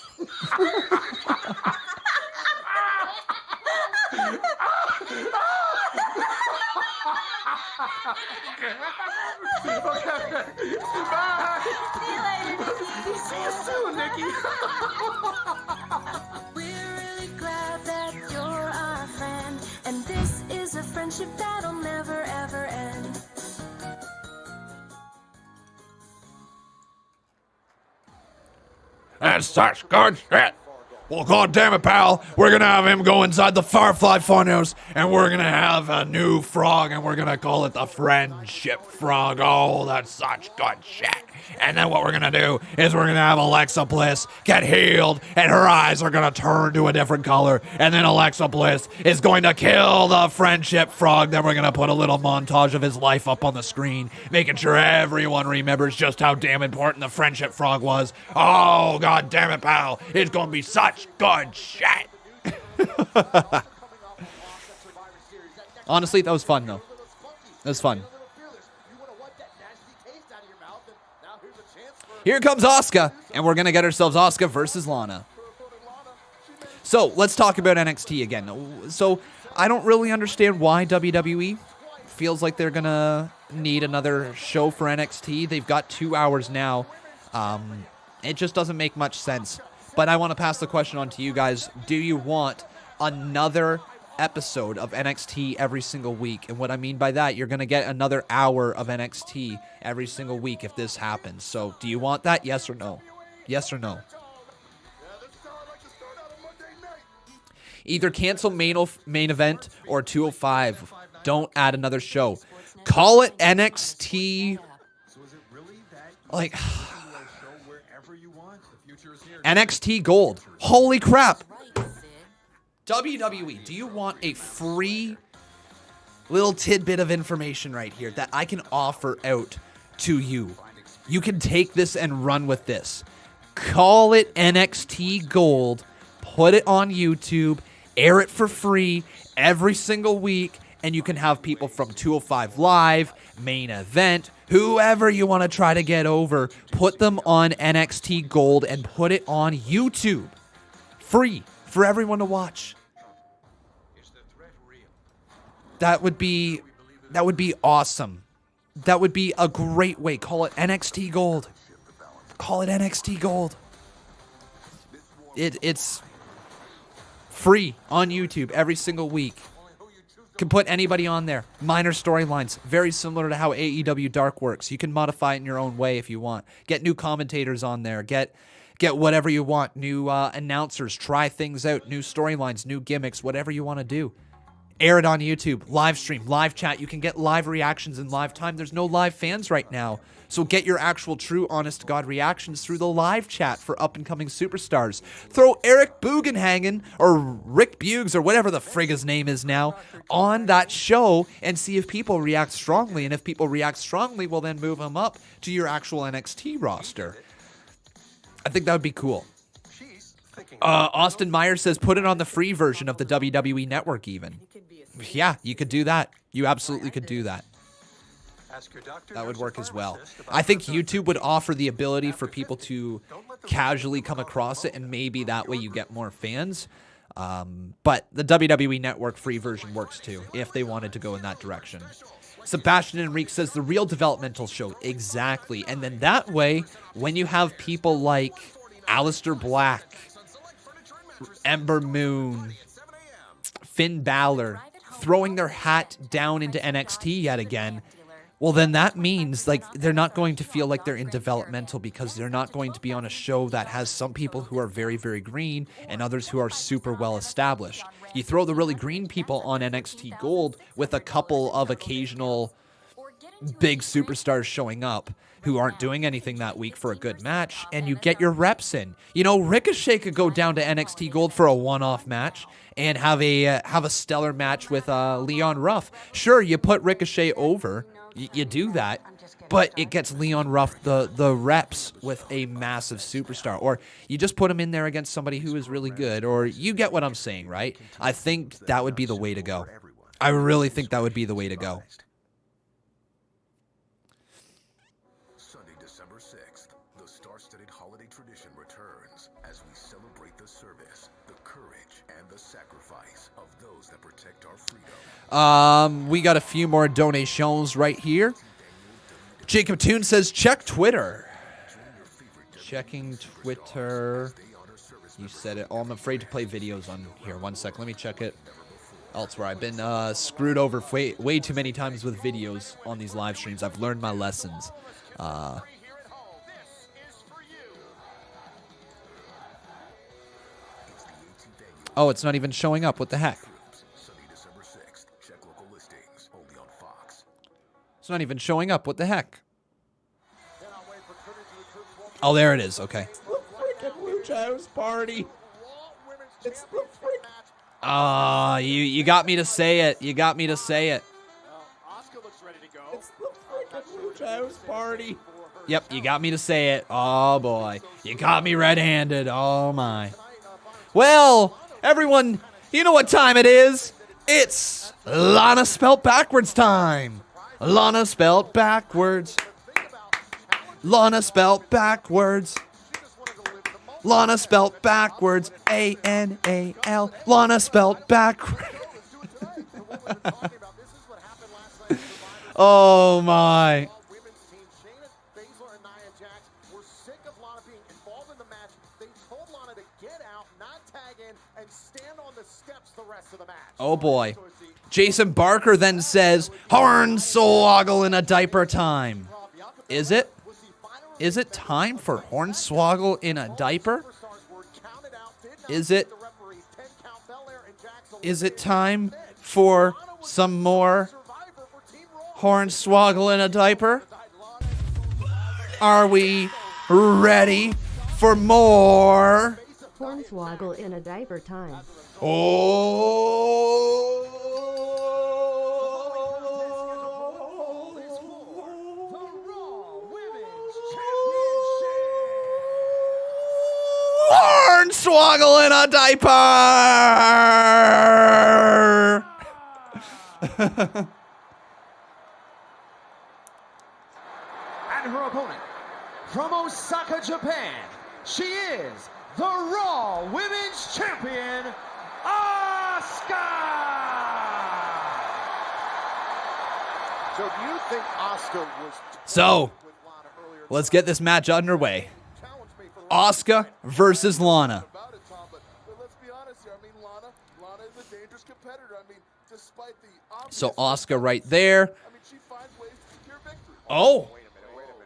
Okay. Bye. See you later, Nikki. See you soon, Nikki. We're really glad that you're our friend, and this is a friendship that That's such good shit. Well, God damn it, pal. We're going to have him go inside the Firefly Funhouse, and we're going to have a new frog, and we're going to call it the Friendship Frog. Oh, that's such good shit. And then what we're going to do is we're going to have Alexa Bliss get healed, and her eyes are going to turn to a different color. And then Alexa Bliss is going to kill the Friendship Frog. Then we're going to put a little montage of his life up on the screen, making sure everyone remembers just how damn important the Friendship Frog was. Oh, God damn it, pal. It's going to be such good shit. Honestly, that was fun, though. That was fun. Here comes Asuka, and we're going to get ourselves Asuka versus Lana. So, let's talk about NXT again. So, I don't really understand why WWE feels like they're going to need another show for NXT. They've got 2 hours now. It just doesn't make much sense. But I want to pass the question on to you guys. Do you want another episode of NXT every single week? And what I mean by that, you're going to get another hour of NXT every single week if this happens. So do you want that? Yes or no? Yes or no? Either cancel main event or 205. Don't add another show. Call it NXT. Like NXT Gold. Holy crap. WWE, do you want a free little tidbit of information right here that I can offer out to you? You can take this and run with this. Call it NXT Gold. Put it on YouTube. Air it for free every single week. And you can have people from 205 Live, Main Event, whoever you want to try to get over. Put them on NXT Gold and put it on YouTube. Free for everyone to watch. That would be awesome. That would be a great way. Call it NXT Gold. Call it NXT Gold. It's free on YouTube every single week. Can put anybody on there. Minor storylines, very similar to how AEW Dark works. You can modify it in your own way if you want. Get new commentators on there. Get whatever you want. New announcers. Try things out. New storylines, new gimmicks, whatever you want to do. Air it on YouTube. Live stream, live chat. You can get live reactions in live time. There's no live fans right now. So get your actual, true, honest-to-God reactions through the live chat for up-and-coming superstars. Throw Eric Bugenhagen or Rick Buggs or whatever the frig his name is now on that show and see if people react strongly. And if people react strongly, well, then move them up to your actual NXT roster. I think that would be cool. Austin Meyer says put it on the free version of the WWE Network even. Yeah, you could do that. You absolutely could do that. That would work as well. I think YouTube would offer the ability for people to casually come across it, and maybe that way you get more fans. But the WWE Network free version works too, if they wanted to go in that direction. Sebastian Enrique says the real developmental show. Exactly. And then that way, when you have people like Aleister Black, Ember Moon, Finn Balor throwing their hat down into NXT yet again, well, then that means like they're not going to feel like they're in developmental because they're not going to be on a show that has some people who are very, very green and others who are super well established. You throw the really green people on NXT Gold with a couple of occasional big superstars showing up who aren't doing anything that week for a good match, and you get your reps in. You know, Ricochet could go down to NXT Gold for a one-off match and have a stellar match with Leon Ruff. Sure, you put Ricochet over, you do that, but it gets Leon Ruff the reps with a massive superstar. Or you just put him in there against somebody who is really good, or you get what I'm saying, right? I think that would be the way to go. I really think that would be the way to go. Sunday, December 6th, the star-studded holiday tradition returns as we celebrate the service, the courage, and the sacrifice of those that protect our freedom. We got a few more donations right here. Jacob Toon says, check Twitter. Checking Twitter. You said it. Oh, I'm afraid to play videos on here. 1 sec. Let me check it elsewhere. I've been screwed over way too many times with videos on these live streams. I've learned my lessons. Oh, it's not even showing up. What the heck? Sunday, December 6th. Check local listings. Only on Fox. It's not even showing up. What the heck? Oh, there it is. Okay. The freaking Lucha House Party. It's the freaking... Ah, you got me to say it. You got me to say it. It's the freaking Lucha House Party. Yep, you got me to say it. Oh, boy. You got me red-handed. Oh, my. Well, everyone, you know what time it is. It's Lana spelt backwards time. Lana spelt backwards. Lana spelt backwards. Lana spelt backwards. A-N-A-L. Lana spelt backwards. Oh, my. Oh, boy. Jason Barker then says, Hornswoggle in a diaper time. Is it? Is it time for Hornswoggle in a diaper? Is it? Is it time for some more Hornswoggle in a diaper? Are we ready for more? Hornswoggle in a diaper time. Oh! Hornswoggle in a diaper! And her opponent, from Osaka, Japan, she is the Raw Women's Champion, Asuka! So do you think Asuka was... So, let's get this match underway. Asuka versus Lana. So Asuka right there. Oh,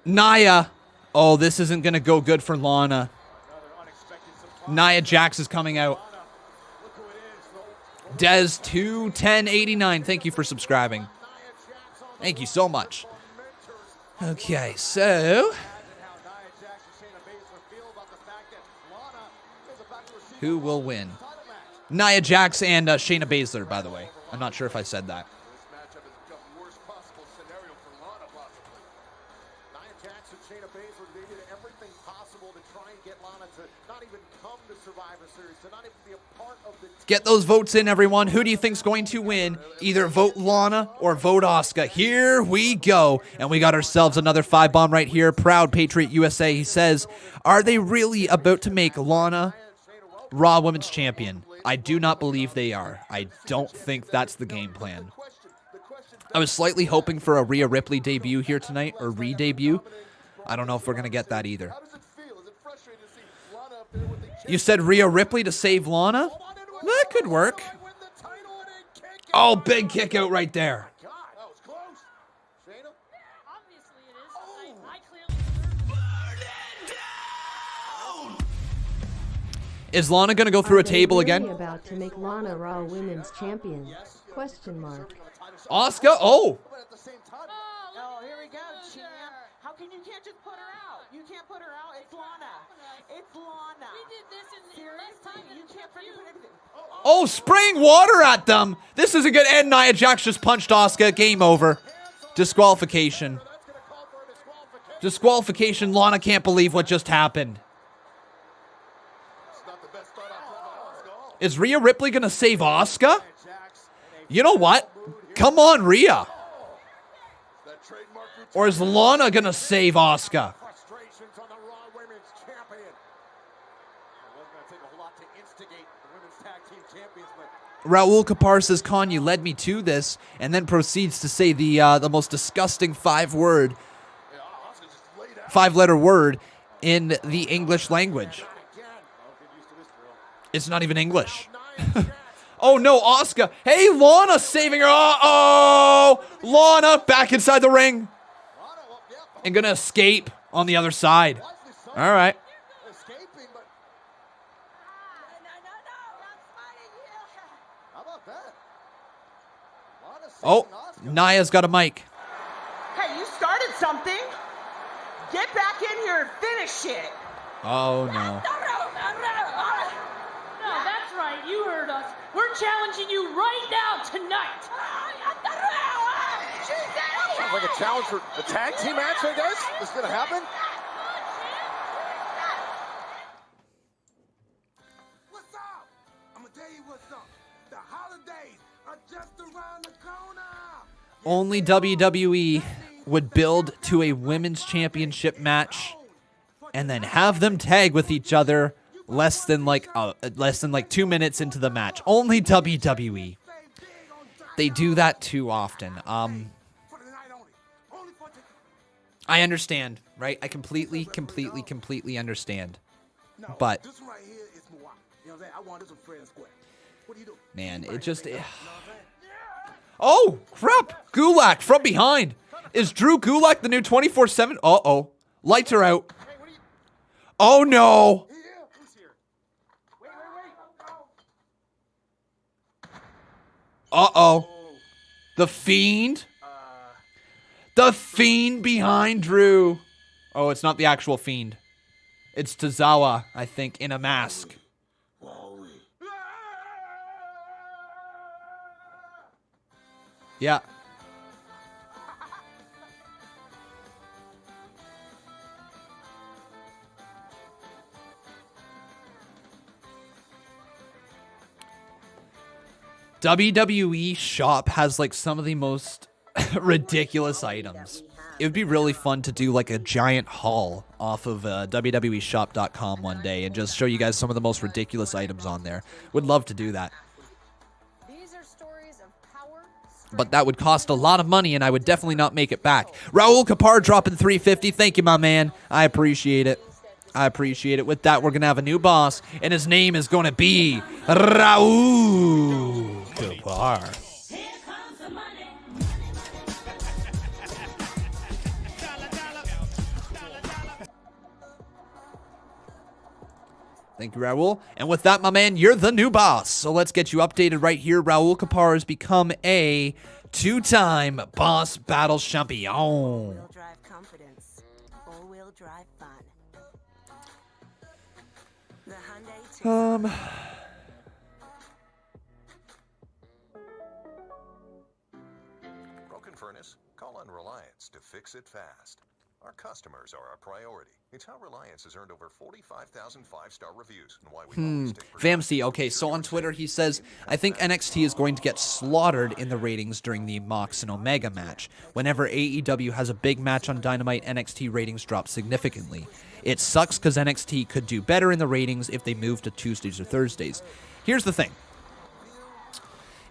Nia. Oh, this isn't going to go good for Lana. Nia Jax is coming out. Des21089, thank you for subscribing. Thank you so much. Okay, so... who will win? Nia Jax and Shayna Baszler, by the way. I'm not sure if I said that. Get those votes in, everyone. Who do you think's going to win? Either vote Lana or vote Asuka. Here we go. And we got ourselves another 5-bomb right here. Proud Patriot USA. He says, are they really about to make Lana Raw Women's Champion? I do not believe they are. I don't think that's the game plan. I was slightly hoping for a Rhea Ripley debut here tonight, or re-debut. I don't know if we're going to get that either. You said Rhea Ripley to save Lana? That could work. Oh, big kick out right there. Is Lana going to go through a table again? About to make Lana Raw Women's Champion? Question mark. Asuka? Oh. Oh, here we go, champ. How can you can't just put her out? You can't put her out. It's Lana. It's Lana. We did this in last time. You can't put anything. Oh, spraying water at them. This isn't good. And Nia Jax just punched Asuka. Game over. Disqualification. Disqualification. Lana can't believe what just happened. Is Rhea Ripley going to save Asuka? You know what? Come on, Rhea. Or is Lana going to save Asuka? Raul Kapar says, Khan, you led me to this, and then proceeds to say the most disgusting five-letter word in the English language. It's not even English. Oh, no, Asuka. Hey, Lana saving her. Uh-oh. Lana back inside the ring. And going to escape on the other side. All right. Oh, Nia's got a mic. Hey, you started something. Get back in here and finish it. Oh, no. No, that's right. You heard us. We're challenging you right now tonight. Sounds like a challenge for a tag team match, I guess. Is going to happen? What's up? I'm going to tell you what's up. The holidays are just around the corner. Only WWE would build to a women's championship match and then have them tag with each other less than like 2 minutes into the match. Only WWE. They do that too often. I understand, right? I completely understand. But man, it just oh, crap! Gulak from behind. Is Drew Gulak the new 24/7? Uh-oh. Lights are out. Oh, no. Uh-oh. The Fiend? The Fiend behind Drew. Oh, it's not the actual Fiend. It's Tozawa, I think, in a mask. Yeah. WWE shop has like some of the most ridiculous items. It would be really fun to do like a giant haul off of WWEshop.com one day and just show you guys some of the most ridiculous items on there. Would love to do that. But that would cost a lot of money and I would definitely not make it back. Raul Kapar dropping 350. Thank you, my man. I appreciate it. I appreciate it. With that, we're going to have a new boss, and his name is going to be Raul Kapar. Thank you, Raul. And with that, my man, you're the new boss. So let's get you updated right here. Raul Kapar has become a two-time boss battle champion. All-wheel drive confidence. All-wheel drive fun. Broken furnace? Call on Reliance to fix it fast. Our customers are our priority. It's how Reliance has earned over 45,000 5-star reviews and why we always take Vamsi, okay, so on Twitter he says, I think NXT is going to get slaughtered in the ratings during the Mox and Omega match. Whenever AEW has a big match on Dynamite, NXT ratings drop significantly. It sucks because NXT could do better in the ratings if they moved to Tuesdays or Thursdays. Here's the thing.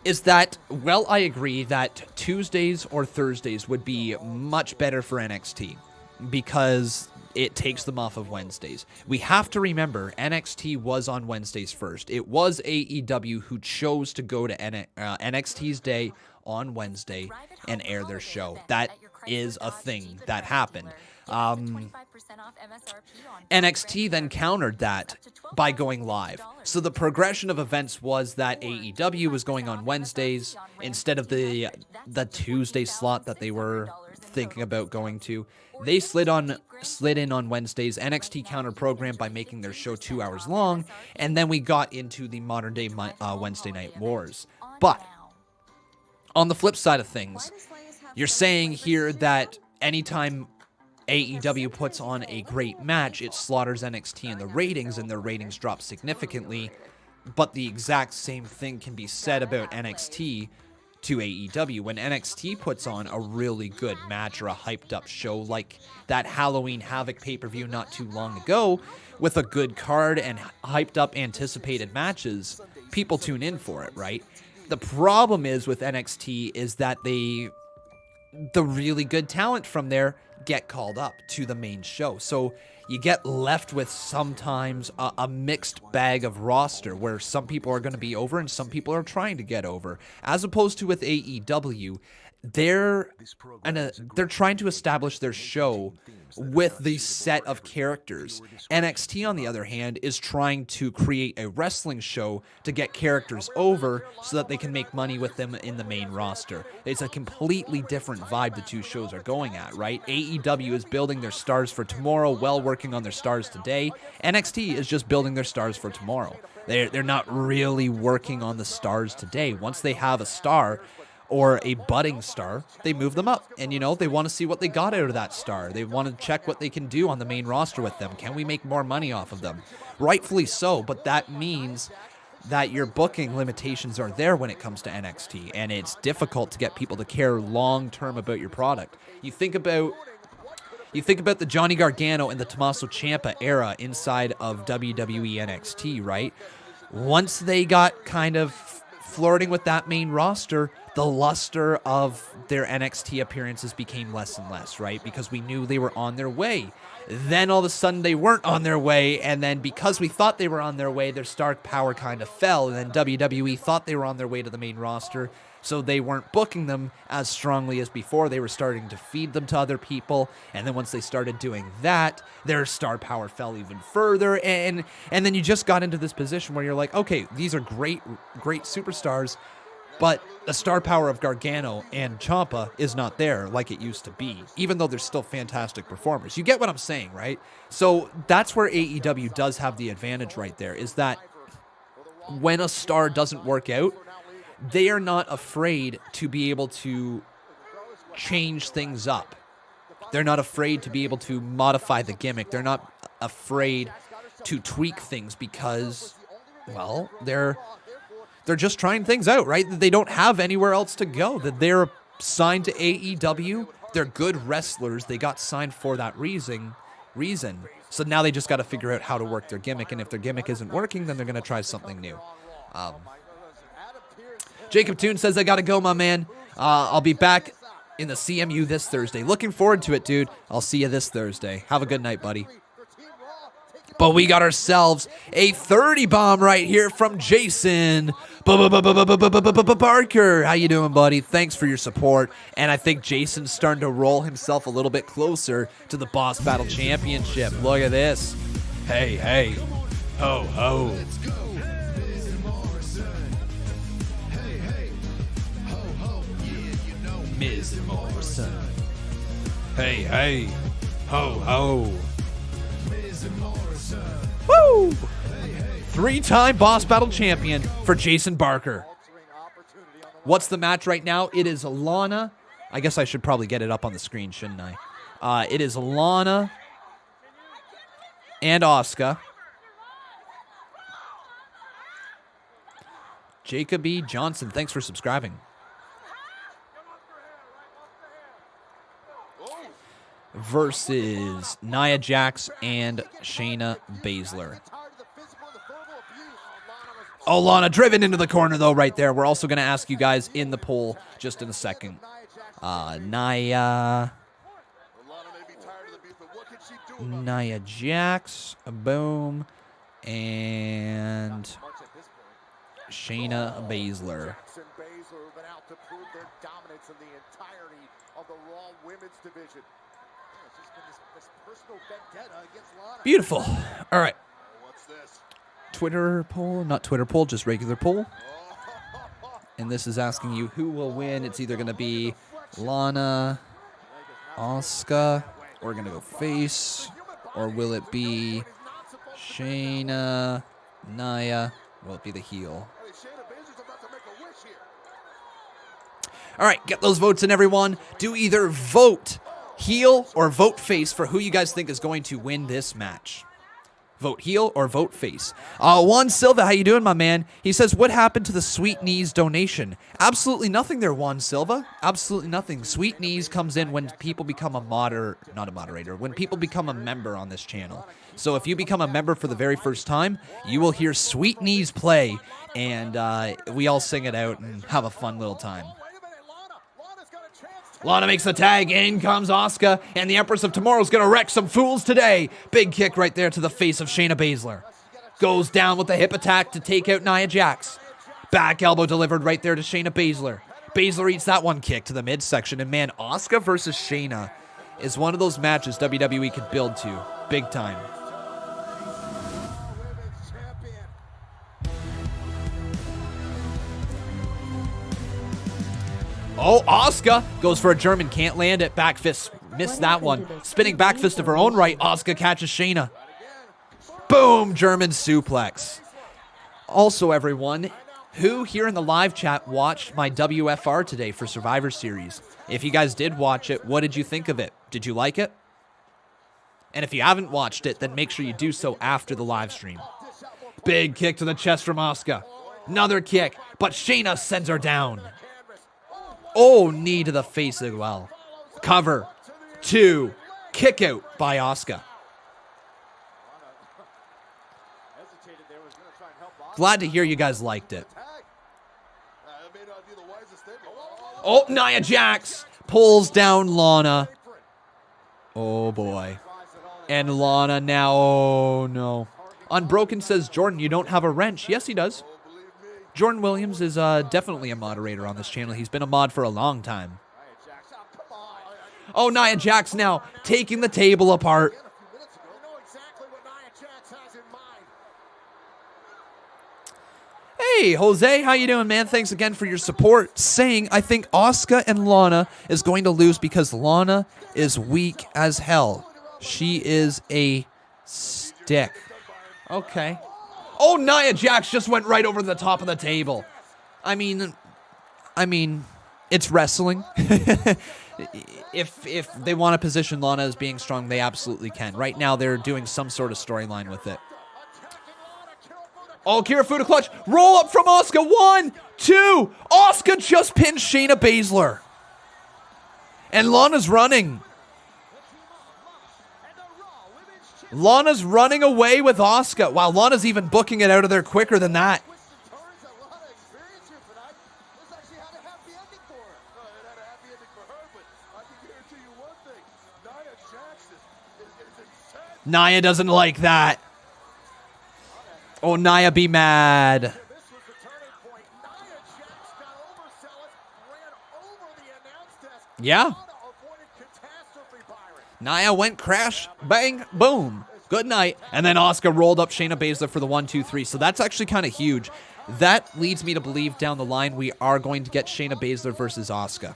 Is that, well, I agree that Tuesdays or Thursdays would be much better for NXT because it takes them off of Wednesdays. We have to remember NXT was on Wednesdays first. It was AEW who chose to go to NXT's day on Wednesday and air their show. That is a thing that happened. NXT then countered that by going live. So the progression of events was that AEW was going on Wednesdays instead of the Tuesday slot that they were thinking about going to. They slid in on Wednesdays. NXT counter programmed by making their show 2 hours long, and then we got into the modern day Wednesday Night Wars. But on the flip side of things, you're saying here that anytime AEW puts on a great match, it slaughters NXT in the ratings, and their ratings drop significantly. But the exact same thing can be said about NXT to AEW. When NXT puts on a really good match or a hyped up show like that Halloween Havoc pay-per-view not too long ago, with a good card and hyped up anticipated matches, people tune in for it, right? The problem is with NXT is that the really good talent from there get called up to the main show. So you get left with sometimes a mixed bag of roster where some people are going to be over and some people are trying to get over. As opposed to with AEW, they're trying to establish their show with the set of characters. NXT, on the other hand, is trying to create a wrestling show to get characters over so that they can make money with them in the main roster. It's a completely different vibe the two shows are going at, right? AEW is building their stars for tomorrow while working on their stars today. NXT is just building their stars for tomorrow. They're not really working on the stars today. Once they have a star or a budding star, they move them up. And, they want to see what they got out of that star. They want to check what they can do on the main roster with them. Can we make more money off of them? Rightfully so, but that means that your booking limitations are there when it comes to NXT, and it's difficult to get people to care long-term about your product. You think about the Johnny Gargano and the Tommaso Ciampa era inside of WWE NXT, right? Once they got kind of flirting with that main roster, the luster of their NXT appearances became less and less, right? Because we knew they were on their way. Then all of a sudden they weren't on their way, and then because we thought they were on their way, their star power kind of fell, and then WWE thought they were on their way to the main roster, so they weren't booking them as strongly as before. They were starting to feed them to other people, and then once they started doing that, their star power fell even further, and then you just got into this position where you're like, okay, these are great superstars, but the star power of Gargano and Ciampa is not there like it used to be, even though they're still fantastic performers. You get what I'm saying, right? So that's where AEW does have the advantage right there, is that when a star doesn't work out, they are not afraid to be able to change things up. They're not afraid to be able to modify the gimmick. They're not afraid to tweak things because, well, they're just trying things out, right? They don't have anywhere else to go. That they're signed to AEW. They're good wrestlers. They got signed for that reason. So now they just got to figure out how to work their gimmick. And if their gimmick isn't working, then they're going to try something new. Jacob Toon says, I got to go, my man. I'll be back in the CMU this Thursday. Looking forward to it, dude. I'll see you this Thursday. Have a good night, buddy. But we got ourselves a 30 bomb right here from Jason Barker. How you doing, buddy? Thanks for your support. And I think Jason's starting to roll himself a little bit closer to the Boss Battle Championship. Look at this. Hey, hey. Ho, ho. Miz Morrison. Hey, hey. Ho, ho. Woo! 3-time Boss Battle Champion for Jason Barker. What's the match right now? It is Lana. I guess I should probably get it up on the screen, shouldn't I? It is Lana and Asuka. Jacob E. Johnson, thanks for subscribing. Versus Nia Jax and Shayna Baszler. Oh, Lana driven into the corner, though, right there. We're also going to ask you guys in the poll just in a second. Nia Jax, boom, and Shayna Baszler. Beautiful. All right. Twitter poll, not Twitter poll, just regular poll. And this is asking you who will win. It's either going to be Lana, Asuka, or we're going to go face, or will it be Shayna, Nia? Will it be the heel? All right, get those votes in, everyone. Do either vote heel or vote face for who you guys think is going to win this match. Vote heel or vote face. Juan Silva, how you doing, my man? He says, what happened to the Sweet Knees donation? Absolutely nothing there, Juan Silva. Absolutely nothing. Sweet Knees comes in when people become when people become a member on this channel. So if you become a member for the very first time, you will hear Sweet Knees play, and we all sing it out and have a fun little time. Lana makes the tag, in comes Asuka, and the Empress of Tomorrow's going to wreck some fools today. Big kick right there to the face of Shayna Baszler. Goes down with the hip attack to take out Nia Jax. Back elbow delivered right there to Shayna Baszler. Baszler eats that one kick to the midsection. And man, Asuka versus Shayna is one of those matches WWE could build to. Big time. Oh, Asuka goes for a German, can't land it. Back fist, missed that one. Spinning back fist of her own right. Asuka catches Shayna. Boom, German suplex. Also, everyone, who here in the live chat watched my WFR today for Survivor Series? If you guys did watch it, what did you think of it? Did you like it? And if you haven't watched it, then make sure you do so after the live stream. Big kick to the chest from Asuka. Another kick, but Shayna sends her down. Oh, knee to the face as well. Cover. 2. Kick out by Asuka. Glad to hear you guys liked it. Oh, Nia Jax pulls down Lana. Oh, boy. And Lana now, oh, no. Unbroken says, Jordan, you don't have a wrench. Yes, he does. Jordan Williams is definitely a moderator on this channel. He's been a mod for a long time. Oh, Nia Jax now taking the table apart. Hey, Jose, how you doing, man? Thanks again for your support. Saying, I think Asuka and Lana is going to lose because Lana is weak as hell. She is a stick. Okay. Oh, Nia Jax just went right over the top of the table. I mean, it's wrestling. If they want to position Lana as being strong, they absolutely can. Right now, they're doing some sort of storyline with it. Oh, Kirifuda clutch. Roll up from Asuka. 1, 2. Asuka just pinned Shayna Baszler. And Lana's running. Lana's running away with Asuka. Wow, Lana's even booking it out of there quicker than that. Nia doesn't like that. Oh, Nia be mad. Yeah. Nia went crash, bang, boom. Good night. And then Asuka rolled up Shayna Baszler for the 1, 2, 3. So that's actually kind of huge. That leads me to believe down the line we are going to get Shayna Baszler versus Asuka.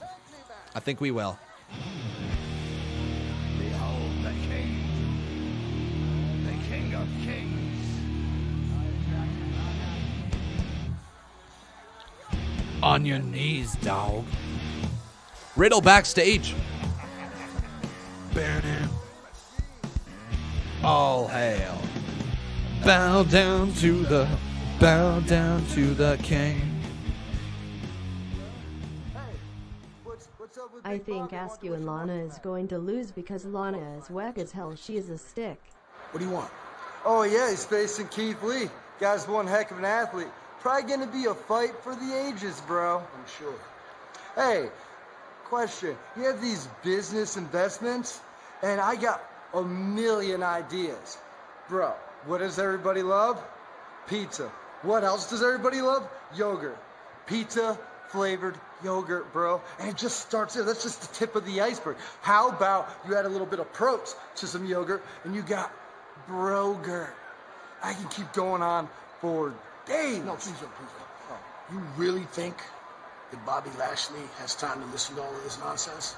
I think we will. Behold the king. The king of kings. On your knees, dog. Riddle backstage. All hail. Bow down to the king. I think Asuka and Lana is going to lose because Lana is whack as hell. She is a stick. What do you want? Oh yeah, he's facing Keith Lee. Guy's one heck of an athlete. Probably gonna be a fight for the ages, bro. I'm sure. Hey, question. You have these business investments, and I got a million ideas. Bro, what does everybody love? Pizza. What else does everybody love? Yogurt. Pizza flavored yogurt, bro. And it just starts there. That's just the tip of the iceberg. How about you add a little bit of protein to some yogurt and you got Brogurt. I can keep going on for days. No, please don't. Oh. You really think that Bobby Lashley has time to listen to all of this nonsense?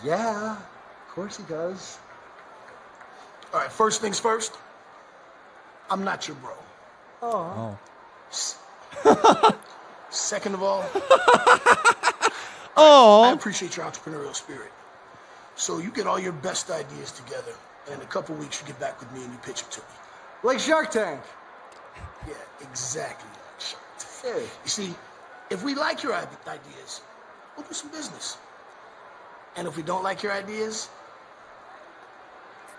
Yeah, of course he does. All right, first things first. I'm not your bro. Oh. Second of all, I appreciate your entrepreneurial spirit. So you get all your best ideas together, and in a couple weeks you get back with me and you pitch them to me. Like Shark Tank. Yeah, exactly like Shark Tank. Hey. You see, if we like your ideas, we'll do some business. And if we don't like your ideas,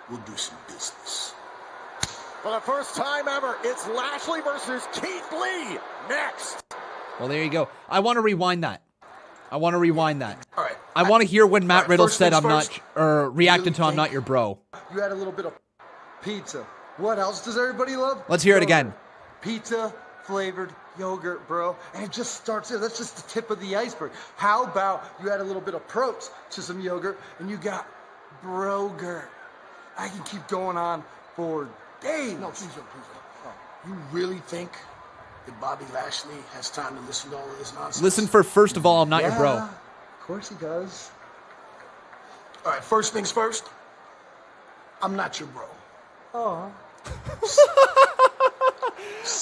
we'll do some business. For the first time ever, it's Lashley versus Keith Lee next. Well, there you go. I want to rewind that. All right. I want to hear when Matt Riddle said I'm first. not, or reacted to I'm not your bro. You had a little bit of pizza. What else does everybody love? Let's hear it again. Pizza flavored yogurt, bro. And it just starts there. That's just the tip of the iceberg. How about you add a little bit of protein to some yogurt and you got brogurt. I can keep going on for days. No, please don't. You really think that Bobby Lashley has time to listen to all of this nonsense? Listen for, first of all, I'm not your bro. Of course he does. All right, first things first. I'm not your bro. Oh.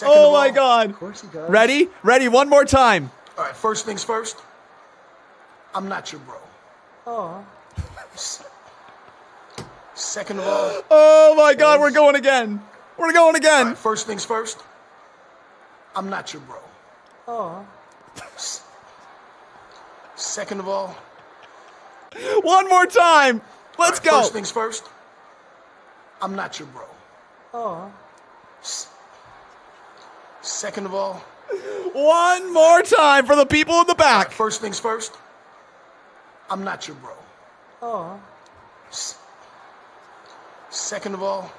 Oh my God. Of course he does. Ready? Ready, one more time. All right, first things first. I'm not your bro. Oh. Second of all. Oh my God, we're going again. We're going again. All right, first things first. I'm not your bro. Oh. Second of all. One more time. Let's go. First things first. I'm not your bro. Oh. Second of all. One more time for the people in the back. First things first. I'm not your bro. Oh. Second of all.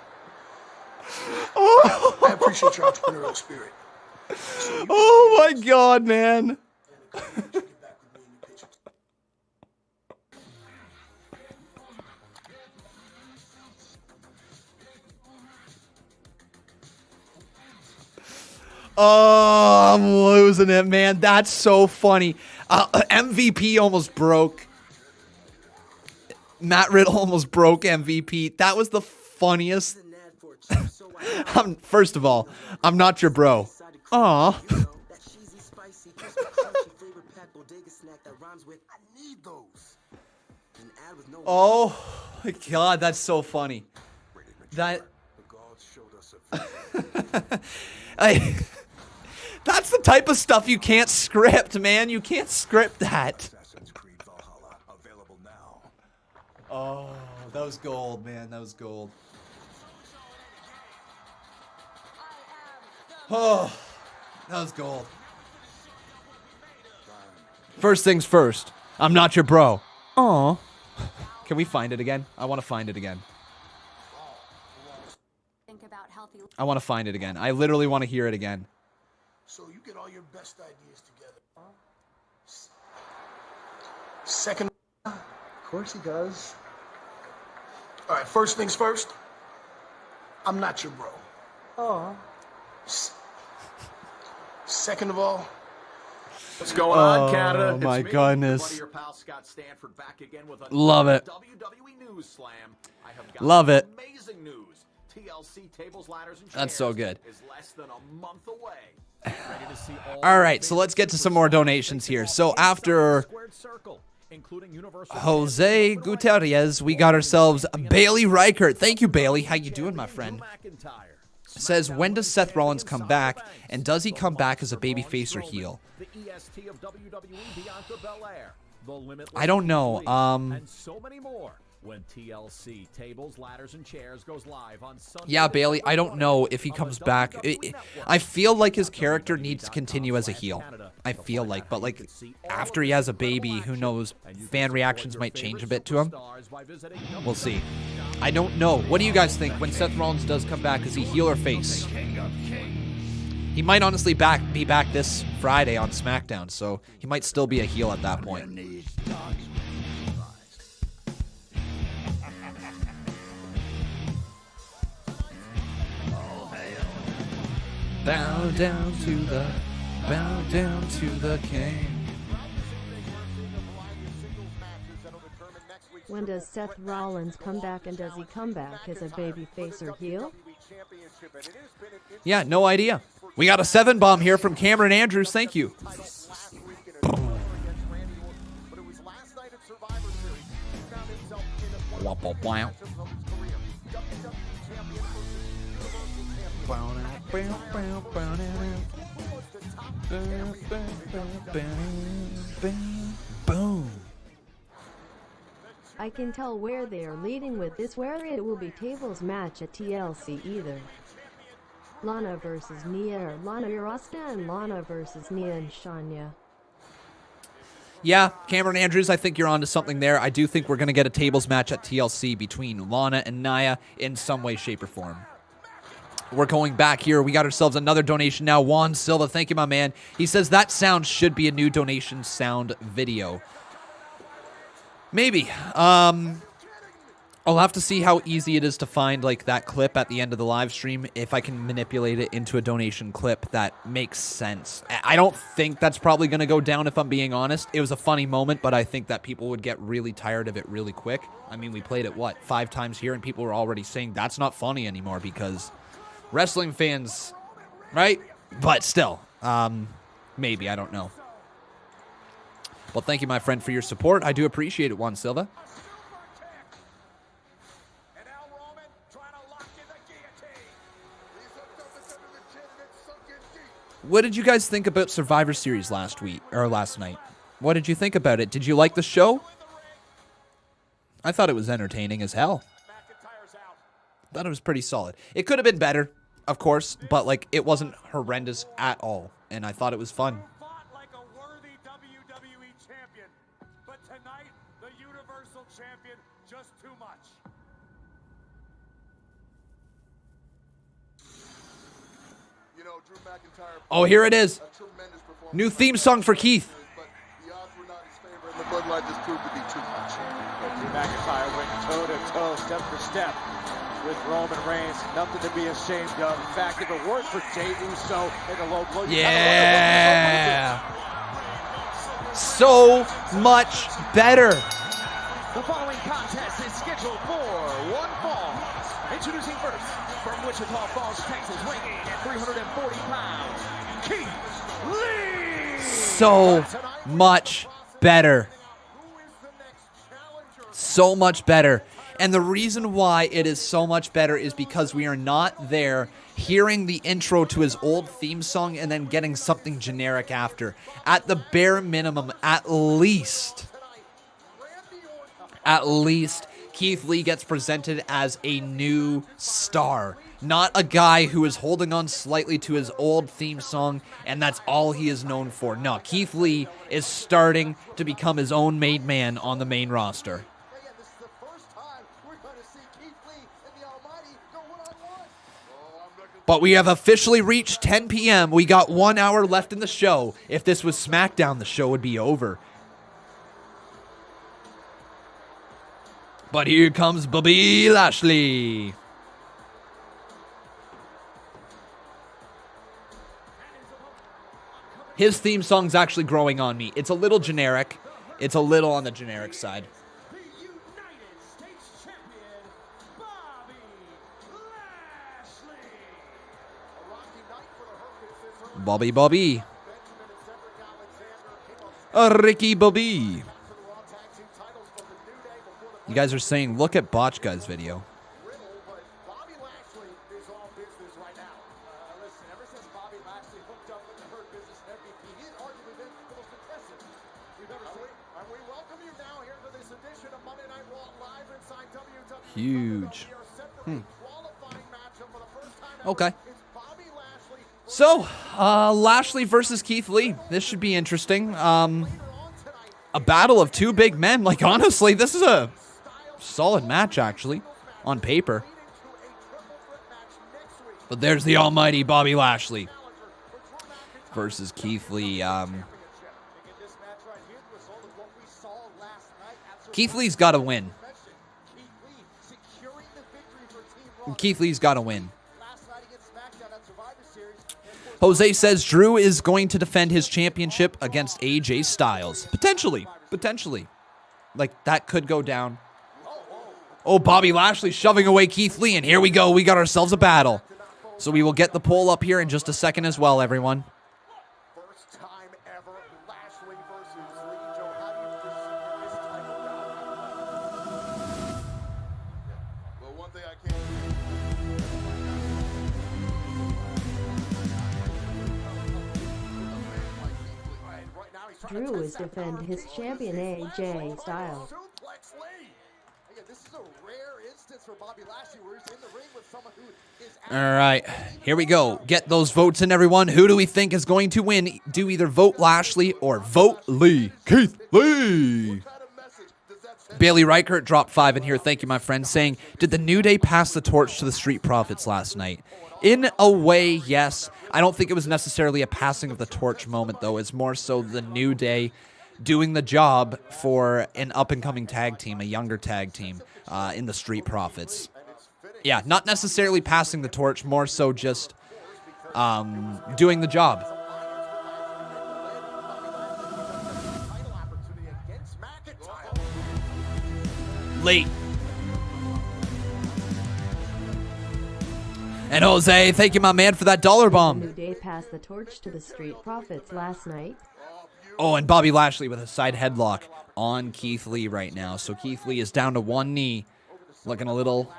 Oh. I appreciate your entrepreneurial spirit. Oh my God, man. Oh, I'm losing it, man. That's so funny. MVP almost broke. Matt Riddle almost broke MVP. That was the funniest. First of all, I'm not your bro. Aw. Oh my God, that's so funny. That. That's the type of stuff you can't script, man. You can't script that. Oh, that was gold, man. That was gold. Oh, that was gold. First things first. I'm not your bro. Aw. Can we find it again? I want to find it again. I want to find it again. I literally want to hear it again. So you get all your best ideas together. Second. Of course he does. All right, first things first. I'm not your bro. Oh. Second of all. What's going on, Canada? Oh my goodness. Your pal Scott Stanford back again with a Love it. WWE News Slam. I have got Love it. Amazing news. TLC tables, ladders, and chairs. That's so good. Is less than a month away. All right, so let's get to some more donations here. So after Jose Gutierrez, we got ourselves Bailey Reichert. Thank you, Bailey. How you doing, my friend? Says, when does Seth Rollins come back, and does he come back as a babyface or heel? I don't know. And so many more. When TLC tables, ladders, and chairs goes live on Sunday. Yeah, Bailey, I don't know if he comes back. I feel like his character needs to continue as a heel. I feel like, but like after he has a baby, who knows? Fan reactions might change a bit to him. We'll see. I don't know. What do you guys think when Seth Rollins does come back? Is he heel or face? He might honestly be back this Friday on SmackDown, so he might still be a heel at that point. Bow down to the king. When does Seth Rollins come back, and does he come back as a babyface or heel? Yeah, no idea. We got a 7 bomb here from Cameron Andrews. Thank you. Boom. I can tell where they are leading with this, where it will be tables match at TLC either. Lana versus Nia, or Lana Urosna and Lana versus Nia and Shania. Yeah, Cameron Andrews, I think you're onto something there. I do think we're going to get a tables match at TLC between Lana and Nia in some way, shape, or form. We're going back here. We got ourselves another donation now. Juan Silva, thank you, my man. He says that sound should be a new donation sound video. Maybe. I'll have to see how easy it is to find like that clip at the end of the live stream, if I can manipulate it into a donation clip that makes sense. I don't think that's probably going to go down, if I'm being honest. It was a funny moment, but I think that people would get really tired of it really quick. I mean, we played it, what, 5 times here, and people were already saying that's not funny anymore because wrestling fans, right? But still, maybe, I don't know. Well, thank you, my friend, for your support. I do appreciate it, Juan Silva. What did you guys think about Survivor Series last week or last night? What did you think about it? Did you like the show? I thought it was entertaining as hell. Thought it was pretty solid. It could have been better, of course, but like it wasn't horrendous at all, and I thought it was fun. Like a worthy WWE champion, but tonight the Universal Champion just too much. You know, Drew McIntyre. Oh, here it is. New theme song for Keith. The odds were not his favor, and the bloodline just proved to be too much. Drew McIntyre went toe-to-toe, step for step with Roman Reigns. Nothing to be ashamed of. In fact, if it weren't for Jey Uso in the low blow, yeah. So much better. The following contest is scheduled for one fall. Introducing first, from Wichita Falls, Texas, weighing in at 340 pounds, Keith Lee. So much better. So much better. And the reason why it is so much better is because we are not there hearing the intro to his old theme song and then getting something generic after. At the bare minimum, at least, Keith Lee gets presented as a new star. Not a guy who is holding on slightly to his old theme song, and that's all he is known for. No, Keith Lee is starting to become his own made man on the main roster. But we have officially reached 10 p.m. We got 1 hour left in the show. If this was SmackDown, the show would be over. But here comes Bobby Lashley. His theme song's actually growing on me. It's a little generic. It's a little on the generic side. Bobby. Ricky Bobby. You guys are saying, look at Botch Guy's video. Huge. Okay. So, Lashley versus Keith Lee. This should be interesting. A battle of two big men. Like, honestly, this is a solid match, actually, on paper. But there's the almighty Bobby Lashley versus Keith Lee. Keith Lee's got to win. Keith Lee's got to win. Jose says Drew is going to defend his championship against AJ Styles. Potentially. Like, that could go down. Oh, Bobby Lashley shoving away Keith Lee, and here we go. We got ourselves a battle. So we will get the poll up here in just a second as well, everyone. First time ever, Lashley versus Lee. Joe, how do you perceive this type of battle? Well, one thing I can't Drew is defend his champion AJ Styles. All right, here we go. Get those votes in, everyone. Who do we think is going to win? Do either vote Lashley or vote Lee. Keith Lee. Bailey Reichert dropped 5 in here. Thank you, my friend. Saying, did the New Day pass the torch to the Street Profits last night? In a way, yes. I don't think it was necessarily a passing of the torch moment, though. It's more so the New Day doing the job for an up-and-coming tag team, a younger tag team in the Street Profits. Yeah, not necessarily passing the torch, more so just doing the job. Late. And Jose, thank you, my man, for that dollar bomb. New Day passed the torch to the Street Profits last night. Oh, and Bobby Lashley with a side headlock on Keith Lee right now. So Keith Lee is down to one knee, looking a little...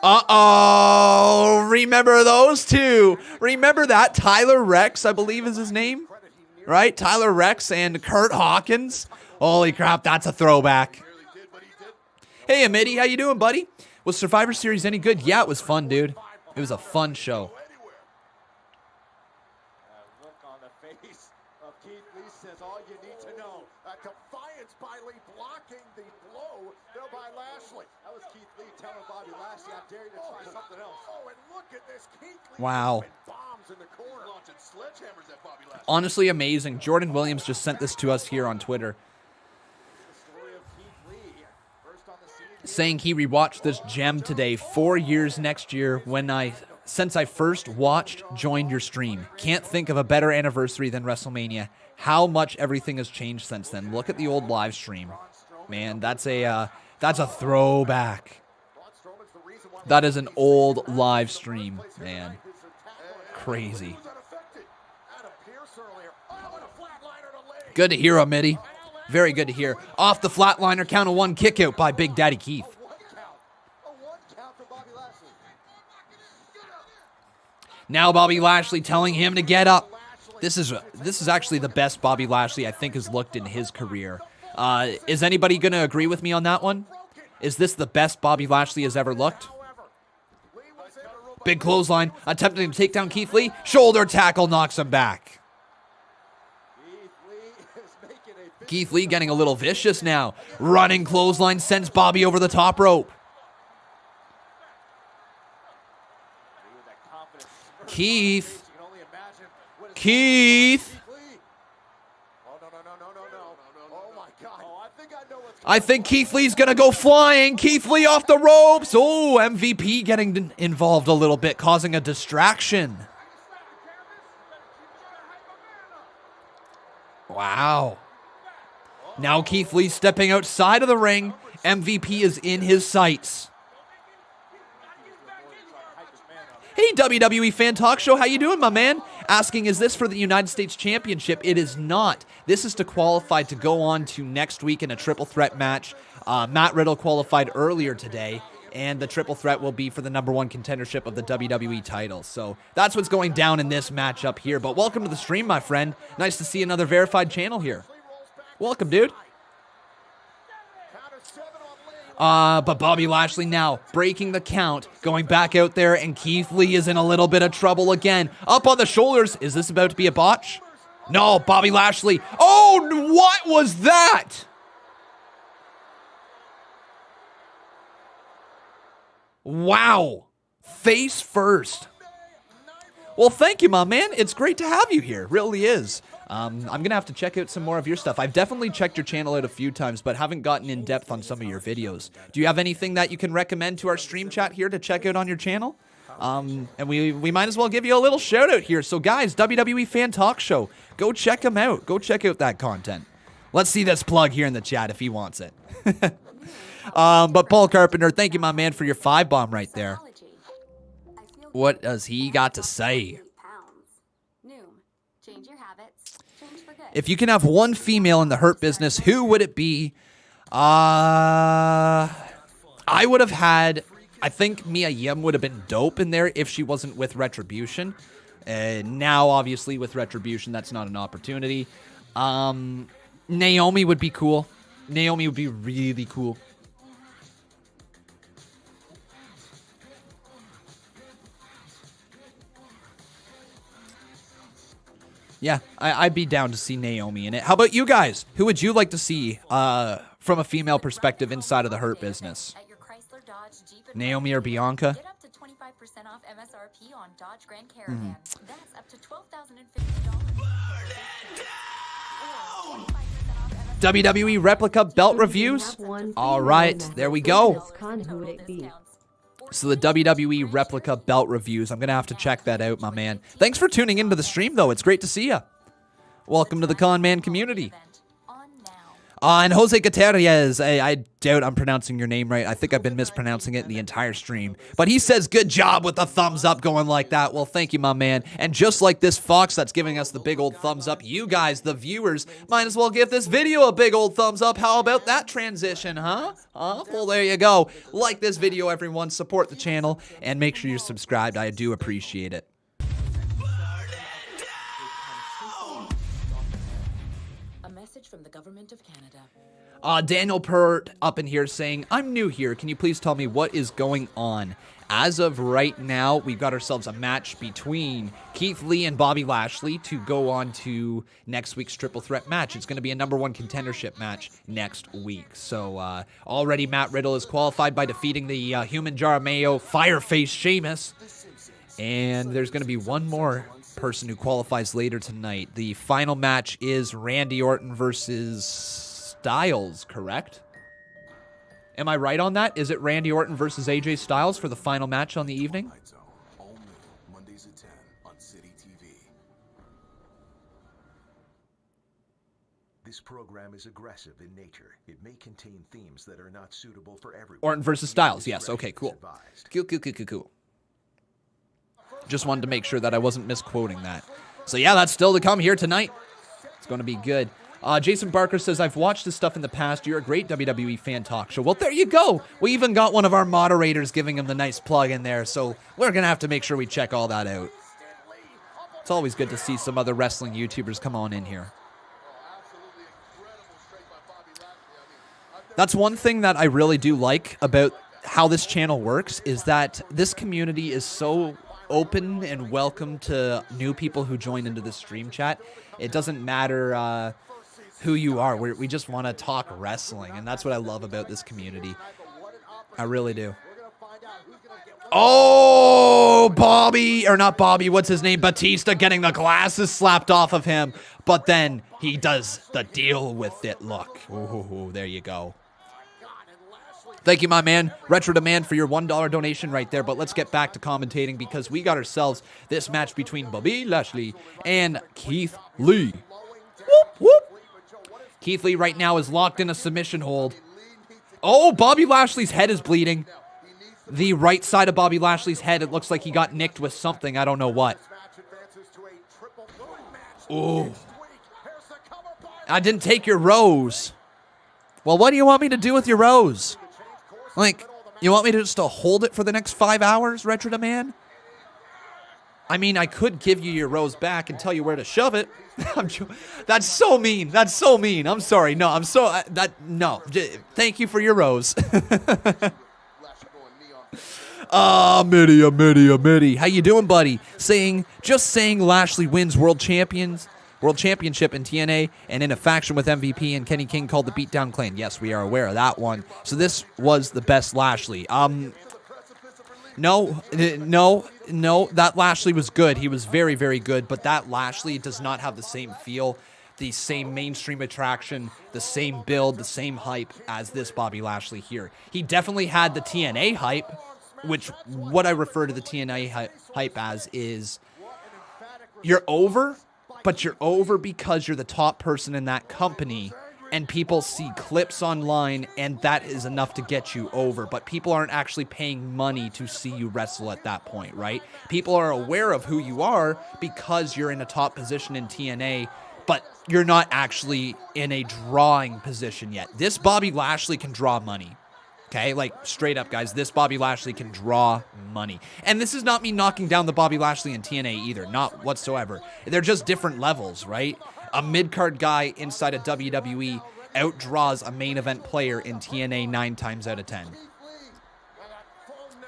Uh-oh! Remember those two? Remember that? Tyler Rex, I believe is his name? Right? Tyler Rex and Kurt Hawkins. Holy crap, that's a throwback. Hey, Amitty, how you doing, buddy? Was Survivor Series any good? Yeah, it was fun, dude. It was a fun show. Look on the face of Keith Lee says all you need to know. Defiance by Lee blocking the blow there by Lashley. That was Keith Lee telling Bobby Lashley, I dare you to try something else. Oh, and look at this. Keith Lee wow. Bombs in the corner. Launching sledgehammers at Bobby Lashley. Honestly amazing. Jordan Williams just sent this to us here on Twitter. Saying he rewatched this gem today, 4 years next year since I first joined your stream. Can't think of a better anniversary than WrestleMania. How much everything has changed since then. Look at the old live stream. Man, that's a throwback. That is an old live stream, man. Crazy. Good to hear, Amitty. Very good to hear. Off the flatliner, count of one, kick out by Big Daddy Keith. Now Bobby Lashley telling him to get up. This is actually the best Bobby Lashley I think has looked in his career. Is anybody going to agree with me on that one? Is this the best Bobby Lashley has ever looked? Big clothesline, attempting to take down Keith Lee. Shoulder tackle knocks him back. Keith Lee getting a little vicious now. Running clothesline sends Bobby over the top rope. Keith. I think Keith Lee's going to go flying. Keith Lee off the ropes. Oh, MVP getting involved a little bit, causing a distraction. Wow. Now Keith Lee stepping outside of the ring. MVP is in his sights. Hey, WWE Fan Talk Show, how you doing, my man? Asking, is this for the United States Championship? It is not. This is to qualify to go on to next week in a triple threat match. Matt Riddle qualified earlier today, and the triple threat will be for the #1 contendership of the WWE title. So that's what's going down in this matchup here. But welcome to the stream, my friend. Nice to see another verified channel here. Welcome, dude. But Bobby Lashley now breaking the count, going back out there, and Keith Lee is in a little bit of trouble again. Up on the shoulders. Is this about to be a botch? No, Bobby Lashley. Oh, what was that? Wow. Face first. Well, thank you, my man. It's great to have you here. It really is. I'm going to have to check out some more of your stuff. I've definitely checked your channel out a few times, but haven't gotten in depth on some of your videos. Do you have anything that you can recommend to our stream chat here to check out on your channel? And we might as well give you a little shout out here. So guys, WWE Fan Talk Show, go check him out. Go check out that content. Let's see this plug here in the chat if he wants it. But Paul Carpenter, thank you, my man, for your 5-bomb right there. What does he got to say? If you can have one female in the Hurt Business, who would it be? I would have had, I think Mia Yim would have been dope in there if she wasn't with Retribution. Now, obviously, with Retribution, that's not an opportunity. Naomi would be cool. Naomi would be really cool. Yeah, I'd be down to see Naomi in it. How about you guys? Who would you like to see from a female perspective inside of the Hurt Business. Naomi or Bianca? Get up to 25% off MSRP on Dodge Grand Caravan. That's up to $12,050. WWE replica belt reviews. All right, there we go. So the WWE replica belt reviews. I'm going to have to check that out, my man. Thanks for tuning into the stream, though. It's great to see you. Welcome to the Con Man community. And Jose Gutierrez, I doubt I'm pronouncing your name right. I think I've been mispronouncing it the entire stream. But he says, good job with the thumbs up going like that. Well, thank you, my man. And just like this Fox that's giving us the big old thumbs up, you guys, the viewers, might as well give this video a big old thumbs up. How about that transition, huh? Well, there you go. Like this video, everyone. Support the channel. And make sure you're subscribed. I do appreciate it. From the government of Canada. Daniel Pert up in here saying, I'm new here. Can you please tell me what is going on? As of right now, we've got ourselves a match between Keith Lee and Bobby Lashley to go on to next week's triple threat match. It's going to be a #1 contendership match next week. So already Matt Riddle is qualified by defeating the Human Jar of Mayo Fireface Sheamus. And there's going to be one more person who qualifies later tonight. The final match is Randy Orton versus Styles, correct? Am I right on that? Is it Randy Orton versus AJ Styles for the final match on the evening? Mondays at 10 on City TV. This program is aggressive in nature. It may contain themes that are not suitable for everyone. Orton versus Styles, yes. Okay, cool. Cool. Just wanted to make sure that I wasn't misquoting that. So yeah, that's still to come here tonight. It's going to be good. Jason Barker says, I've watched this stuff in the past. You're a great WWE fan talk show. Well, there you go. We even got one of our moderators giving him the nice plug in there. So we're going to have to make sure we check all that out. It's always good to see some other wrestling YouTubers come on in here. That's one thing that I really do like about how this channel works, is that this community is so open and welcome to new people who join into the stream chat. It doesn't matter who you are. We just want to talk wrestling, and that's what I love about this community. I really do. Oh, Bobby, or not Bobby, what's his name? Batista getting the glasses slapped off of him, but then he does the deal with it. Look, ooh, there you go. Thank you, my man. Retro Demand for your $1 donation right there. But let's get back to commentating because we got ourselves this match between Bobby Lashley and Keith Lee. Whoop, whoop. Keith Lee right now is locked in a submission hold. Oh, Bobby Lashley's head is bleeding. The right side of Bobby Lashley's head, it looks like he got nicked with something. I don't know what. Ooh. I didn't take your rose. Well, what do you want me to do with your rose? Like, you want me to just hold it for the next 5 hours, Retro Demand? I mean, I could give you your rose back and tell you where to shove it. That's so mean. That's so mean. I'm sorry. No, I'm so... no. Thank you for your rose. Mitty. How you doing, buddy? Just saying Lashley wins World Championship in TNA and in a faction with MVP and Kenny King called the Beatdown Clan. Yes, we are aware of that one. So this was the best Lashley. No, that Lashley was good. He was very, very good, but that Lashley does not have the same feel, the same mainstream attraction, the same build, the same hype as this Bobby Lashley here. He definitely had the TNA hype, which what I refer to the TNA hype as is you're over, but you're over because you're the top person in that company and people see clips online and that is enough to get you over. But people aren't actually paying money to see you wrestle at that point, right? People are aware of who you are because you're in a top position in TNA, but you're not actually in a drawing position yet. This Bobby Lashley can draw money. Okay, like straight up, guys, this Bobby Lashley can draw money. And this is not me knocking down the Bobby Lashley in TNA either, not whatsoever. They're just different levels, right? A mid-card guy inside of WWE outdraws a main event player in TNA 9 times out of 10.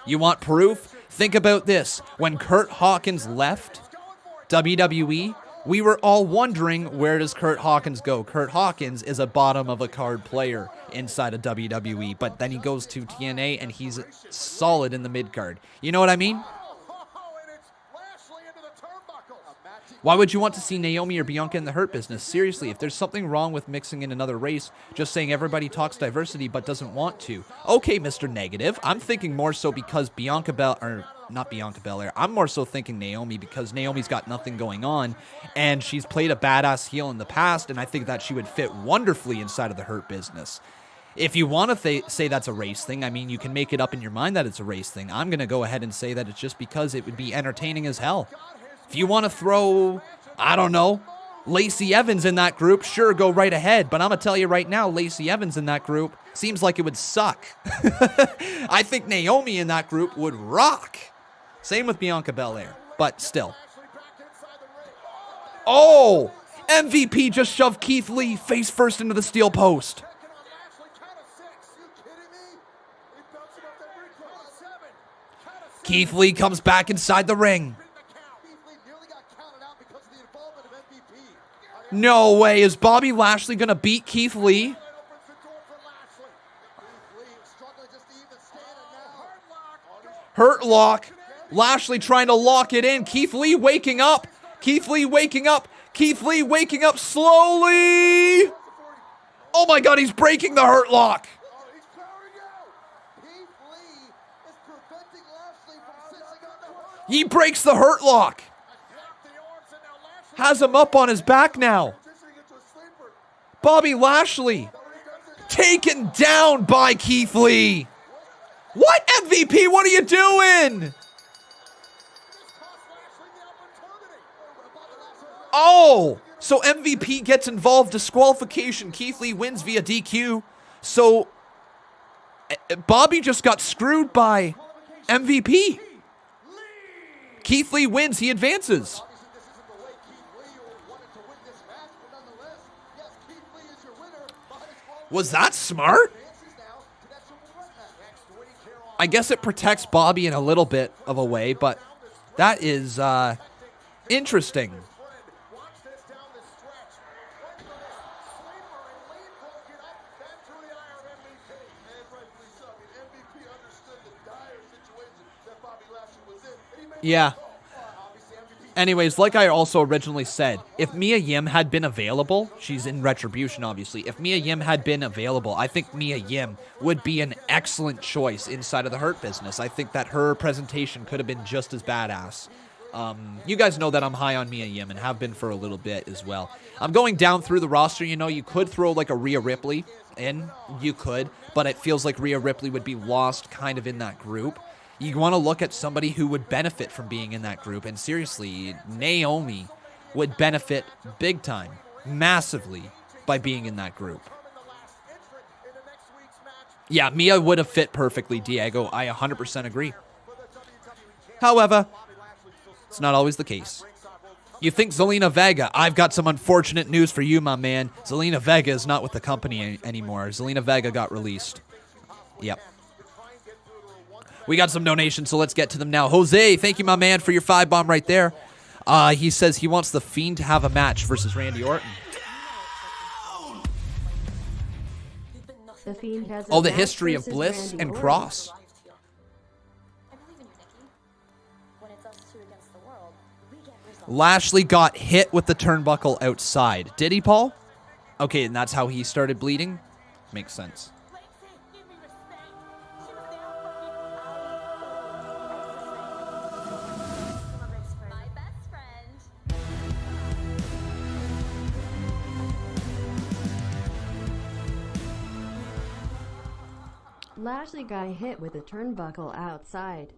You want proof? Think about this. When Kurt Hawkins left WWE, We were all wondering, where does Curt Hawkins go? Curt Hawkins is a bottom of a card player inside of WWE, but then he goes to TNA and he's solid in the mid card. You know what I mean? Why would you want to see Naomi or Bianca in the Hurt Business? Seriously, if there's something wrong with mixing in another race, just saying everybody talks diversity but doesn't want to. Okay, Mr. Negative. I'm thinking more so because not Bianca Belair. I'm more so thinking Naomi because Naomi's got nothing going on and she's played a badass heel in the past, and I think that she would fit wonderfully inside of the Hurt Business. If you want to say that's a race thing, I mean, you can make it up in your mind that it's a race thing. I'm going to go ahead and say that it's just because it would be entertaining as hell. If you want to throw, I don't know, Lacey Evans in that group, sure, go right ahead. But I'm going to tell you right now, Lacey Evans in that group seems like it would suck. I think Naomi in that group would rock. Same with Bianca Belair, but still. Oh, MVP just shoved Keith Lee face first into the steel post. Keith Lee comes back inside the ring. No way. Is Bobby Lashley going to beat Keith Lee? Hurt lock. Lashley trying to lock it in. Keith Lee waking up. Keith Lee waking up. Keith Lee waking up slowly. Oh my God, he's breaking the hurt lock. He breaks the hurt lock. Has him up on his back now. Bobby Lashley taken down by Keith Lee. What, MVP? What are you doing? Oh, so MVP gets involved. Disqualification. Keith Lee wins via DQ. So Bobby just got screwed by MVP. Keith Lee wins. He advances. Was that smart? I guess it protects Bobby in a little bit of a way, but that is interesting. Yeah. Anyways, like I also originally said, if Mia Yim had been available, she's in Retribution, obviously. If Mia Yim had been available, I think Mia Yim would be an excellent choice inside of the Hurt Business. I think that her presentation could have been just as badass. You guys know that I'm high on Mia Yim and have been for a little bit as well. I'm going down through the roster. You know, you could throw like a Rhea Ripley in. You could, but it feels like Rhea Ripley would be lost kind of in that group. You want to look at somebody who would benefit from being in that group. And seriously, Naomi would benefit big time, massively, by being in that group. Yeah, Mia would have fit perfectly, Diego. I 100% agree. However, it's not always the case. You think Zelina Vega? I've got some unfortunate news for you, my man. Zelina Vega is not with the company anymore. Zelina Vega got released. Yep. We got some donations, so let's get to them now. Jose, thank you, my man, for your 5-bomb right there. He says he wants The Fiend to have a match versus Randy Orton. The Fiend has the history of Bliss and Cross. Lashley got hit with the turnbuckle outside. Did he, Paul? Okay, and that's how he started bleeding? Makes sense. Lashley got hit with a turnbuckle outside.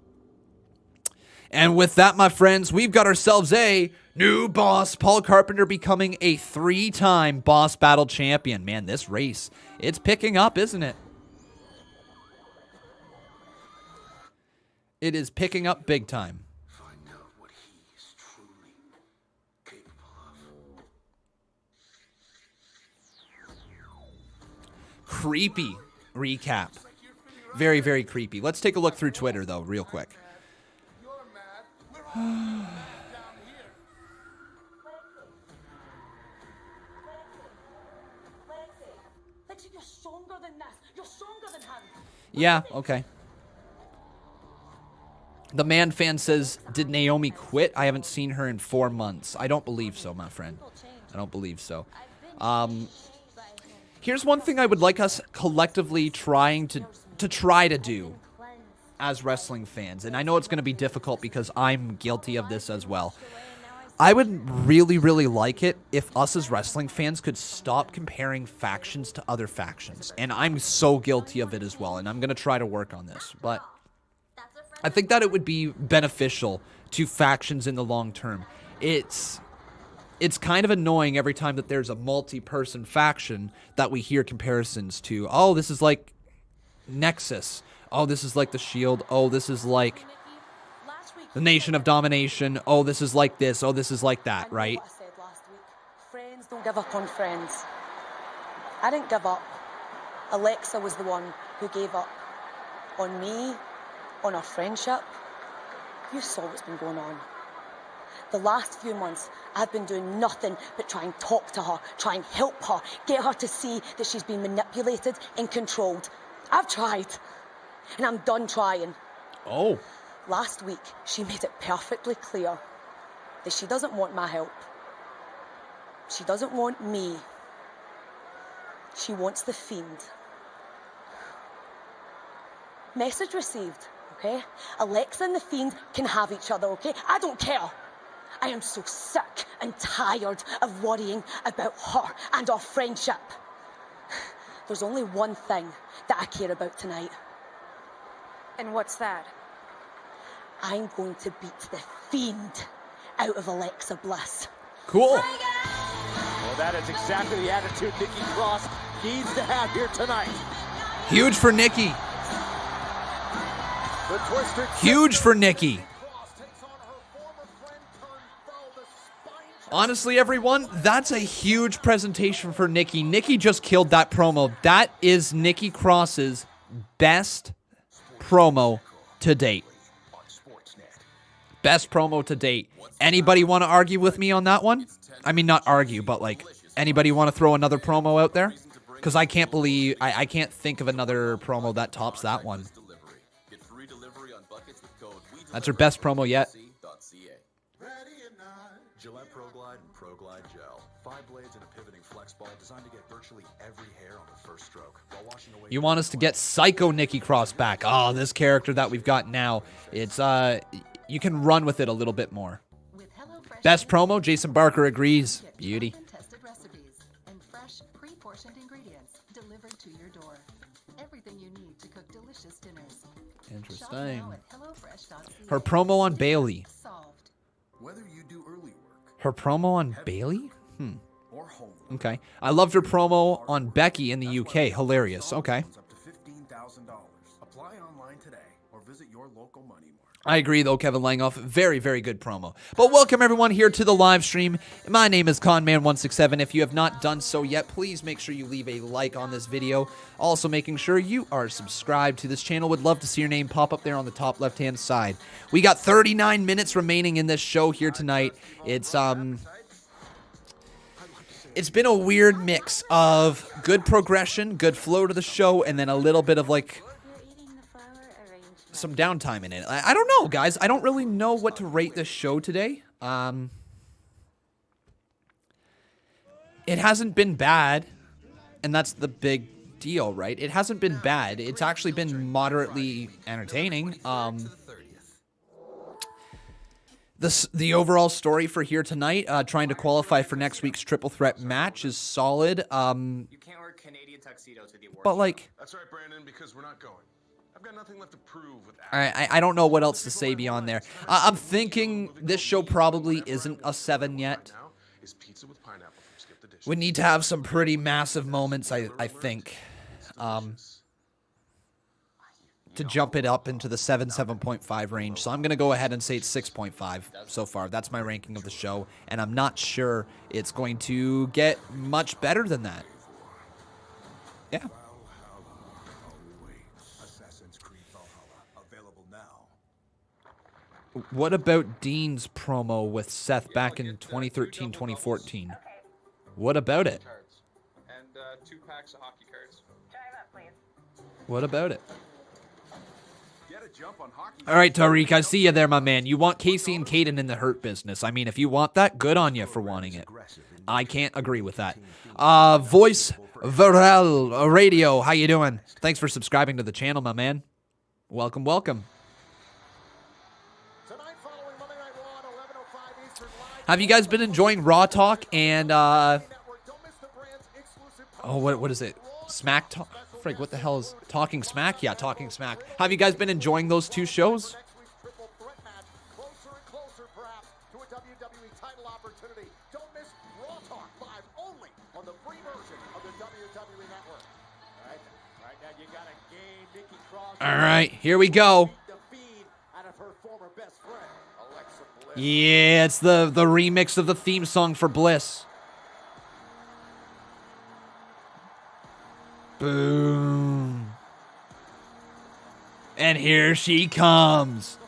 And with that, my friends, we've got ourselves a new boss. Paul Carpenter becoming a 3-time Boss Battle champion. Man, this race, it's picking up, isn't it? It is picking up big time. Find out what he is truly capable of. Creepy recap. Very, very creepy. Let's take a look through Twitter, though, real quick. Yeah, okay. The man fan says, did Naomi quit? I haven't seen her in 4 months. I don't believe so, my friend. I don't believe so. Here's one thing I would like us collectively try to do as wrestling fans. And I know it's going to be difficult because I'm guilty of this as well. I would really, really like it if us as wrestling fans could stop comparing factions to other factions. And I'm so guilty of it as well. And I'm going to try to work on this. But I think that it would be beneficial to factions in the long term. It's kind of annoying every time that there's a multi-person faction that we hear comparisons to. Oh, this is like Nexus. Oh, this is like the Shield. Oh, this is like the Nation of Domination. Oh, this is like this. Oh, this is like that, right? What I said last week. Friends don't give up on friends. I didn't give up. Alexa was the one who gave up on me, on our friendship. You saw what's been going on. The last few months, I've been doing nothing but try and talk to her, try and help her, get her to see that she's been manipulated and controlled. I've tried, and I'm done trying. Oh. Last week, she made it perfectly clear that she doesn't want my help. She doesn't want me. She wants the Fiend. Message received, okay? Alexa and the Fiend can have each other, okay? I don't care. I am so sick and tired of worrying about her and our friendship. There's only one thing that I care about tonight. And what's that? I'm going to beat the Fiend out of Alexa Bliss. Cool. Well, that is exactly the attitude Nikki Cross needs to have here tonight. Huge for Nikki. Huge for Nikki. Honestly, everyone, that's a huge presentation for Nikki. Nikki just killed that promo. That is Nikki Cross's best promo to date. Best promo to date. Anybody want to argue with me on that one? I mean, not argue, but like, anybody want to throw another promo out there? Because I can't believe, I can't think of another promo that tops that one. That's her best promo yet. Gillette ProGlide and ProGlide Gel. 5 blades and a pivoting flex ball designed to get virtually every hair on the first stroke while washing away. You want us to get Psycho Nikki Cross back. Oh, this character that we've got now. It's, you can run with it a little bit more. Best promo, Jason Barker agrees. Beauty. Tested recipes and fresh, pre-portioned ingredients delivered to your door. Everything you need to cook delicious dinners. Interesting. Her promo on Bailey. Whether you do early work, Her promo on Bailey? Okay. I loved her promo on Becky in the UK. Hilarious. Okay. up to $15,000. Apply online today or visit your local money mart. I agree, though, Kevin Langoff. Very, very good promo. But welcome, everyone, here to the live stream. My name is Conman167. If you have not done so yet, please make sure you leave a like on this video. Also, making sure you are subscribed to this channel. Would love to see your name pop up there on the top left-hand side. We got 39 minutes remaining in this show here tonight. It's been a weird mix of good progression, good flow to the show, and then a little bit of, like, some downtime in it. I don't know, guys. I don't really know what to rate this show today. It hasn't been bad, and that's the big deal, right? It hasn't been bad. It's actually been moderately entertaining. The overall story for here tonight, trying to qualify for next week's triple threat match, is solid. You can't wear Canadian tuxedo to the award. But like, That's right, Brandon, because we're not going. I've got nothing left to prove with that. I don't know what else to say beyond there. I'm thinking this show probably isn't a 7 yet. We need to have some pretty massive moments, I think, to jump it up into the 7.5 range. So I'm going to go ahead and say it's 6.5 so far. That's my ranking of the show, and I'm not sure it's going to get much better than that. Yeah. What about Dean's promo with Seth back in 2013, 2014? What about it? And 2 packs of hockey cards. What about it? All right, Tariq, I see you there, my man. You want Casey and Caden in the Hurt business. I mean, if you want that, good on you for wanting it. I can't agree with that. Voice WWERAW Radio, how you doing? Thanks for subscribing to the channel, my man. Welcome, welcome. Have you guys been enjoying Raw Talk and, oh, what is it? Smack Talk? Frig, what the hell is Talking Smack? Yeah, Talking Smack. Have you guys been enjoying those two shows? All right, here we go. Yeah, it's the remix of the theme song for Bliss. Boom. And here she comes.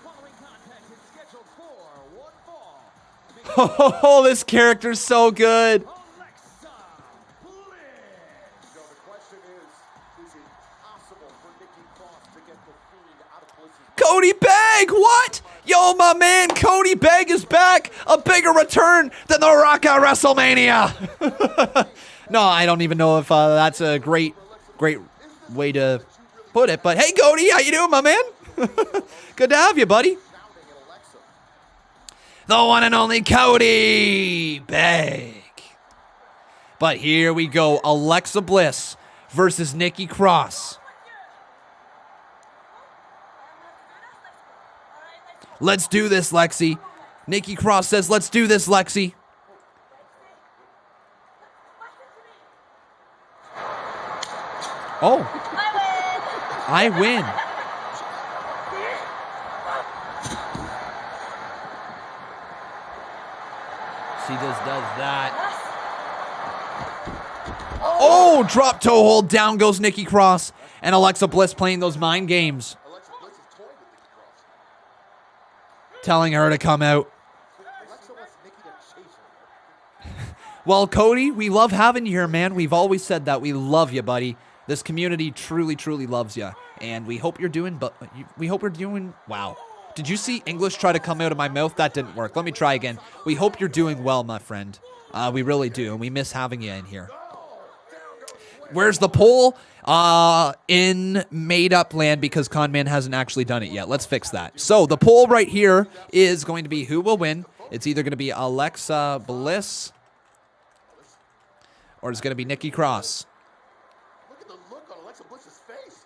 Oh, this character's so good. Cody Begg, what? Yo, my man, Cody Begg is back. A bigger return than The Rock at WrestleMania. No, I don't even know if that's a great way to put it. But hey, Cody, how you doing, my man? Good to have you, buddy. The one and only Cody Begg. But here we go. Alexa Bliss versus Nikki Cross. Let's do this, Lexi. Nikki Cross says, let's do this, Lexi. Oh. I win. She just does that. Oh, drop toe hold. Down goes Nikki Cross. And Alexa Bliss playing those mind games. Telling her to come out. Well, Cody, we love having you here, man. We've always said that. We love you, buddy. This community truly, truly loves you. And we hope you're doing, wow. Did you see English try to come out of my mouth? That didn't work. Let me try again. We hope you're doing well, my friend. We really do. And we miss having you in here. Where's the poll? In made-up land because Conman hasn't actually done it yet. Let's fix that. So the poll right here is going to be who will win. It's either going to be Alexa Bliss or it's going to be Nikki Cross. Look at the look on Alexa Bliss's face.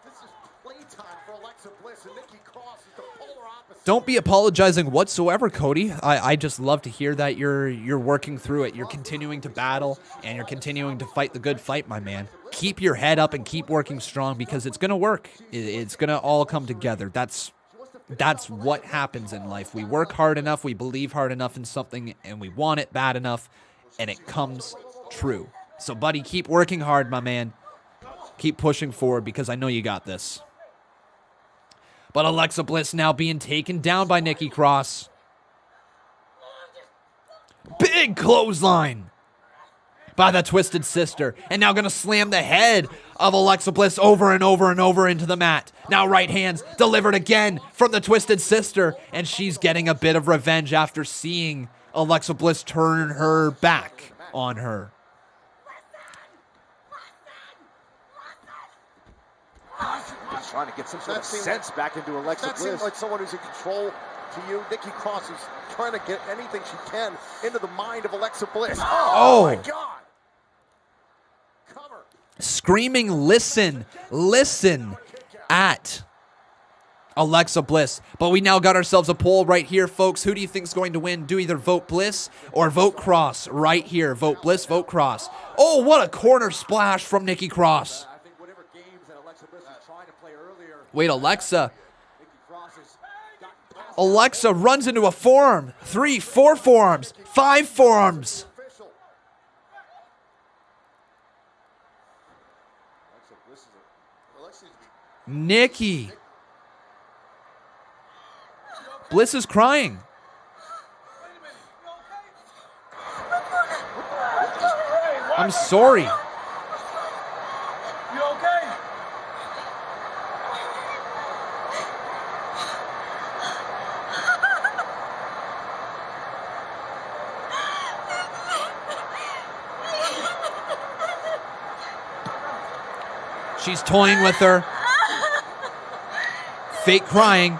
This is playtime for Alexa Bliss, and Nikki Cross is the polar opposite. Don't be apologizing whatsoever, Cody. I just love to hear that you're working through it. You're continuing to battle, and you're continuing to fight the good fight, my man. Keep your head up and keep working strong because it's going to work. It's going to all come together. That's what happens in life. We work hard enough, we believe hard enough in something, and we want it bad enough, and it comes true. So, buddy, keep working hard, my man. Keep pushing forward because I know you got this. But Alexa Bliss now being taken down by Nikki Cross. Big clothesline by the Twisted Sister. And now going to slam the head of Alexa Bliss over and over and over into the mat. Now right hands delivered again from the Twisted Sister. And she's getting a bit of revenge after seeing Alexa Bliss turn her back on her. He's trying to get some sort of sense back into Alexa Bliss. That seems like someone who's in control to you. Nikki Cross is trying to get anything she can into the mind of Alexa Bliss. Oh my God. Screaming, listen at Alexa Bliss. But we now got ourselves a poll right here, folks. Who do you think is going to win? Do either vote Bliss or vote Cross right here. Vote Bliss, vote Cross. Oh, what a corner splash from Nikki Cross. Wait, Alexa runs into a forearm. 3, 4 forearms, 5 forearms. Nikki. Bliss is crying. I'm sorry. You okay? She's toying with her. Fake crying.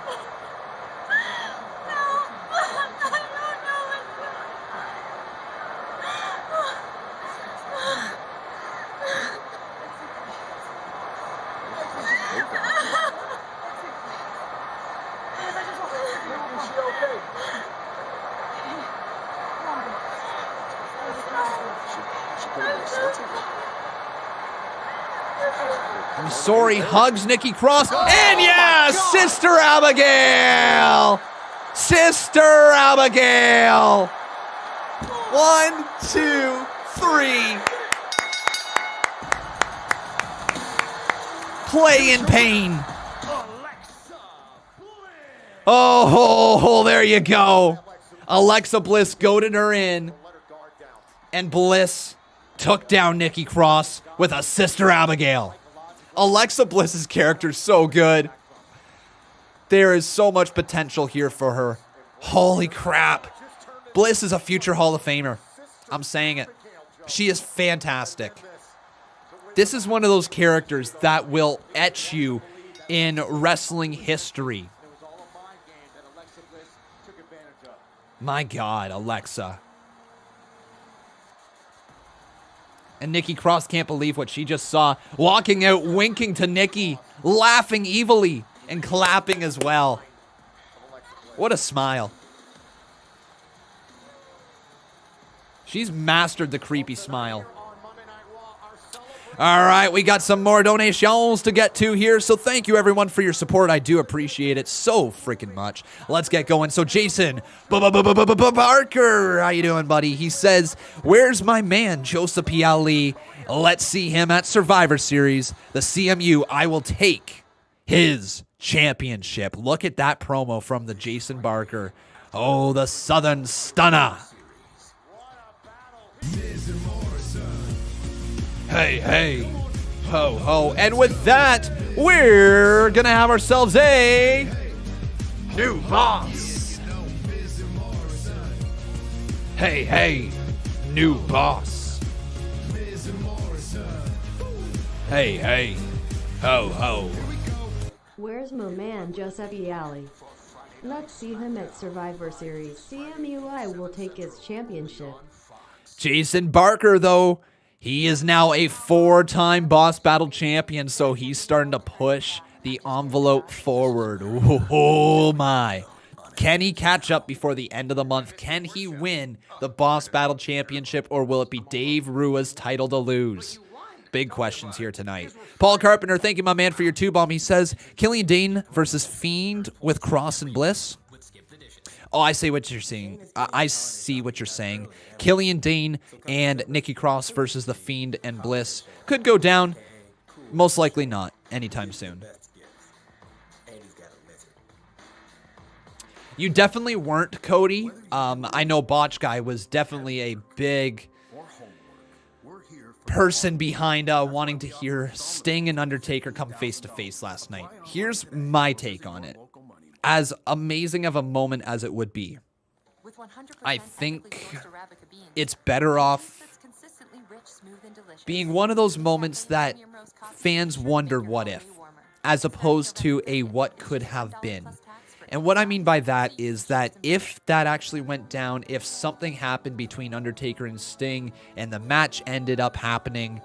I'm sorry, hugs Nikki Cross. And yeah, Sister Abigail. Sister Abigail. 1, 2, 3. Play in pain. Oh, there you go. Alexa Bliss goaded her in. And Bliss took down Nikki Cross with a Sister Abigail. Alexa Bliss's character is so good. There is so much potential here for her. Holy crap. Bliss is a future Hall of Famer. I'm saying it. She is fantastic. This is one of those characters that will etch you in wrestling history. My God, Alexa. And Nikki Cross can't believe what she just saw. Walking out, winking to Nikki, laughing evilly, and clapping as well. What a smile. She's mastered the creepy smile. All right, we got some more donations to get to here, so thank you everyone for your support. I do appreciate it so freaking much. Let's get going. So Jason Barker, how you doing, buddy? He says, where's my man, Joseph P. Ali? Let's see him at Survivor Series. The CMU, I will take his championship. Look at that promo from the Jason Barker. Oh, the Southern Stunner. Hey, hey, ho, ho. And with that, we're going to have ourselves a new boss. Hey, hey, new boss. Hey, hey, ho, ho. Where's my man, Giuseppe Ali? Let's see him at Survivor Series. CMUI will take his championship. Jason Barker, though, he is now a 4-time Boss Battle champion, so he's starting to push the envelope forward. Oh, my. Can he catch up before the end of the month? Can he win the Boss Battle Championship, or will it be Dave Rua's title to lose? Big questions here tonight. Paul Carpenter, thank you, my man, for your 2-bomb. He says, Killian Dane versus Fiend with Cross and Bliss. Oh, I see what you're saying. I see what you're saying. Killian Dane and Nikki Cross versus The Fiend and Bliss could go down. Most likely not anytime soon. You definitely weren't, Cody. I know Botch Guy was definitely a big person behind wanting to hear Sting and Undertaker come face-to-face last night. Here's my take on it. As amazing of a moment as it would be, I think it's better off being one of those moments that fans wonder what if, as opposed to a what could have been. And what I mean by that is that if that actually went down, if something happened between Undertaker and Sting and the match ended up happening,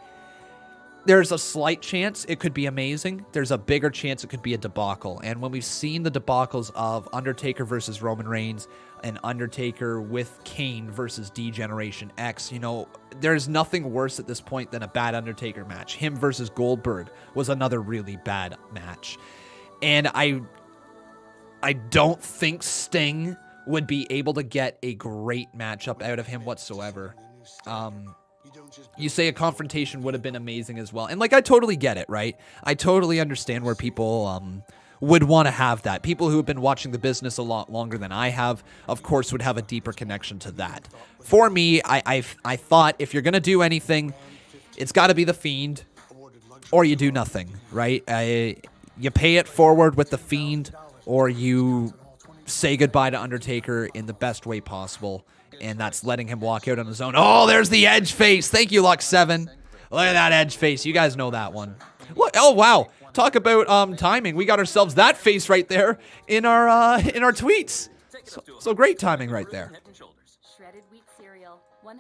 there's a slight chance it could be amazing. There's a bigger chance it could be a debacle. And when we've seen the debacles of Undertaker versus Roman Reigns and Undertaker with Kane versus D-Generation X, you know, there's nothing worse at this point than a bad Undertaker match. Him versus Goldberg was another really bad match. And I don't think Sting would be able to get a great matchup out of him whatsoever. You say a confrontation would have been amazing as well. And, like, I totally get it, right? I totally understand where people would want to have that. People who have been watching the business a lot longer than I have, of course, would have a deeper connection to that. For me, I thought if you're going to do anything, it's got to be The Fiend or you do nothing, right? You pay it forward with The Fiend or you say goodbye to Undertaker in the best way possible. And that's letting him walk out on his own. Oh, there's the edge face. Thank you, Lux7. Look at that edge face. You guys know that one. What? Oh, wow. Talk about timing. We got ourselves that face right there in our tweets. So great timing right there. Shredded wheat cereal, 100%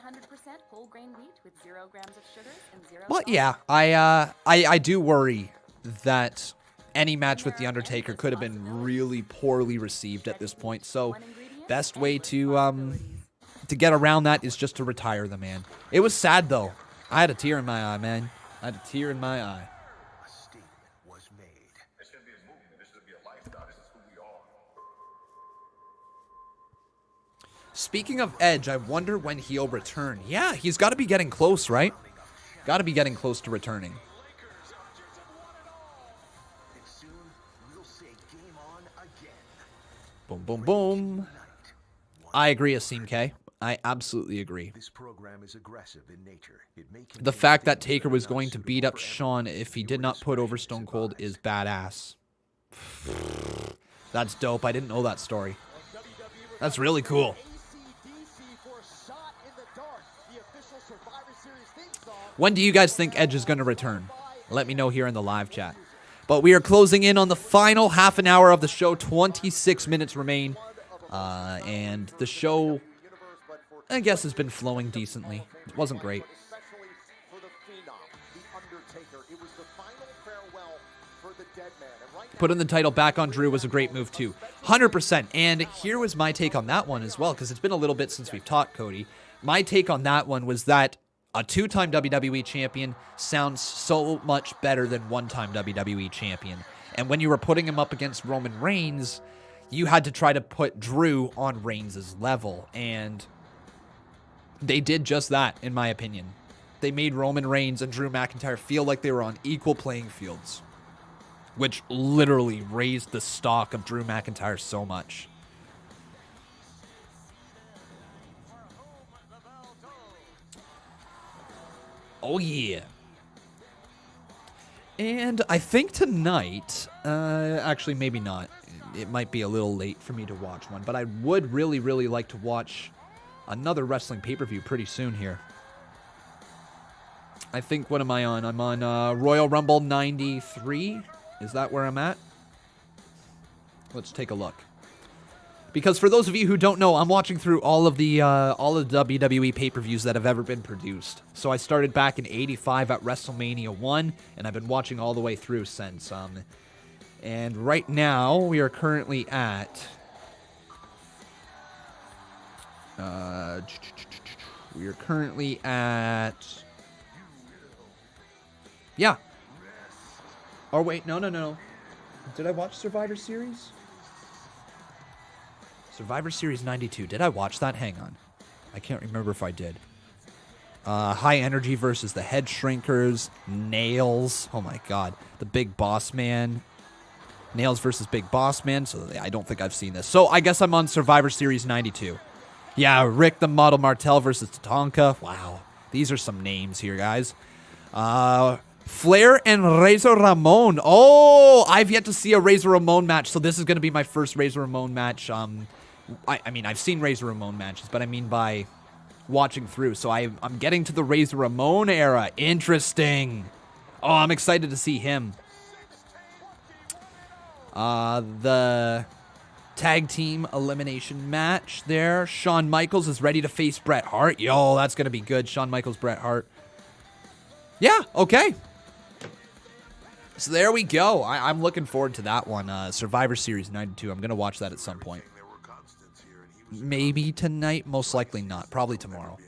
whole grain wheat with 0 grams of sugar and 0 Well, yeah, I do worry that any match with The Undertaker could have been really poorly received at this point. So best way to get around that is just to retire the man. It was sad, though. I had a tear in my eye, man. I had a tear in my eye. Speaking of Edge, I wonder when he'll return. Yeah, he's got to be getting close, right? Got to be getting close to returning. Boom, boom, boom. I agree, Asim K. I absolutely agree. This program is aggressive in nature. The fact that Taker was going to beat up Shawn if he did not put over Stone Cold is badass. That's dope. I didn't know that story. That's really cool. When do you guys think Edge is going to return? Let me know here in the live chat. But we are closing in on the final half an hour of the show. 26 minutes remain. And the show, I guess, has been flowing decently. It wasn't great. Putting the title back on Drew was a great move, too. 100%. And here was my take on that one as well, because it's been a little bit since we've talked, Cody. My take on that one was that a 2-time WWE champion sounds so much better than 1-time WWE champion. And when you were putting him up against Roman Reigns, you had to try to put Drew on Reigns' level. And they did just that, in my opinion. They made Roman Reigns and Drew McIntyre feel like they were on equal playing fields, which literally raised the stock of Drew McIntyre so much. Oh, yeah. And I think tonight, actually maybe not. It might be a little late for me to watch one, but I would really, really like to watch another wrestling pay-per-view pretty soon here. I think, what am I on? I'm on Royal Rumble 93. Is that where I'm at? Let's take a look. Because for those of you who don't know, I'm watching through all of the WWE pay-per-views that have ever been produced. So I started back in '85 at WrestleMania 1, and I've been watching all the way through since. And right now, we are currently at... we are currently at... Yeah. Oh, wait, no. Did I watch Survivor Series? Survivor Series 92. Did I watch that? Hang on. I can't remember if I did. High Energy versus the Head Shrinkers. Nails. Oh, my God. The Big Boss Man. Nails versus Big Boss Man. So I don't think I've seen this. So I guess I'm on Survivor Series 92. Yeah, Rick the Model Martel versus Tatanka. Wow. These are some names here, guys. Flair and Razor Ramon. Oh, I've yet to see a Razor Ramon match, so this is going to be my first Razor Ramon match. I mean, I've seen Razor Ramon matches, but I mean by watching through. So I'm getting to the Razor Ramon era. Interesting. Oh, I'm excited to see him. The tag team elimination match there. Shawn Michaels is ready to face Bret Hart. Yo, that's going to be good. Shawn Michaels, Bret Hart. Yeah, okay. So there we go. I'm looking forward to that one. Survivor Series 92. I'm going to watch that at some point. Maybe tonight. Most likely not. Probably tomorrow.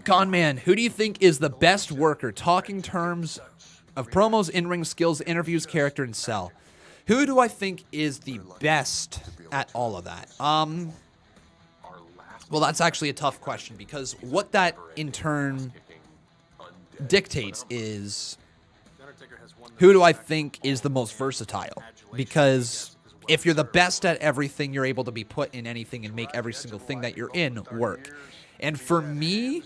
Conman, who do you think is the best worker? Talking terms of promos, in-ring skills, interviews, character, and sell. Who do I think is the best at all of that? Well, that's actually a tough question because what that in turn dictates is who do I think is the most versatile? Because if you're the best at everything, you're able to be put in anything and make every single thing that you're in work. And for me,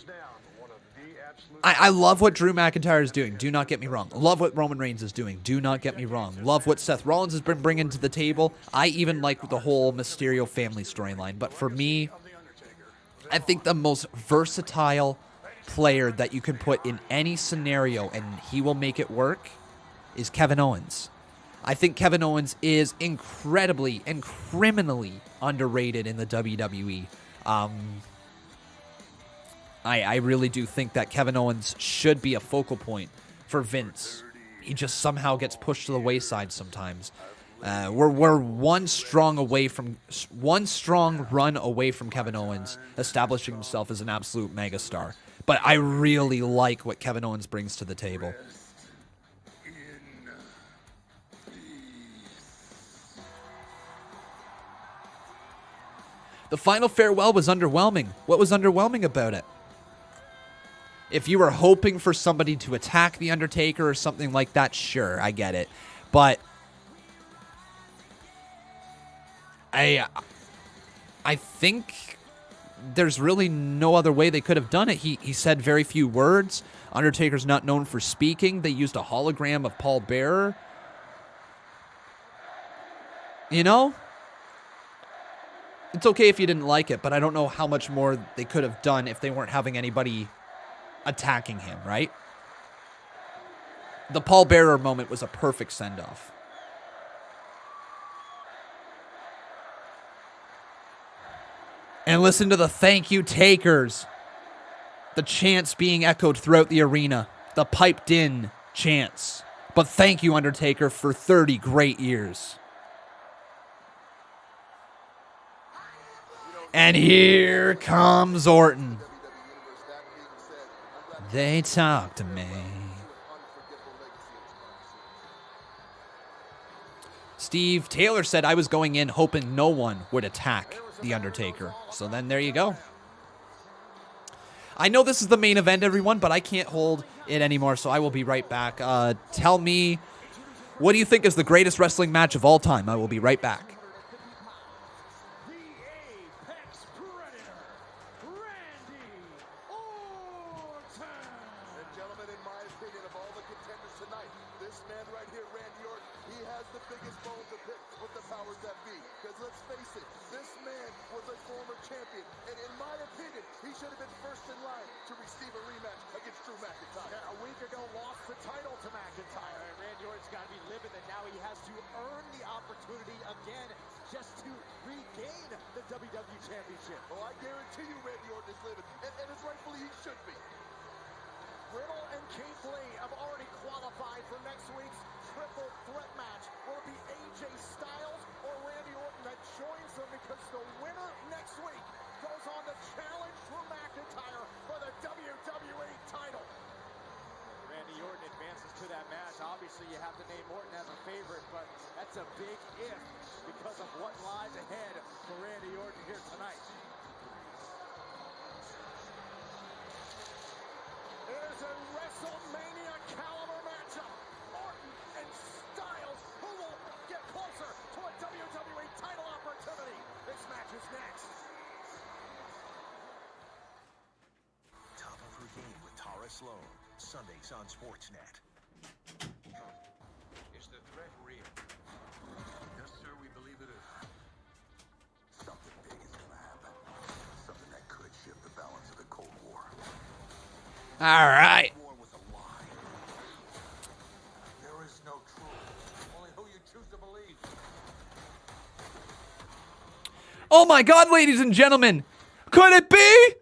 I love what Drew McIntyre is doing. Do not get me wrong. Love what Roman Reigns is doing. Do not get me wrong. Love what Seth Rollins has been bringing to the table. I even like the whole Mysterio family storyline. But for me, I think the most versatile player that you can put in any scenario and he will make it work is Kevin Owens. I think Kevin Owens is incredibly and criminally underrated in the WWE. I really do think that Kevin Owens should be a focal point for Vince. He just somehow gets pushed to the wayside sometimes. We're one strong run away from Kevin Owens establishing himself as an absolute megastar. But I really like what Kevin Owens brings to the table. The final farewell was underwhelming. What was underwhelming about it? If you were hoping for somebody to attack The Undertaker or something like that, sure, I get it. But I think there's really no other way they could have done it. He said very few words. Undertaker's not known for speaking. They used a hologram of Paul Bearer. You know? It's okay if you didn't like it, but I don't know how much more they could have done if they weren't having anybody attacking him, right? The Paul Bearer moment was a perfect send-off. And listen to the thank you takers. The chants being echoed throughout the arena. The piped in chants. But thank you, Undertaker, for 30 great years. And here comes Orton. They talk to me. Steve Taylor said I was going in hoping no one would attack The Undertaker. So then there you go. I know this is the main event, everyone, but I can't hold it anymore, so I will be right back. Tell me, what do you think is the greatest wrestling match of all time? I will be right back. Sundays on Sportsnet. Is the threat real? Yes, sir, we believe it is. Something big is gonna happen. Something that could shift the balance of the Cold War. All right. War was a lie. There is no truth. Only who you choose to believe. Oh my God, ladies and gentlemen. Could it be?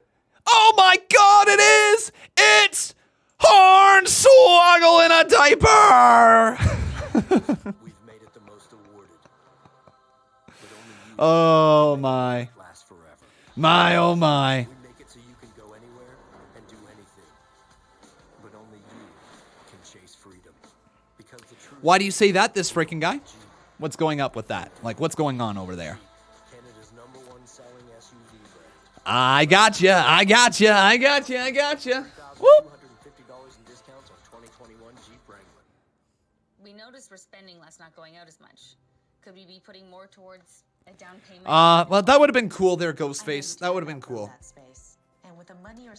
Oh my God, it is. It's Hornswoggle in a diaper! We've made it the most awarded. Oh my. Last forever. My oh my. We make it so you can go anywhere and do anything. But only you can chase freedom. Because the truth. Why do you say that, this freaking guy? What's going up with that? Like, what's going on over there? Canada's #1 selling SUV brand. I gotcha. I gotcha. I gotcha. I gotcha. Whoop. We noticed we're spending less, not going out as much. Could we be putting more towards a down payment? Well, that would have been cool there, Ghostface. That would have been cool.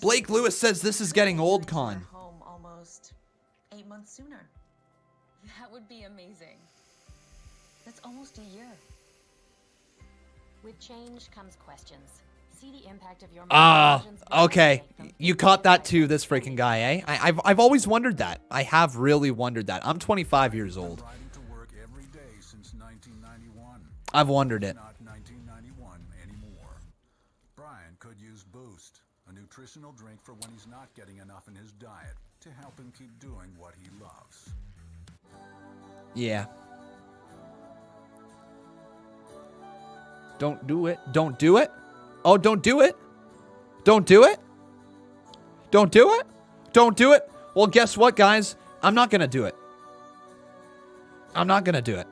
Blake Lewis says this is getting old, Con. Home almost 8 months sooner. That would be amazing. That's almost a year. With change comes questions. See the impact of your Okay. You caught that too, this freaking guy, eh? I've always wondered that. I have really wondered that. I'm 25 years old. I've wondered it. Not 1991 anymore. Brian could use Boost, a nutritional drink for when he's not getting enough in his diet to help him keep doing what he loves. Yeah. Don't do it. Don't do it. Oh, don't do it. Don't do it. Don't do it. Don't do it. Well, guess what, guys? I'm not going to do it. I'm not going to do it.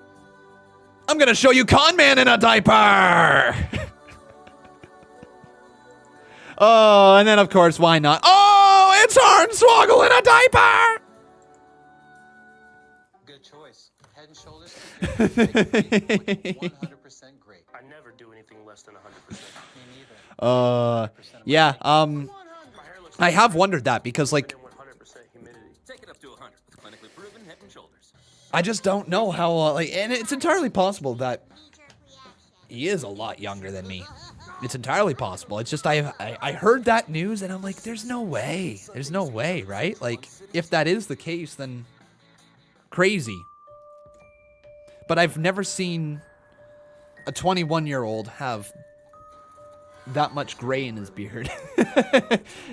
I'm going to show you Con Man in a diaper. Oh, and then, of course, why not? Oh, it's Hornswoggle in a diaper. Good choice. Head and shoulders. 100% great. I never do anything less than 100%. Me neither. Yeah, I have wondered that because, like, Take it up to 100 with clinically proven head and shoulders. I just don't know how, and it's entirely possible that he is a lot younger than me. It's entirely possible. It's just I heard that news and I'm like, there's no way. There's no way, right? Like, if that is the case, then crazy. But I've never seen a 21-year-old have that much gray in his beard.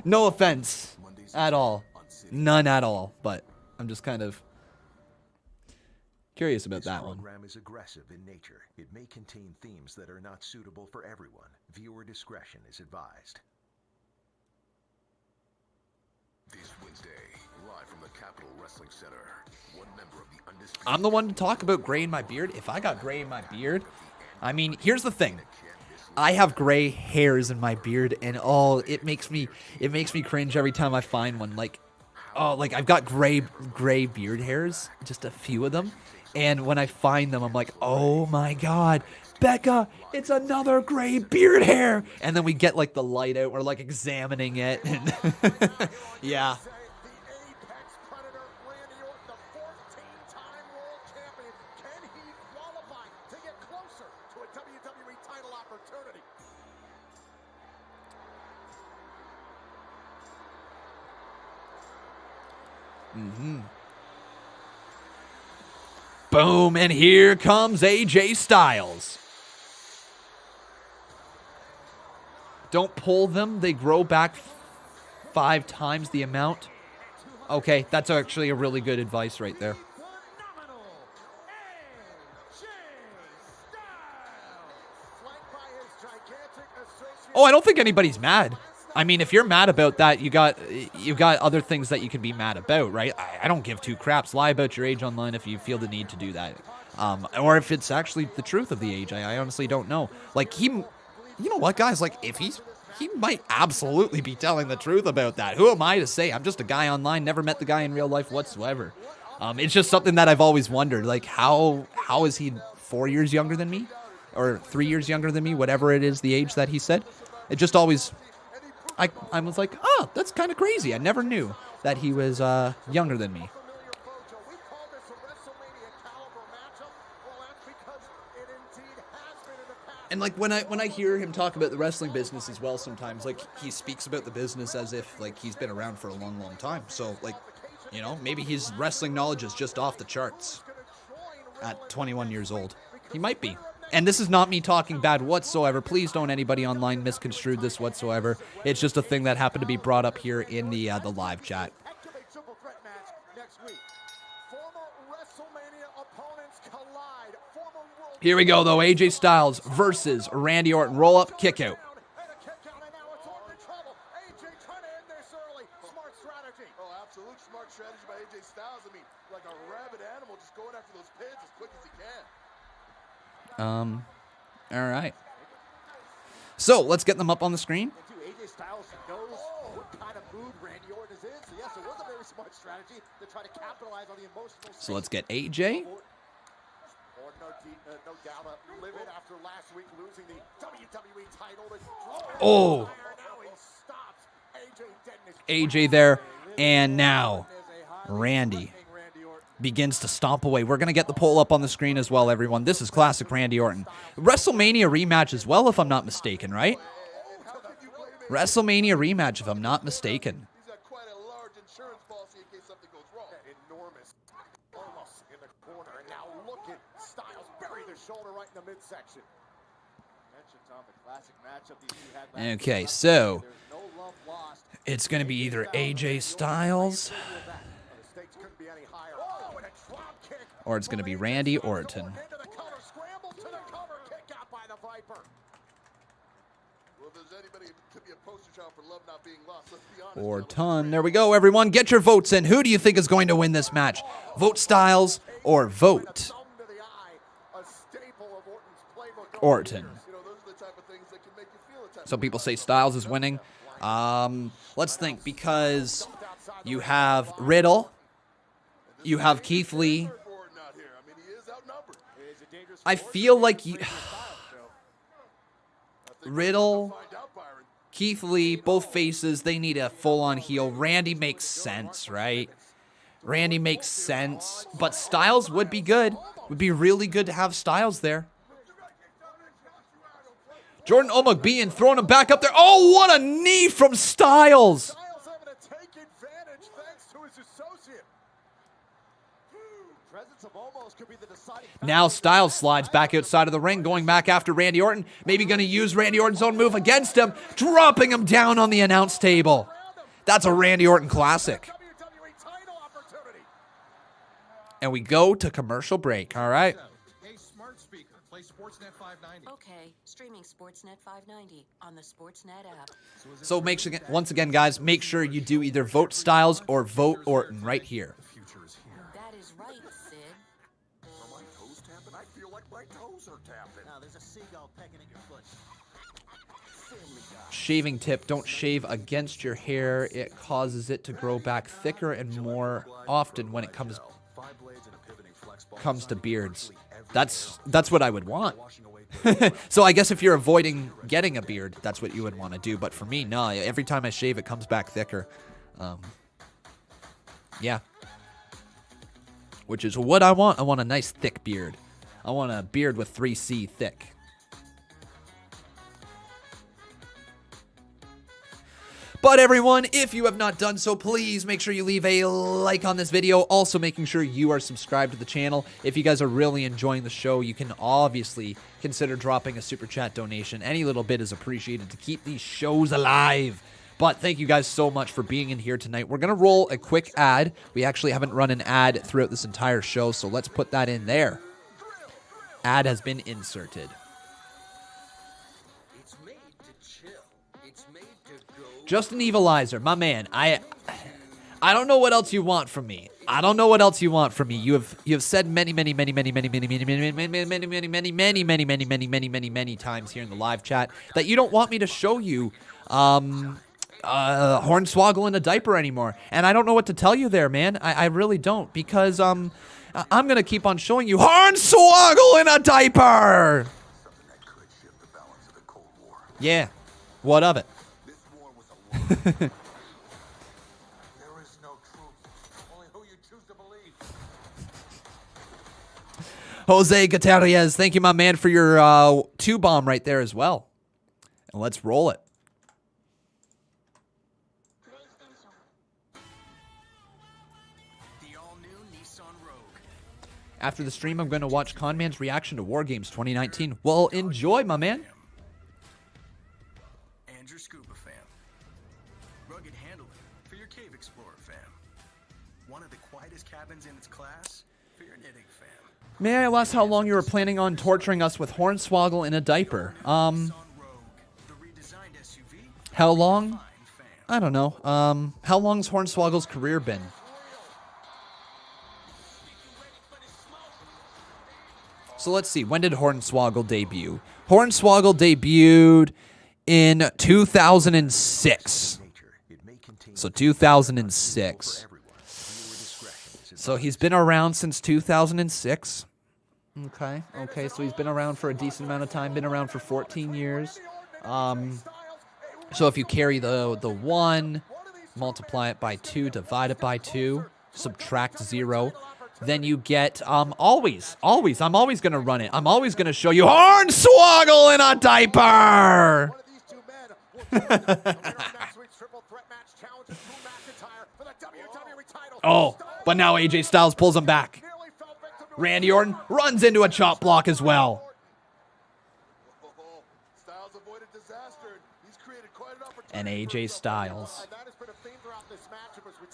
No offense at all. None at all. But I'm just kind of curious about that one. This program is aggressive in nature. It may contain themes that are not suitable for everyone. Viewer discretion is advised. This Wednesday, live from the Capitol Wrestling Center, one member of the undisputed... I'm the one to talk about gray in my beard. If I got gray in my beard, I mean, here's the thing. I have gray hairs in my beard, and it makes me cringe every time I find one. Like, like I've got gray beard hairs, just a few of them, and when I find them, I'm like, oh my god, Becca, it's another gray beard hair. And then we get like the light out, we're like examining it, and yeah. Boom, and here comes AJ Styles. Don't pull them. They grow back 5 times the amount. Okay, that's actually a really good advice right there. Oh, I don't think anybody's mad. I mean, if you're mad about that, you've got other things that you can be mad about, right? I don't give 2 craps. Lie about your age online if you feel the need to do that. Or if it's actually the truth of the age. I honestly don't know. Like, you know what, guys? Like, if he might absolutely be telling the truth about that. Who am I to say? I'm just a guy online, never met the guy in real life whatsoever. It's just something that I've always wondered. Like, how is he 4 years younger than me? Or 3 years younger than me? Whatever it is, the age that he said. It just always... I was like, oh, that's kind of crazy. I never knew that he was younger than me. And like when I hear him talk about the wrestling business as well, sometimes like he speaks about the business as if like he's been around for a long, long time. So like, you know, maybe his wrestling knowledge is just off the charts at 21 years old. He might be. And this is not me talking bad whatsoever. Please don't anybody online misconstrue this whatsoever. It's just a thing that happened to be brought up here in the live chat. Here we go, though. AJ Styles versus Randy Orton. Roll up, kick out. Absolute smart strategy by AJ Styles. I mean, like a rabid animal, just going after those pins as quick as he can. All right. So let's get them up on the screen. AJ Styles knows what kind of mood Randy Orton is in. So yes, it was a very smart strategy to try to capitalize on the emotional. So let's get AJ. No doubt, livid after last week losing the WWE title. Oh. AJ there, and now Randy begins to stomp away. We're going to get the poll up on the screen as well, everyone. This is classic Randy Orton. WrestleMania rematch as well, if I'm not mistaken, right? WrestleMania rematch, if I'm not mistaken. He's got quite a large insurance policy in case something goes wrong. Enormous. Almost in the corner. And now look at Styles bury the shoulder right in the midsection. Mentioned on the classic matchup these two had last Okay, so it's going to be either AJ Styles or it's going to be Randy Orton. Orton. There we go, everyone. Get your votes in. Who do you think is going to win this match? Vote Styles or vote Orton. Some people say Styles is winning. Let's think, because you have Riddle, you have Keith Lee. I feel like Riddle, Keith Lee, both faces, they need a full-on heel. Randy makes sense, right? Randy makes sense, but Styles would be good. Would be really good to have Styles there. Jordan Omog being throwing him back up there. Oh, what a knee from Styles! Now Styles slides back outside of the ring, going back after Randy Orton. Maybe going to use Randy Orton's own move against him, dropping him down on the announce table. That's a Randy Orton classic. And we go to commercial break, all right? Hey, smart speaker, play Sportsnet 590. Okay, streaming Sportsnet 590 on the Sportsnet app. So make sure, once again, guys, make sure you do either vote Styles or vote Orton right here. That is right, Sid. Are my toes tapping? I feel like my toes are tapping. Now there's a seagull pecking at your foot. Shaving tip, don't shave against your hair. It causes it to grow back thicker and more often when it comes to beards. That's what I would want. So I guess if you're avoiding getting a beard, that's what you would want to do. But for me, no. Every time I shave, it comes back thicker. Yeah. Which is what I want. I want a nice thick beard. I want a beard with 3C thick. But everyone, if you have not done so, please make sure you leave a like on this video. Also making sure you are subscribed to the channel. If you guys are really enjoying the show, you can obviously consider dropping a super chat donation. Any little bit is appreciated to keep these shows alive. But thank you guys so much for being in here tonight. We're going to roll a quick ad. We actually haven't run an ad throughout this entire show, so let's put that in there. Ad has been inserted. Justin Evilizer, my man, I don't know what else you want from me. I don't know what else you want from me. You have said many times here in the live chat that you don't want me to show you Hornswoggle in a diaper anymore. And I don't know what to tell you there, man. I really don't, because I'm gonna keep on showing you Hornswoggle in a diaper. Yeah, what of it? There is no truth. Only who you choose to believe. Jose Gutierrez, thank you, my man, for your 2-bomb right there as well. And let's roll it. After the stream, I'm going to watch Conman's reaction to War Games 2019. Well, enjoy, my man. In its class for your knitting fam. May I ask how long you were planning on torturing us with Hornswoggle in a diaper? How long? I don't know. How long's Hornswoggle's career been? So let's see. When did Hornswoggle debut? Hornswoggle debuted in 2006. So 2006. So he's been around since 2006. Okay, so he's been around for a decent amount of time, been around for 14 years. So if you carry the 1, multiply it by 2, divide it by 2, subtract 0, then you get, I'm always going to run it. I'm always going to show you Hornswoggle in a diaper! Oh, but now AJ Styles pulls him back. Randy Orton runs into a chop block as well. And AJ Styles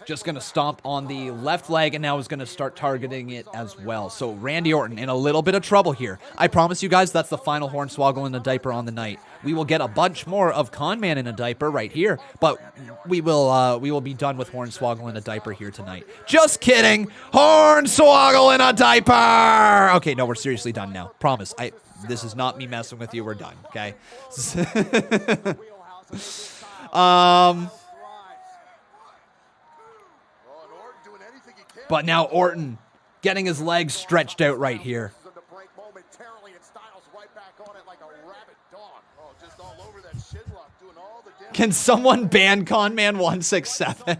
just going to stomp on the left leg and now is going to start targeting it as well. So Randy Orton in a little bit of trouble here. I promise you guys that's the final Hornswoggle in a diaper on the night. We will get a bunch more of Conman in a diaper right here, but we will be done with Hornswoggle in a diaper here tonight. Just kidding. Hornswoggle in a diaper. Okay, no, we're seriously done now. Promise. This is not me messing with you. We're done, okay? But now Orton getting his legs stretched out right here. Can someone ban Conman 167?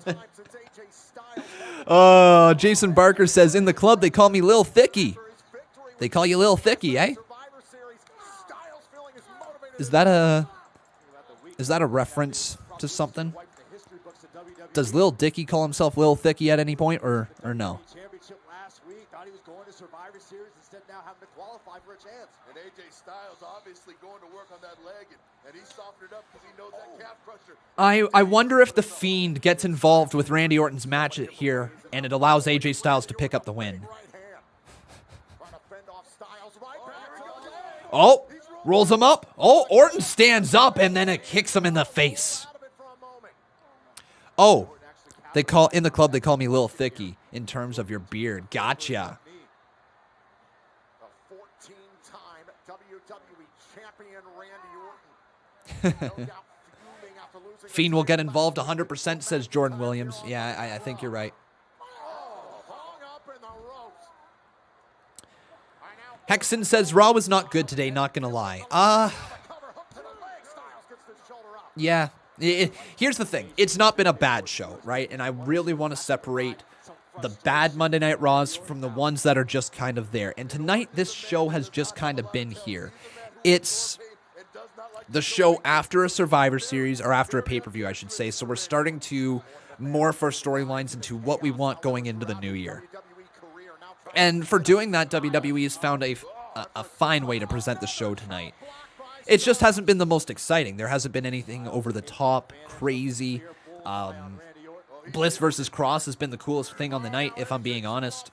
Jason Barker says, in the club they call me Lil Thicky. They call you Lil Thicky, eh? Is that a reference to something? Does Lil Dicky call himself Lil Thicky at any point, or no? Championship last week, thought he was going to Survivor Series, instead now having to qualify for a chance. And AJ Styles obviously going to work on that leg, and he softened it up because he knows that calf crusher. I wonder if the Fiend gets involved with Randy Orton's match here, and it allows AJ Styles to pick up the win. Oh, rolls him up. Oh, Orton stands up, and then it kicks him in the face. Oh, in the club they call me Lil Thicky in terms of your beard. Gotcha. The 14-time WWE champion Randy Orton. Fiend will get involved 100%, says Jordan Williams. Yeah, I think you're right. Hexen says Raw was not good today, not gonna lie. Yeah. Here's the thing. It's not been a bad show, right? And I really want to separate the bad Monday Night Raws from the ones that are just kind of there. And tonight, this show has just kind of been here. It's the show after a Survivor Series, or after a pay-per-view, I should say. So we're starting to morph our storylines into what we want going into the new year. And for doing that, WWE has found a fine way to present the show tonight. It just hasn't been the most exciting. There hasn't been anything over the top, crazy. Bliss versus Cross has been the coolest thing on the night, if I'm being honest.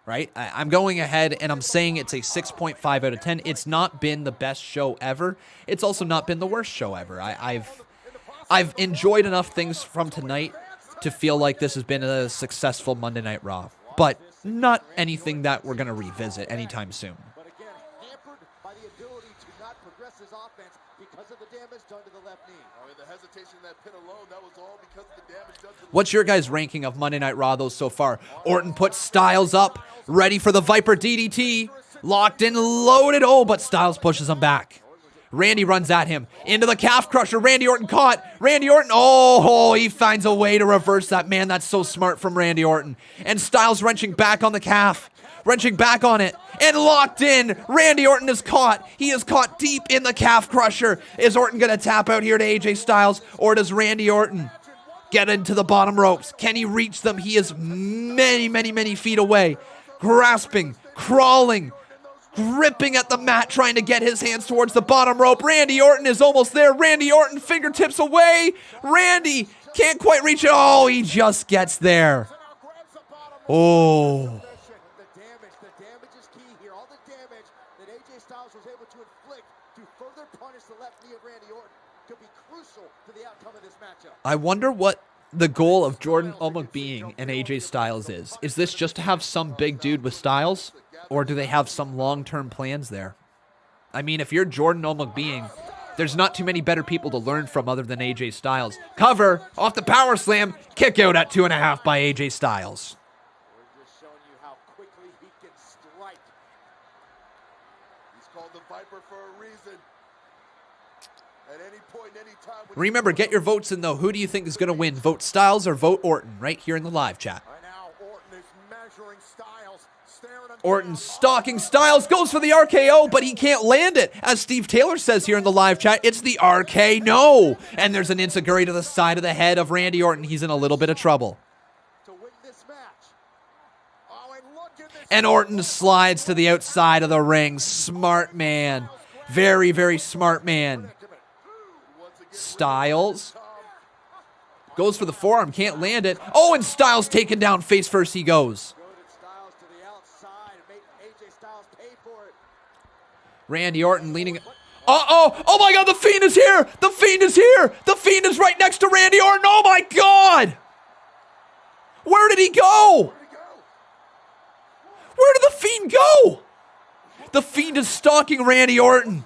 Right? I'm going ahead and I'm saying it's a 6.5 out of 10. It's not been the best show ever. It's also not been the worst show ever. I've enjoyed enough things from tonight to feel like this has been a successful Monday Night Raw. But not anything that we're going to revisit anytime soon. What's your guys' ranking of Monday Night Raw, though, so far? Orton puts Styles up, ready for the Viper DDT. Locked in, loaded. Oh, but Styles pushes him back. Randy runs at him. Into the calf crusher. Randy Orton caught. Randy Orton, oh, he finds a way to reverse that. Man, that's so smart from Randy Orton. And Styles wrenching back on the calf. Wrenching back on it. And locked in. Randy Orton is caught. He is caught deep in the calf crusher. Is Orton going to tap out here to AJ Styles? Or does Randy Orton get into the bottom ropes? Can he reach them? He is many, many, many feet away. Grasping, crawling, gripping at the mat, trying to get his hands towards the bottom rope. Randy Orton is almost there. Randy Orton, fingertips away. Randy can't quite reach it. Oh, he just gets there. Oh. I wonder what the goal of Jordan being and AJ Styles is. Is this just to have some big dude with Styles? Or do they have some long-term plans there? I mean, if you're Jordan being, there's not too many better people to learn from other than AJ Styles. Cover off the power slam. Kick out at 2.5 by AJ Styles. We're just showing you how quickly he can strike. He's called the Viper for a reason. At any point, any time. Remember, get your votes in, though. Who do you think is going to win? Vote Styles or vote Orton right here in the live chat. Right now, Orton is Orton stalking Styles, goes for the RKO, but he can't land it. As Steve Taylor says here in the live chat, it's the RK no. And there's an enziguri to the side of the head of Randy Orton. He's in a little bit of trouble. And Orton slides to the outside of the ring. Smart man. Very, very smart man. Styles goes for the forearm, can't land it. Oh, and Styles taken down face first he goes. Randy Orton leaning. Uh-oh! Oh my God, the Fiend is here! The Fiend is here! The Fiend is right next to Randy Orton! Oh my God! Where did he go? Where did the Fiend go? The Fiend is stalking Randy Orton.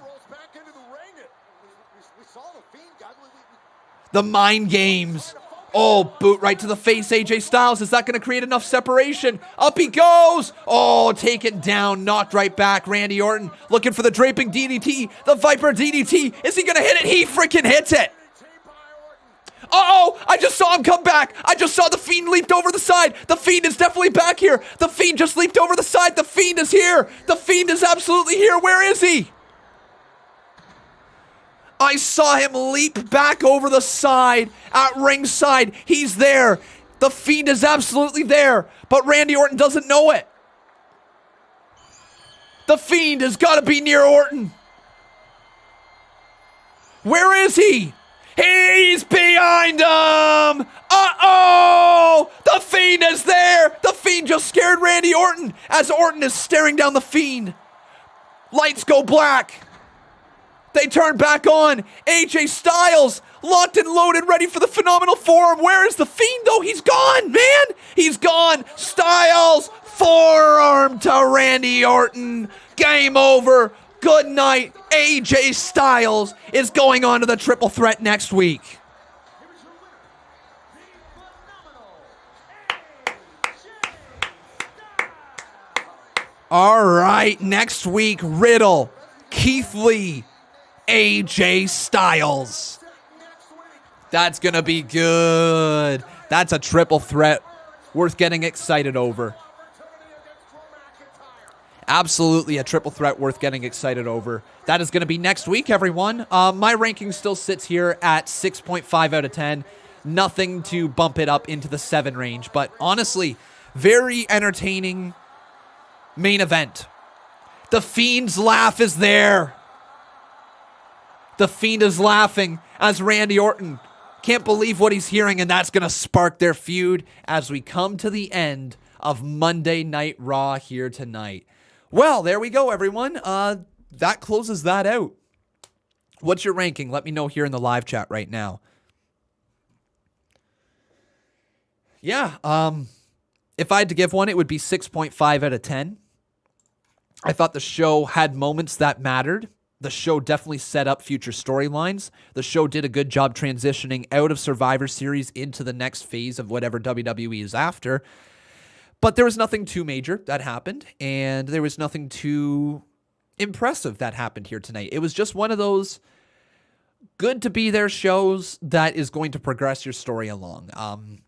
The mind games. Oh, boot right to the face, AJ Styles. Is that going to create enough separation? Up he goes. Oh, taken down, knocked right back. Randy Orton looking for the draping DDT. The Viper DDT. Is he going to hit it? He freaking hits it. Uh-oh, I just saw him come back. I just saw the Fiend leaped over the side. The Fiend is definitely back here. The Fiend just leaped over the side. The Fiend is here. The Fiend is absolutely here. Where is he? I saw him leap back over the side at ringside. He's there. The Fiend is absolutely there, but Randy Orton doesn't know it. The Fiend has got to be near Orton. Where is he? He's behind him! Uh-oh! The Fiend is there! The Fiend just scared Randy Orton as Orton is staring down the Fiend. Lights go black. They turn back on. AJ Styles locked and loaded, ready for the phenomenal forearm. Where is the Fiend, though? He's gone, man! He's gone. Styles, forearm to Randy Orton. Game over. Good night. AJ Styles is going on to the triple threat next week. All right, next week, Riddle, Keith Lee, AJ Styles. That's going to be good. That's a triple threat worth getting excited over. Absolutely a triple threat worth getting excited over. That is going to be next week, everyone. My ranking still sits here at 6.5 out of 10. Nothing to bump it up into the 7 range. But honestly, very entertaining main event. The Fiend's laugh is there. The Fiend is laughing as Randy Orton can't believe what he's hearing, and that's going to spark their feud as we come to the end of Monday Night Raw here tonight. Well, there we go, everyone. That closes that out. What's your ranking? Let me know here in the live chat right now. Yeah, if I had to give one, it would be 6.5 out of 10. I thought the show had moments that mattered. The show definitely set up future storylines. The show did a good job transitioning out of Survivor Series into the next phase of whatever WWE is after. But there was nothing too major that happened, and there was nothing too impressive that happened here tonight. It was just one of those good to be there shows that is going to progress your story along.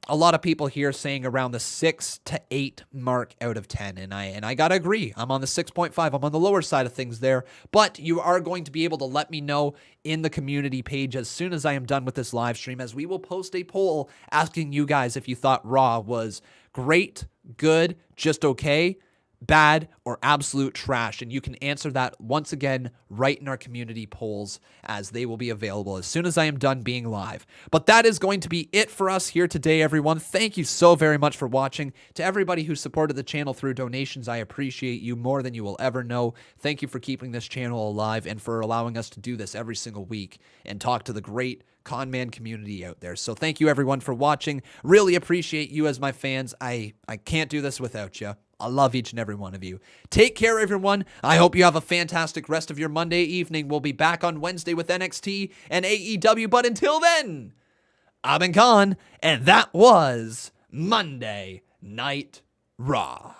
A lot of people here saying around the 6 to 8 mark out of 10, and I gotta agree. I'm on the 6.5. I'm on the lower side of things there, but you are going to be able to let me know in the community page as soon as I am done with this live stream, as we will post a poll asking you guys if you thought Raw was great, good, just okay, bad, or absolute trash. And you can answer that once again right in our community polls, as they will be available as soon as I am done being live. But that is going to be it for us here today, everyone. Thank you so very much for watching. To everybody who supported the channel through donations, I appreciate you more than you will ever know. Thank you for keeping this channel alive and for allowing us to do this every single week and talk to the great Conman community out there. So thank you, everyone, for watching. Really appreciate you as my fans. I can't do this without you. I love each and every one of you. Take care, everyone. I hope you have a fantastic rest of your Monday evening. We'll be back on Wednesday with NXT and AEW. But until then, I've been Con, and that was Monday Night Raw.